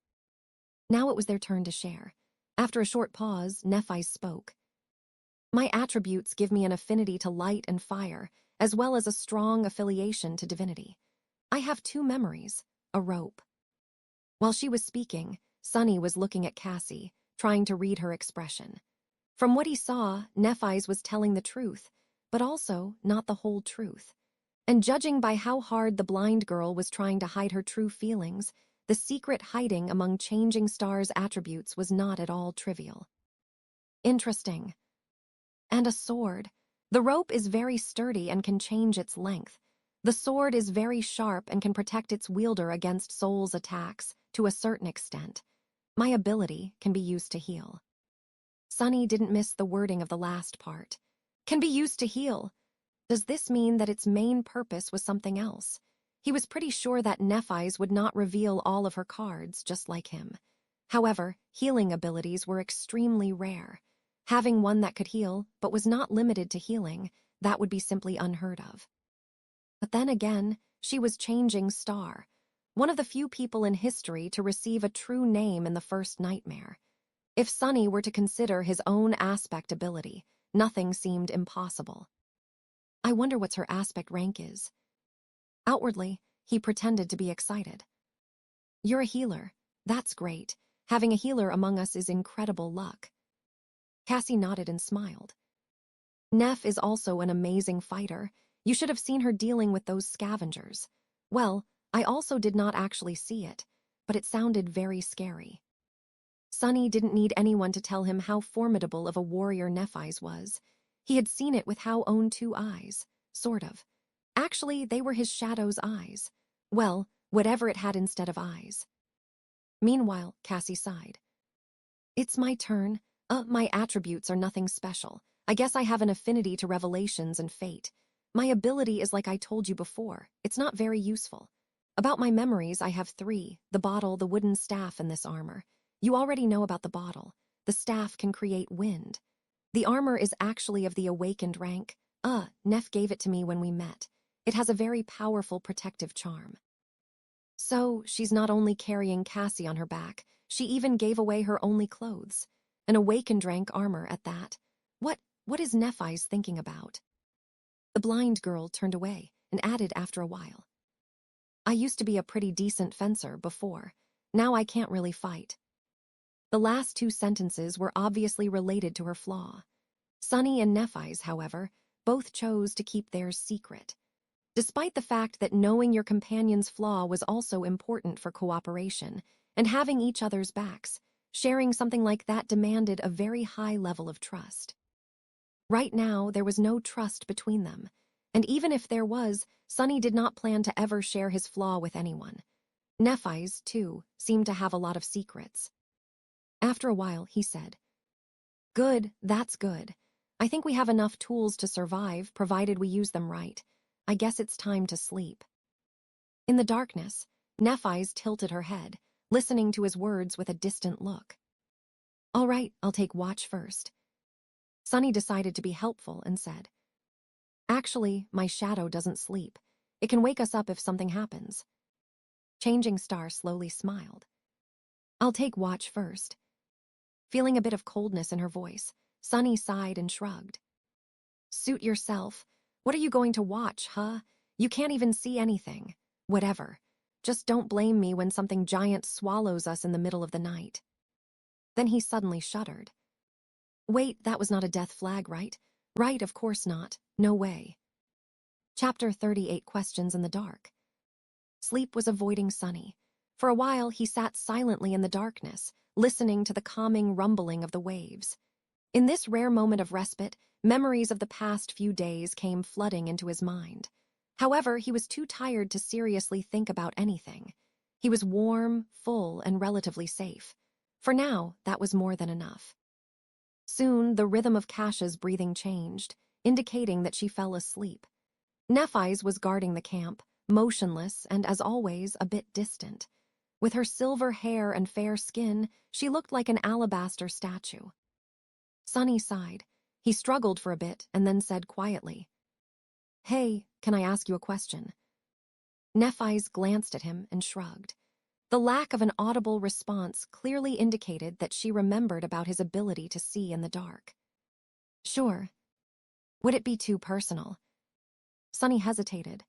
A: Now it was their turn to share. After a short pause, Nephi spoke. My attributes give me an affinity to light and fire, as well as a strong affiliation to divinity. I have 2 memories, a rope. While she was speaking, Sonny was looking at Cassie, trying to read her expression. From what he saw, Nephi's was telling the truth, but also not the whole truth. And judging by how hard the blind girl was trying to hide her true feelings, the secret hiding among Changing Stars' attributes was not at all trivial. Interesting. And a sword. The rope is very sturdy and can change its length. The sword is very sharp and can protect its wielder against soul's attacks, to a certain extent. My ability can be used to heal. Sonny didn't miss the wording of the last part. Can be used to heal. Does this mean that its main purpose was something else? He was pretty sure that Nephi's would not reveal all of her cards, just like him. However, healing abilities were extremely rare. Having one that could heal, but was not limited to healing, that would be simply unheard of. But then again, she was Changing Star, one of the few people in history to receive a true name in the first nightmare. If Sonny were to consider his own aspect ability, nothing seemed impossible. I wonder what's her aspect rank is. Outwardly, he pretended to be excited. You're a healer. That's great. Having a healer among us is incredible luck. Cassie nodded and smiled. Neff is also an amazing fighter. You should have seen her dealing with those scavengers. Well, I also did not actually see it, but it sounded very scary. Sonny didn't need anyone to tell him how formidable of a warrior Nephi's was. He had seen it with how own 2 eyes, sort of. Actually, they were his shadow's eyes. Well, whatever it had instead of eyes. Meanwhile, Cassie sighed. It's my turn. My attributes are nothing special. I guess I have an affinity to revelations and fate. My ability is like I told you before. It's not very useful. About my memories, I have 3, the bottle, the wooden staff, and this armor. You already know about the bottle. The staff can create wind. The armor is actually of the awakened rank. Neff gave it to me when we met. It has a very powerful protective charm. So, she's not only carrying Cassie on her back, she even gave away her only clothes. An awakened rank armor at that. What is Nephi's thinking about? The blind girl turned away and added after a while. I used to be a pretty decent fencer before. Now I can't really fight. The last 2 sentences were obviously related to her flaw. Sonny and Nephi's, however, both chose to keep theirs secret. Despite the fact that knowing your companion's flaw was also important for cooperation, and having each other's backs, sharing something like that demanded a very high level of trust. Right now, there was no trust between them, and even if there was, Sonny did not plan to ever share his flaw with anyone. Nephi's, too, seemed to have a lot of secrets. After a while, he said, Good, that's good. I think we have enough tools to survive, provided we use them right. I guess it's time to sleep. In the darkness, Nephi's tilted her head, listening to his words with a distant look. All right, I'll take watch first. Sunny decided to be helpful and said, Actually, my shadow doesn't sleep. It can wake us up if something happens. Changing Star slowly smiled. I'll take watch first. Feeling a bit of coldness in her voice, Sunny sighed and shrugged. Suit yourself. What are you going to watch, huh? You can't even see anything. Whatever. Just don't blame me when something giant swallows us in the middle of the night. Then he suddenly shuddered. Wait, that was not a death flag, right? Right, of course not. No way. Chapter 38 Questions in the Dark. Sleep was avoiding Sunny. For a while, he sat silently in the darkness, listening to the calming rumbling of the waves. In this rare moment of respite, memories of the past few days came flooding into his mind. However, he was too tired to seriously think about anything. He was warm, full, and relatively safe. For now, that was more than enough. Soon, the rhythm of Kasha's breathing changed, indicating that she fell asleep. Nephi's was guarding the camp, motionless and, as always, a bit distant. With her silver hair and fair skin, she looked like an alabaster statue. Sunny sighed. He struggled for a bit and then said quietly, Hey, can I ask you a question? Nephi's glanced at him and shrugged. The lack of an audible response clearly indicated that she remembered about his ability to see in the dark. Sure. Would it be too personal? Sunny hesitated.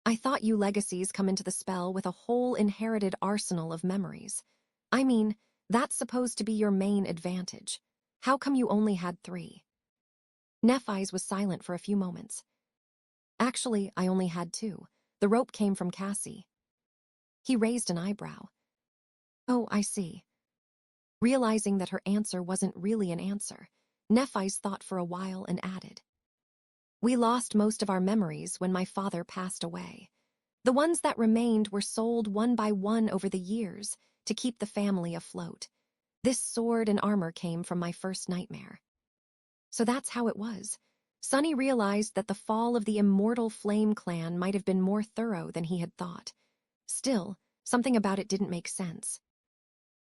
A: I thought you legacies come into the spell with a whole inherited arsenal of memories. I mean, that's supposed to be your main advantage. How come you only had 3? Nephi's was silent for a few moments. Actually, I only had 2. The rope came from Cassie. He raised an eyebrow. Oh, I see. Realizing that her answer wasn't really an answer, Nephi's thought for a while and added, We lost most of our memories when my father passed away. The ones that remained were sold one by one over the years to keep the family afloat. This sword and armor came from my first nightmare. So that's how it was. Sunny realized that the fall of the immortal Flame clan might have been more thorough than he had thought. Still, something about it didn't make sense.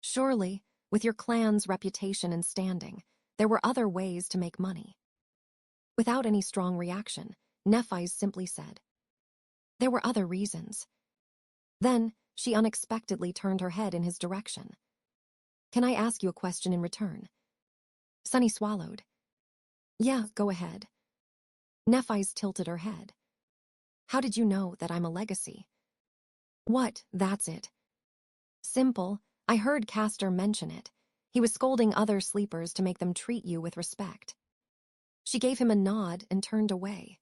A: Surely, with your clan's reputation and standing, there were other ways to make money. Without any strong reaction, Nephi's simply said, There were other reasons. Then, she unexpectedly turned her head in his direction. Can I ask you a question in return? Sunny swallowed. Yeah, go ahead. Nephi's tilted her head. How did you know that I'm a legacy? What, that's it. Simple. I heard Castor mention it. He was scolding other sleepers to make them treat you with respect. She gave him a nod and turned away.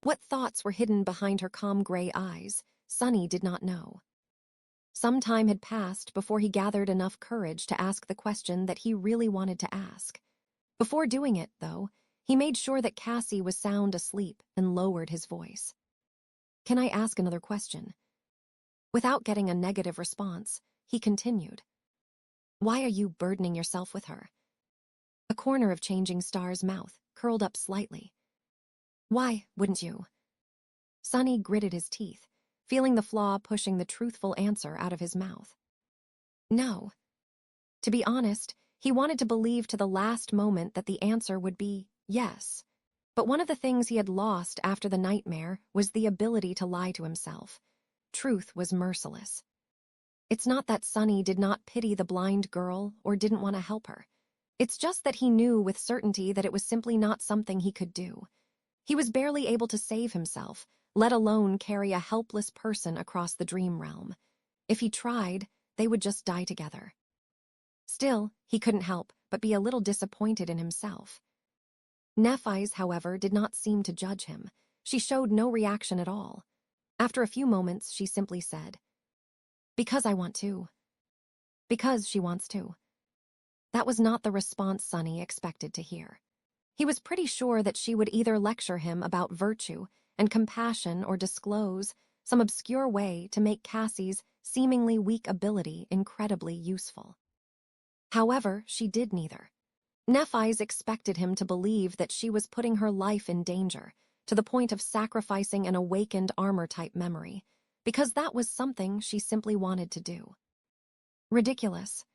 A: What thoughts were hidden behind her calm gray eyes, Sunny did not know. Some time had passed before he gathered enough courage to ask the question that he really wanted to ask. Before doing it, though, he made sure that Cassie was sound asleep and lowered his voice. Can I ask another question? Without getting a negative response, he continued. Why are you burdening yourself with her? A corner of Changing Star's mouth curled up slightly. Why wouldn't you? Sunny gritted his teeth, feeling the flaw pushing the truthful answer out of his mouth. No. To be honest, he wanted to believe to the last moment that the answer would be yes. But one of the things he had lost after the nightmare was the ability to lie to himself. Truth was merciless. It's not that Sunny did not pity the blind girl or didn't want to help her. It's just that he knew with certainty that it was simply not something he could do. He was barely able to save himself, let alone carry a helpless person across the dream realm. If he tried, they would just die together. Still, he couldn't help but be a little disappointed in himself. Nephi's, however, did not seem to judge him. She showed no reaction at all. After a few moments, she simply said, Because I want to. Because she wants to. That was not the response Sunny expected to hear. He was pretty sure that she would either lecture him about virtue and compassion or disclose some obscure way to make Cassie's seemingly weak ability incredibly useful. However, she did neither. Nephi's expected him to believe that she was putting her life in danger, to the point of sacrificing an awakened armor-type memory, because that was something she simply wanted to do. Ridiculous.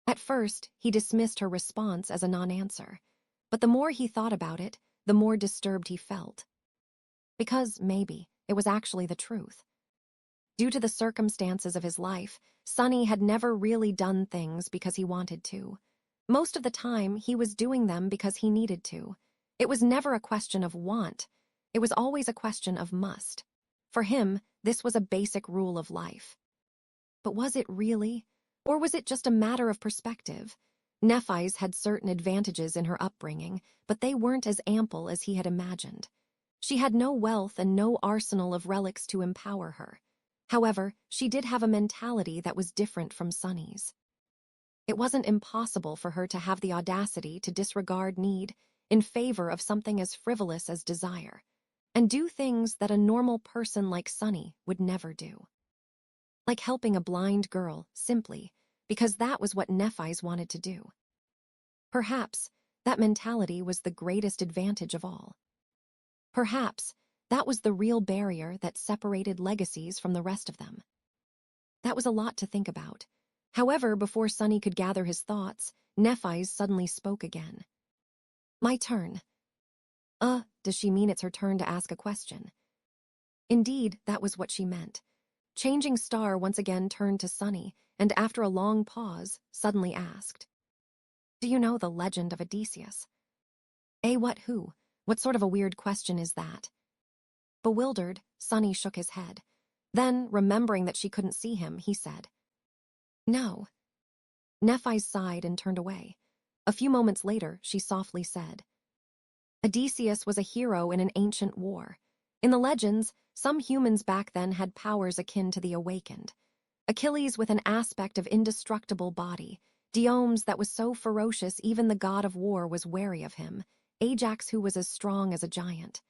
A: At first, he dismissed her response as a non-answer, but the more he thought about it, the more disturbed he felt. Because, maybe, it was actually the truth. Due to the circumstances of his life, Sonny had never really done things because he wanted to. Most of the time, he was doing them because he needed to. It was never a question of want. It was always a question of must. For him, this was a basic rule of life. But was it really? Or was it just a matter of perspective? Nephise had certain advantages in her upbringing, but they weren't as ample as he had imagined. She had no wealth and no arsenal of relics to empower her. However, she did have a mentality that was different from Sonny's. It wasn't impossible for her to have the audacity to disregard need in favor of something as frivolous as desire, and do things that a normal person like Sonny would never do. Like helping a blind girl, simply because that was what Nephise wanted to do. Perhaps that mentality was the greatest advantage of all. Perhaps that was the real barrier that separated legacies from the rest of them. That was a lot to think about. However, before Sonny could gather his thoughts, Nephise suddenly spoke again. My turn. Does she mean it's her turn to ask a question? Indeed, that was what she meant. Changing Star once again turned to Sonny, and after a long pause, suddenly asked, Do you know the legend of Odysseus? What who? What sort of a weird question is that? Bewildered, Sonny shook his head. Then, remembering that she couldn't see him, he said, No. Nephise sighed and turned away. A few moments later, she softly said, Odysseus was a hero in an ancient war. In the legends, some humans back then had powers akin to the awakened. Achilles with an aspect of indestructible body, Diomedes that was so ferocious even the god of war was wary of him, Ajax who was as strong as a giant.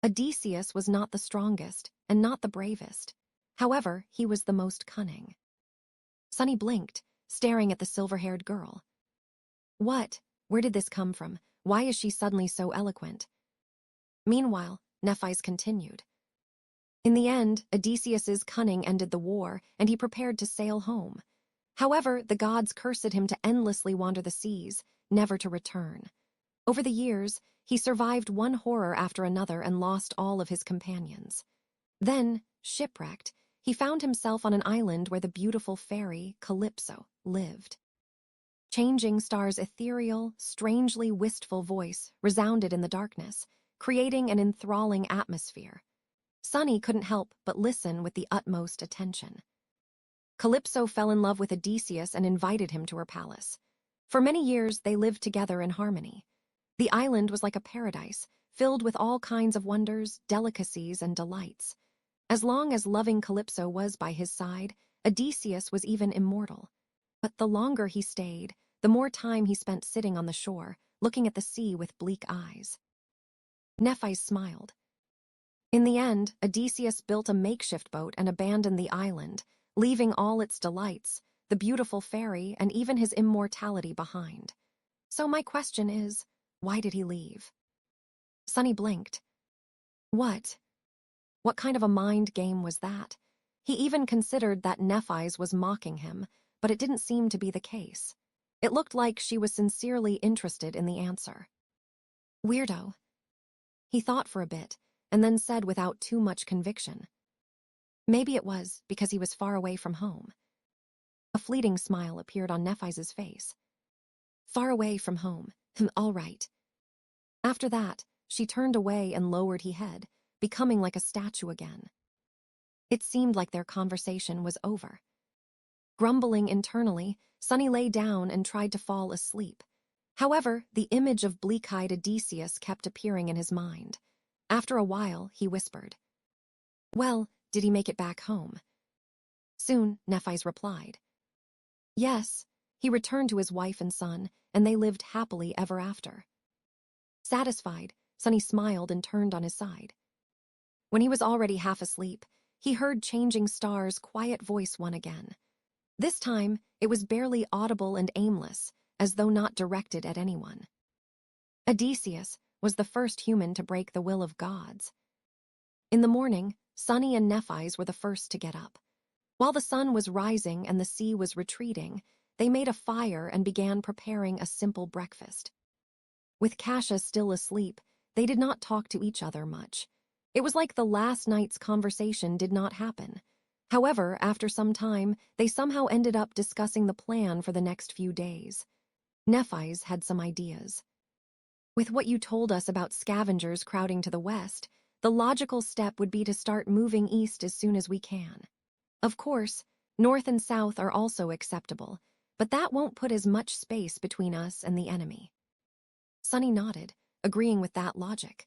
A: Odysseus was not the strongest and not the bravest. However, he was the most cunning. Sonny blinked, staring at the silver-haired girl. What? Where did this come from? Why is she suddenly so eloquent? Meanwhile, Nephise continued. In the end, Odysseus's cunning ended the war, and he prepared to sail home. However, the gods cursed him to endlessly wander the seas, never to return. Over the years, he survived one horror after another and lost all of his companions. Then, shipwrecked, he found himself on an island where the beautiful fairy, Calypso, lived. Changing Star's ethereal, strangely wistful voice resounded in the darkness, creating an enthralling atmosphere. Sonny couldn't help but listen with the utmost attention. Calypso fell in love with Odysseus and invited him to her palace. For many years, they lived together in harmony. The island was like a paradise, filled with all kinds of wonders, delicacies, and delights. As long as loving Calypso was by his side, Odysseus was even immortal. But the longer he stayed, the more time he spent sitting on the shore, looking at the sea with bleak eyes. Nephise smiled. In the end, Odysseus built a makeshift boat and abandoned the island, leaving all its delights, the beautiful fairy, and even his immortality behind. So my question is, why did he leave? Sonny blinked. What? What kind of a mind game was that? He even considered that Nephise was mocking him, but it didn't seem to be the case. It looked like she was sincerely interested in the answer. Weirdo. He thought for a bit, and then said without too much conviction. Maybe it was because he was far away from home. A fleeting smile appeared on Nephise's face. Far away from home. All right. After that, she turned away and lowered her head, becoming like a statue again. It seemed like their conversation was over. Grumbling internally, Sonny lay down and tried to fall asleep. However, the image of bleak-eyed Odysseus kept appearing in his mind. After a while, he whispered, Well, did he make it back home? Soon, Nephise replied. Yes, he returned to his wife and son, and they lived happily ever after. Satisfied, Sonny smiled and turned on his side. When he was already half asleep, he heard Changing Star's quiet voice once again. This time, it was barely audible and aimless, as though not directed at anyone. Odysseus, was the first human to break the will of gods. In the morning, Sunny and Nephi's were the first to get up. While the sun was rising and the sea was retreating, they made a fire and began preparing a simple breakfast. With Kasha still asleep, they did not talk to each other much. It was like the last night's conversation did not happen. However, after some time, they somehow ended up discussing the plan for the next few days. Nephi's had some ideas. With what you told us about scavengers crowding to the west, the logical step would be to start moving east as soon as we can. Of course, north and south are also acceptable, but that won't put as much space between us and the enemy. Sunny nodded, agreeing with that logic.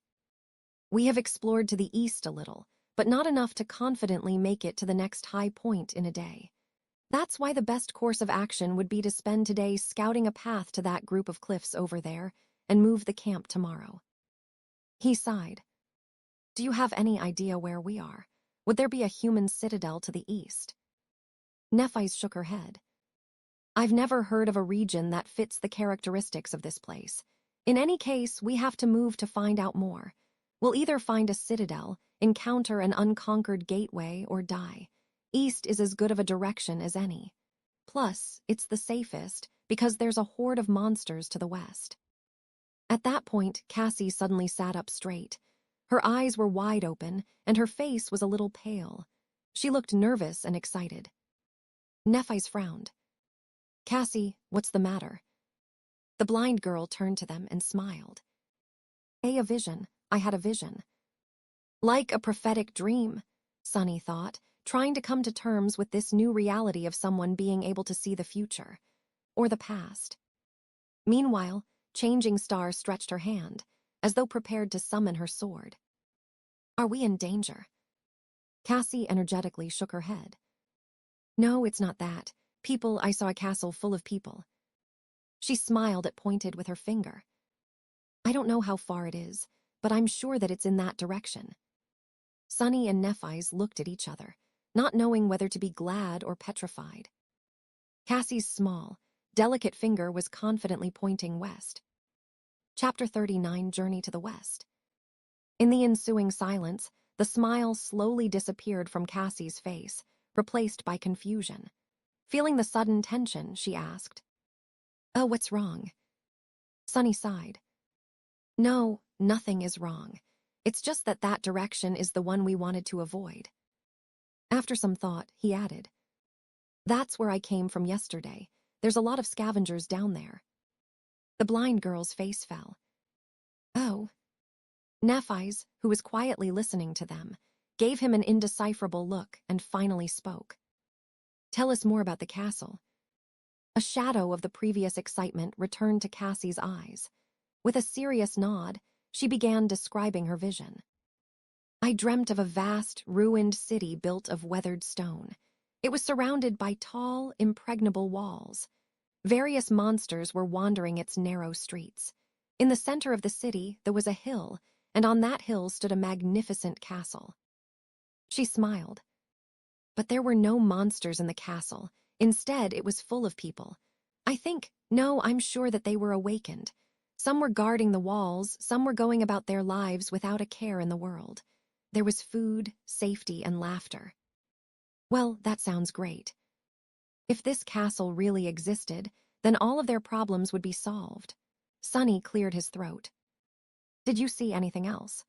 A: We have explored to the east a little, but not enough to confidently make it to the next high point in a day. That's why the best course of action would be to spend today scouting a path to that group of cliffs over there and move the camp tomorrow. He sighed. Do you have any idea where we are? Would there be a human citadel to the east? Nephi's shook her head. I've never heard of a region that fits the characteristics of this place. In any case, we have to move to find out more. We'll either find a citadel, encounter an unconquered gateway, or die. East is as good of a direction as any. Plus, it's the safest, because there's a horde of monsters to the west. At that point, Cassie suddenly sat up straight. Her eyes were wide open, and her face was a little pale. She looked nervous and excited. Nephi's frowned. Cassie, what's the matter? The blind girl turned to them and smiled. A vision. I had a vision. Like a prophetic dream, Sunny thought, trying to come to terms with this new reality of someone being able to see the future. Or the past. Meanwhile, Changing Star stretched her hand, as though prepared to summon her sword. Are we in danger? Cassie energetically shook her head. No, it's not that. I saw a castle full of people. She smiled and pointed with her finger. I don't know how far it is, but I'm sure that it's in that direction. Sunny and Nephi's looked at each other, not knowing whether to be glad or petrified. Cassie's small, delicate finger was confidently pointing west. Chapter 39, Journey to the West. In the ensuing silence, the smile slowly disappeared from Cassie's face, replaced by confusion. Feeling the sudden tension, she asked, Oh, what's wrong? Sunny sighed. No, nothing is wrong. It's just that direction is the one we wanted to avoid. After some thought, he added, That's where I came from yesterday. There's a lot of scavengers down there. The blind girl's face fell. Oh. Nephi's, who was quietly listening to them, gave him an indecipherable look and finally spoke. Tell us more about the castle. A shadow of the previous excitement returned to Cassie's eyes. With a serious nod, she began describing her vision. I dreamt of a vast, ruined city built of weathered stone. It was surrounded by tall, impregnable walls. Various monsters were wandering its narrow streets. In the center of the city, there was a hill, and on that hill stood a magnificent castle. She smiled. But there were no monsters in the castle. Instead, it was full of people. I'm sure that they were awakened. Some were guarding the walls, some were going about their lives without a care in the world. There was food, safety, and laughter. Well, that sounds great. If this castle really existed, then all of their problems would be solved. Sunny cleared his throat. Did you see anything else?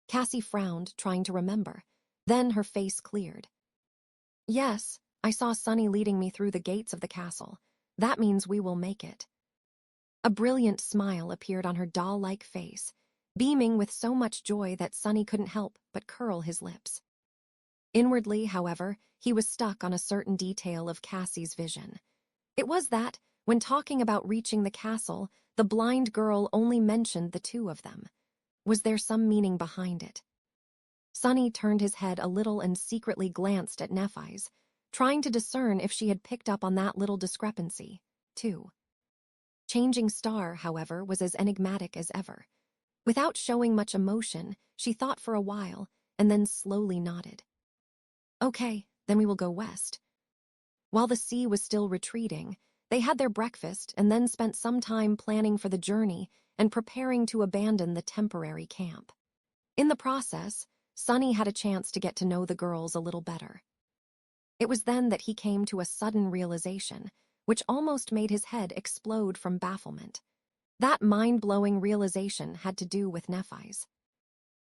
A: Cassie frowned, trying to remember. Then her face cleared. Yes, I saw Sunny leading me through the gates of the castle. That means we will make it. A brilliant smile appeared on her doll-like face, beaming with so much joy that Sunny couldn't help but curl his lips. Inwardly, however, he was stuck on a certain detail of Cassie's vision. It was that, when talking about reaching the castle, the blind girl only mentioned the two of them. Was there some meaning behind it? Sunny turned his head a little and secretly glanced at Nephi's, trying to discern if she had picked up on that little discrepancy, too. Changing Star, however, was as enigmatic as ever. Without showing much emotion, she thought for a while, and then slowly nodded. Okay, then we will go west. While the sea was still retreating, they had their breakfast and then spent some time planning for the journey and preparing to abandon the temporary camp. In the process, Sunny had a chance to get to know the girls a little better. It was then that he came to a sudden realization, which almost made his head explode from bafflement. That mind-blowing realization had to do with Nephi's.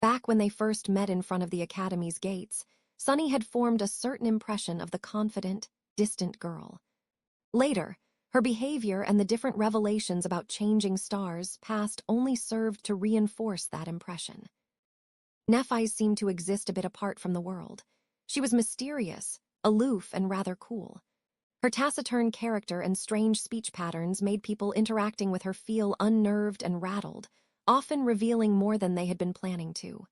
A: Back when they first met in front of the academy's gates, Sunny had formed a certain impression of the confident, distant girl. Later, her behavior and the different revelations about changing stars past only served to reinforce that impression. Nephi seemed to exist a bit apart from the world. She was mysterious, aloof, and rather cool. Her taciturn character and strange speech patterns made people interacting with her feel unnerved and rattled, often revealing more than they had been planning to.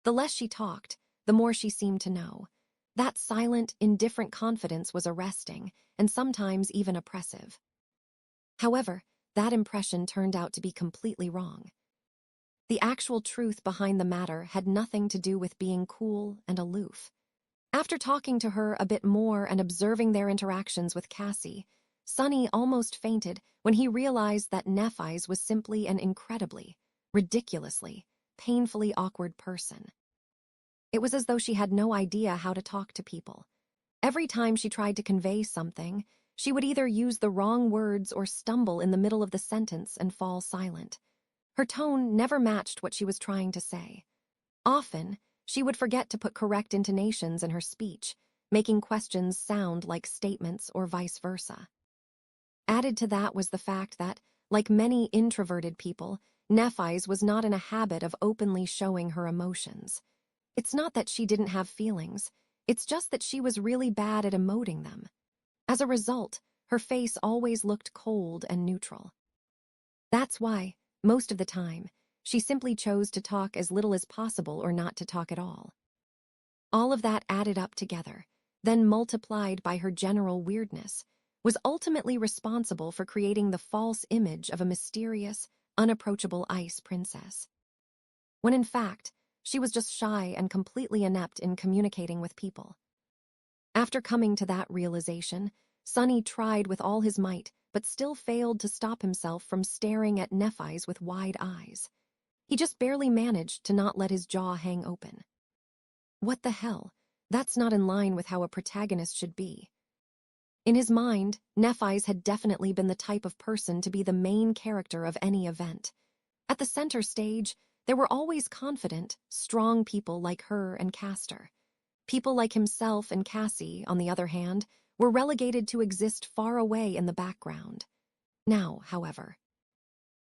A: The less she talked, the more she seemed to know. That silent, indifferent confidence was arresting, and sometimes even oppressive. However, that impression turned out to be completely wrong. The actual truth behind the matter had nothing to do with being cool and aloof. After talking to her a bit more and observing their interactions with Cassie, Sunny almost fainted when he realized that Nephi's was simply an incredibly, ridiculously, painfully awkward person. It was as though she had no idea how to talk to people. Every time she tried to convey something, she would either use the wrong words or stumble in the middle of the sentence and fall silent. Her tone never matched what she was trying to say. Often, she would forget to put correct intonations in her speech, making questions sound like statements or vice versa. Added to that was the fact that, like many introverted people, Nephi's was not in a habit of openly showing her emotions. It's not that she didn't have feelings, it's just that she was really bad at emoting them. As a result, her face always looked cold and neutral. That's why, most of the time, she simply chose to talk as little as possible or not to talk at all. All of that added up together, then multiplied by her general weirdness, was ultimately responsible for creating the false image of a mysterious, unapproachable ice princess. When in fact, she was just shy and completely inept in communicating with people. After coming to that realization, Sunny tried with all his might, but still failed to stop himself from staring at Nephi's with wide eyes. He just barely managed to not let his jaw hang open. What the hell? That's not in line with how a protagonist should be. In his mind, Nephi's had definitely been the type of person to be the main character of any event. At the center stage, there were always confident, strong people like her and Castor. People like himself and Cassie, on the other hand, were relegated to exist far away in the background. Now, however.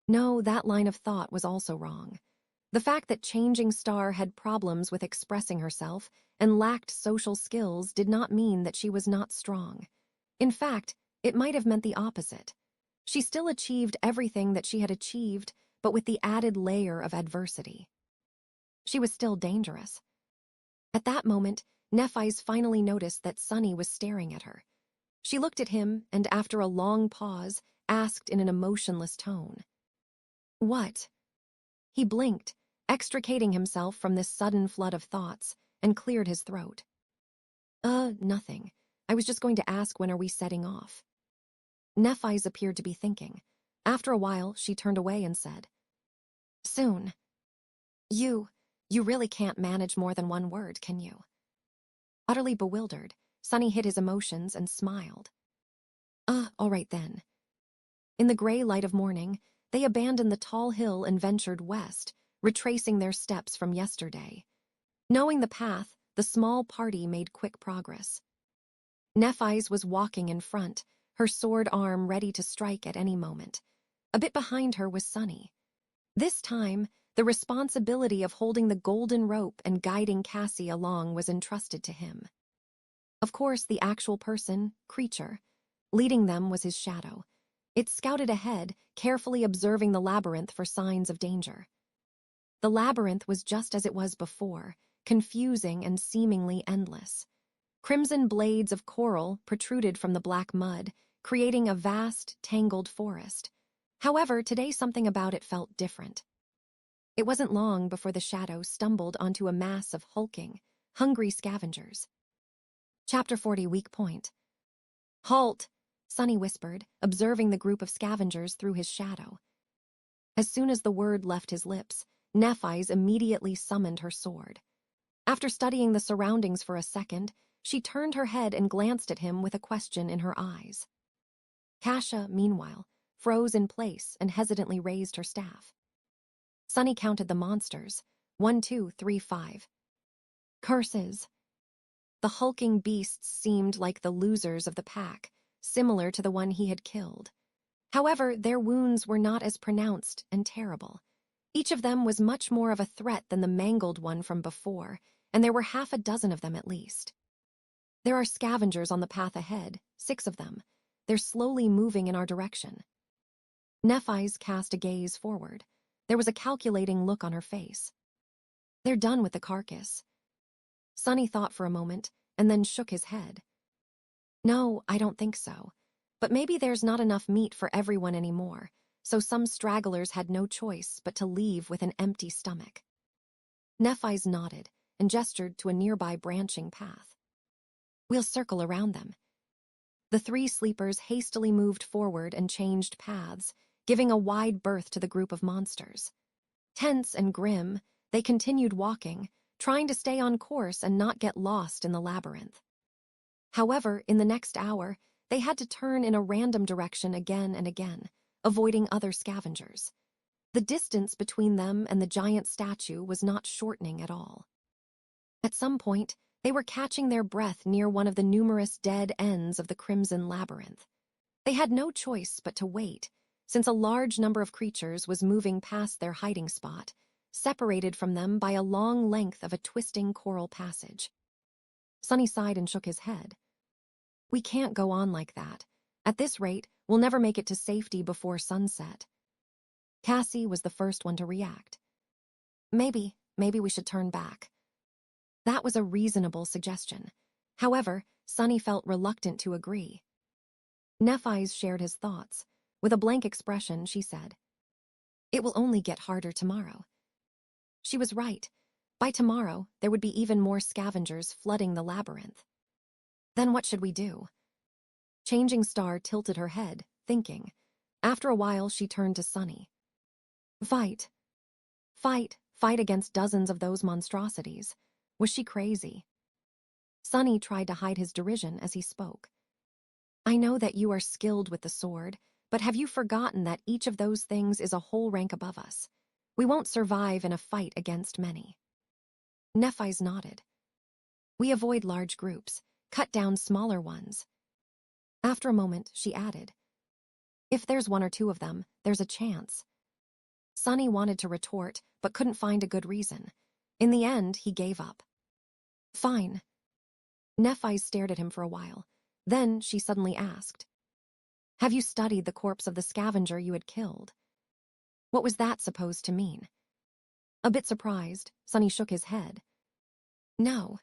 A: No, that line of thought was also wrong. The fact that Changing Star had problems with expressing herself and lacked social skills did not mean that she was not strong. In fact, it might have meant the opposite. She still achieved everything that she had achieved, but with the added layer of adversity. She was still dangerous. At that moment, Nephi's finally noticed that Sunny was staring at her. She looked at him and, after a long pause, asked in an emotionless tone, "What?" He blinked, extricating himself from this sudden flood of thoughts, and cleared his throat. Nothing. I was just going to ask, when are we setting off?" Nephi's appeared to be thinking. After a while, she turned away and said, "Soon. You really can't manage more than one word, can you?" Utterly bewildered, Sunny hid his emotions and smiled. All right then." In the gray light of morning, they abandoned the tall hill and ventured west, retracing their steps from yesterday. Knowing the path, the small party made quick progress. Nephi's was walking in front, her sword arm ready to strike at any moment. A bit behind her was Sunny. This time, the responsibility of holding the golden rope and guiding Cassie along was entrusted to him. Of course, the actual person, creature, leading them was his shadow. It scouted ahead, carefully observing the labyrinth for signs of danger. The labyrinth was just as it was before, confusing and seemingly endless. Crimson blades of coral protruded from the black mud, creating a vast, tangled forest. However, today something about it felt different. It wasn't long before the shadow stumbled onto a mass of hulking, hungry scavengers. Chapter 40, Weak Point. "Halt!" Sunny whispered, observing the group of scavengers through his shadow. As soon as the word left his lips, Nephi's immediately summoned her sword. After studying the surroundings for a second, she turned her head and glanced at him with a question in her eyes. Kasha, meanwhile, froze in place and hesitantly raised her staff. Sunny counted the monsters. 1, 2, 3, 5. Curses! The hulking beasts seemed like the losers of the pack, similar to the one he had killed. However, their wounds were not as pronounced and terrible. Each of them was much more of a threat than the mangled one from before, and there were half a dozen of them at least. There are scavengers on the path ahead, 6 of them. They're slowly moving in our direction. Nephi's cast a gaze forward. There was a calculating look on her face. They're done with the carcass. Sunny thought for a moment, and then shook his head. No, I don't think so. But maybe there's not enough meat for everyone anymore, so some stragglers had no choice but to leave with an empty stomach. Nephi's nodded and gestured to a nearby branching path. We'll circle around them. The 3 sleepers hastily moved forward and changed paths, giving a wide berth to the group of monsters. Tense and grim, they continued walking, trying to stay on course and not get lost in the labyrinth. However, in the next hour, they had to turn in a random direction again and again, avoiding other scavengers. The distance between them and the giant statue was not shortening at all. At some point, they were catching their breath near one of the numerous dead ends of the Crimson Labyrinth. They had no choice but to wait, since a large number of creatures was moving past their hiding spot, separated from them by a long length of a twisting coral passage. Sunny sighed and shook his head. We can't go on like that. At this rate, we'll never make it to safety before sunset. Cassie was the first one to react. Maybe we should turn back. That was a reasonable suggestion. However, Sunny felt reluctant to agree. Nephi's shared his thoughts. With a blank expression, she said, It will only get harder tomorrow. She was right. By tomorrow, there would be even more scavengers flooding the labyrinth. Then what should we do? Changing Star tilted her head, thinking. After a while, she turned to Sunny. Fight. Fight against dozens of those monstrosities. Was she crazy? Sunny tried to hide his derision as he spoke. I know that you are skilled with the sword, but have you forgotten that each of those things is a whole rank above us? We won't survive in a fight against many. Nephi's nodded. We avoid large groups, cut down smaller ones. After a moment, she added, If there's 1 or 2 of them, there's a chance. Sunny wanted to retort, but couldn't find a good reason. In the end, he gave up. Fine. Nephi stared at him for a while. Then she suddenly asked, Have you studied the corpse of the scavenger you had killed? What was that supposed to mean? A bit surprised, Sunny shook his head. No.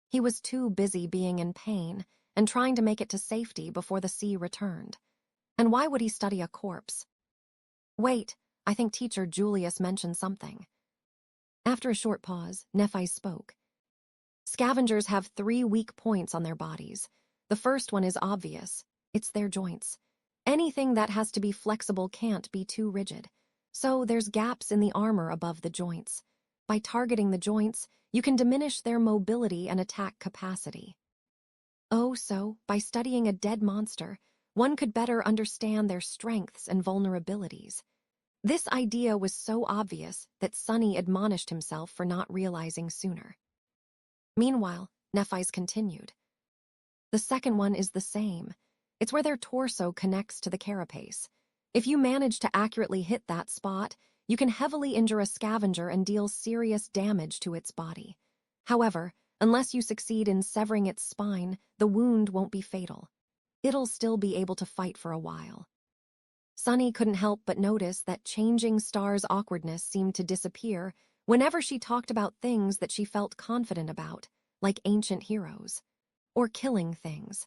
A: He was too busy being in pain and trying to make it to safety before the sea returned. And why would he study a corpse? Wait, I think Teacher Julius mentioned something. After a short pause, Nephi spoke. Scavengers have 3 weak points on their bodies. The first one is obvious. It's their joints. Anything that has to be flexible can't be too rigid. So there's gaps in the armor above the joints. By targeting the joints, you can diminish their mobility and attack capacity. Oh, so, by studying a dead monster, one could better understand their strengths and vulnerabilities. This idea was so obvious that Sunny admonished himself for not realizing sooner. Meanwhile, Nephi's continued. The second one is the same. It's where their torso connects to the carapace. If you manage to accurately hit that spot, you can heavily injure a scavenger and deal serious damage to its body. However, unless you succeed in severing its spine, the wound won't be fatal. It'll still be able to fight for a while. Sunny couldn't help but notice that Changing Star's awkwardness seemed to disappear whenever she talked about things that she felt confident about, like ancient heroes, or killing things.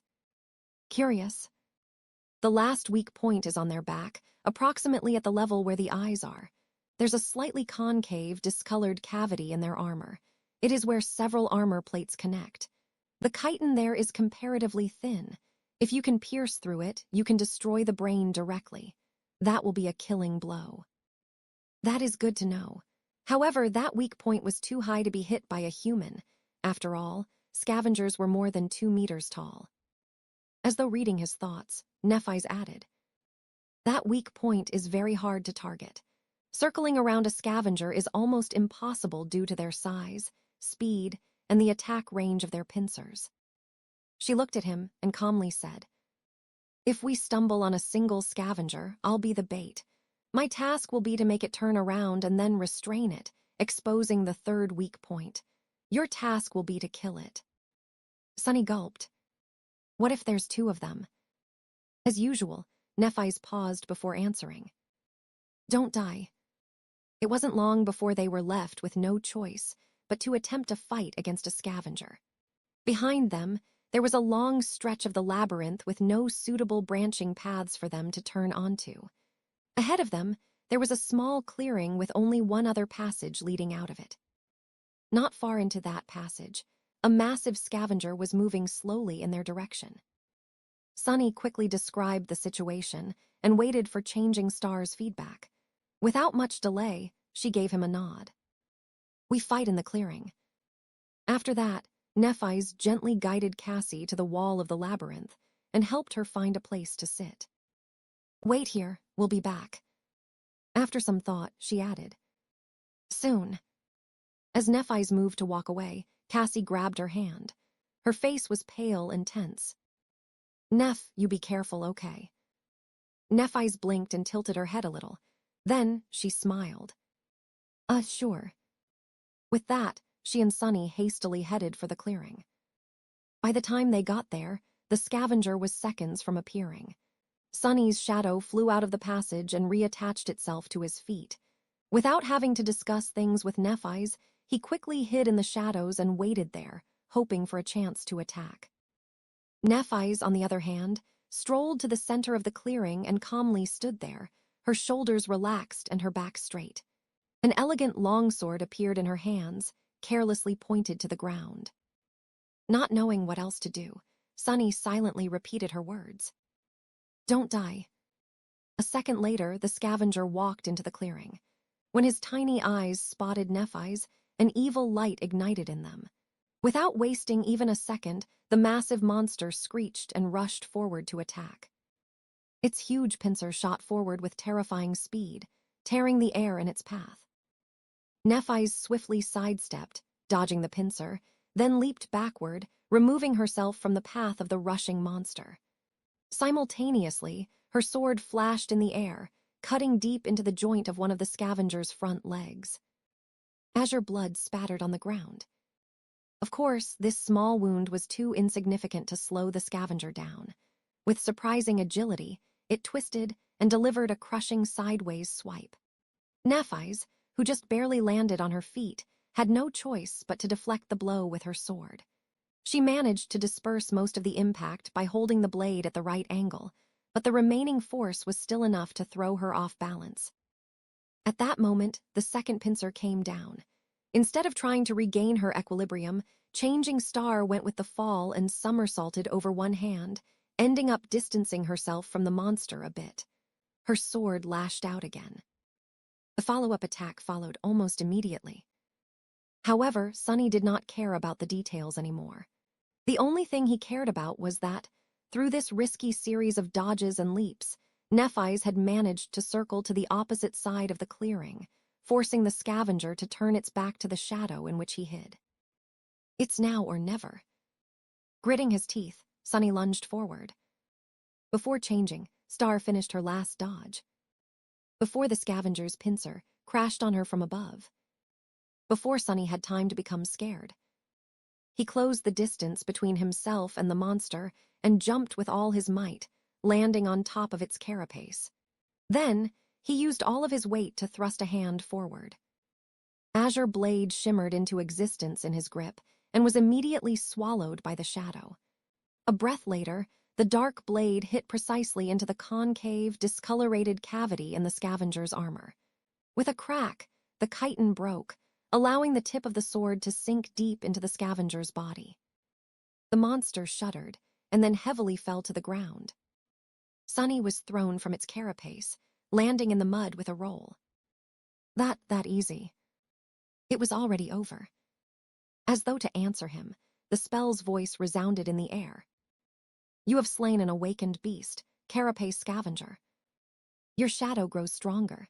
A: Curious. The last weak point is on their back, approximately at the level where the eyes are. There's a slightly concave, discolored cavity in their armor. It is where several armor plates connect. The chitin there is comparatively thin. If you can pierce through it, you can destroy the brain directly. That will be a killing blow. That is good to know. However, that weak point was too high to be hit by a human. After all, scavengers were more than 2 meters tall. As though reading his thoughts, Nephi's added, "That weak point is very hard to target. Circling around a scavenger is almost impossible due to their size, speed, and the attack range of their pincers." She looked at him and calmly said, "If we stumble on a single scavenger, I'll be the bait. My task will be to make it turn around and then restrain it, exposing the third weak point. Your task will be to kill it." Sunny gulped. "What if there's 2 of them?" As usual, Nephi's paused before answering. "Don't die." It wasn't long before they were left with no choice but to attempt a fight against a scavenger. Behind them, there was a long stretch of the labyrinth with no suitable branching paths for them to turn onto. Ahead of them, there was a small clearing with only one other passage leading out of it. Not far into that passage, a massive scavenger was moving slowly in their direction. Sunny quickly described the situation and waited for Changing Star's feedback. Without much delay, she gave him a nod. "We fight in the clearing." After that, Nephi's gently guided Cassie to the wall of the labyrinth and helped her find a place to sit. "Wait here, we'll be back." After some thought, she added, "Soon." As Nephi's moved to walk away, Cassie grabbed her hand. Her face was pale and tense. "Neph, you be careful, okay?" Nephi's blinked and tilted her head a little. Then she smiled. Sure." With that, she and Sunny hastily headed for the clearing. By the time they got there, the scavenger was seconds from appearing. Sunny's shadow flew out of the passage and reattached itself to his feet. Without having to discuss things with Nephi's, he quickly hid in the shadows and waited there, hoping for a chance to attack. Nephi's, on the other hand, strolled to the center of the clearing and calmly stood there, her shoulders relaxed and her back straight. An elegant longsword appeared in her hands, carelessly pointed to the ground. Not knowing what else to do, Sunny silently repeated her words. "Don't die." A second later, the scavenger walked into the clearing. When his tiny eyes spotted Nephi's, an evil light ignited in them. Without wasting even a second, the massive monster screeched and rushed forward to attack. Its huge pincer shot forward with terrifying speed, tearing the air in its path. Nephi's swiftly sidestepped, dodging the pincer, then leaped backward, removing herself from the path of the rushing monster. Simultaneously, her sword flashed in the air, cutting deep into the joint of one of the scavenger's front legs. Azure blood spattered on the ground. Of course, this small wound was too insignificant to slow the scavenger down. With surprising agility, it twisted and delivered a crushing sideways swipe. Nephi's, who just barely landed on her feet, had no choice but to deflect the blow with her sword. She managed to disperse most of the impact by holding the blade at the right angle, but the remaining force was still enough to throw her off balance. At that moment, the second pincer came down. Instead of trying to regain her equilibrium, Changing Star went with the fall and somersaulted over one hand, ending up distancing herself from the monster a bit. Her sword lashed out again. The follow-up attack followed almost immediately. However, Sunny did not care about the details anymore. The only thing he cared about was that, through this risky series of dodges and leaps, Nephi's had managed to circle to the opposite side of the clearing, forcing the scavenger to turn its back to the shadow in which he hid. It's now or never. Gritting his teeth, Sunny lunged forward. Before changing, Star finished her last dodge. Before the scavenger's pincer crashed on her from above. Before Sunny had time to become scared. He closed the distance between himself and the monster and jumped with all his might, landing on top of its carapace. Then, he used all of his weight to thrust a hand forward. Azure blade shimmered into existence in his grip and was immediately swallowed by the shadow. A breath later, the dark blade hit precisely into the concave, discolorated cavity in the scavenger's armor. With a crack, the chitin broke, allowing the tip of the sword to sink deep into the scavenger's body. The monster shuddered and then heavily fell to the ground. Sunny was thrown from its carapace, landing in the mud with a roll. That easy. It was already over. As though to answer him, the spell's voice resounded in the air. You have slain an awakened beast, carapace scavenger. Your shadow grows stronger,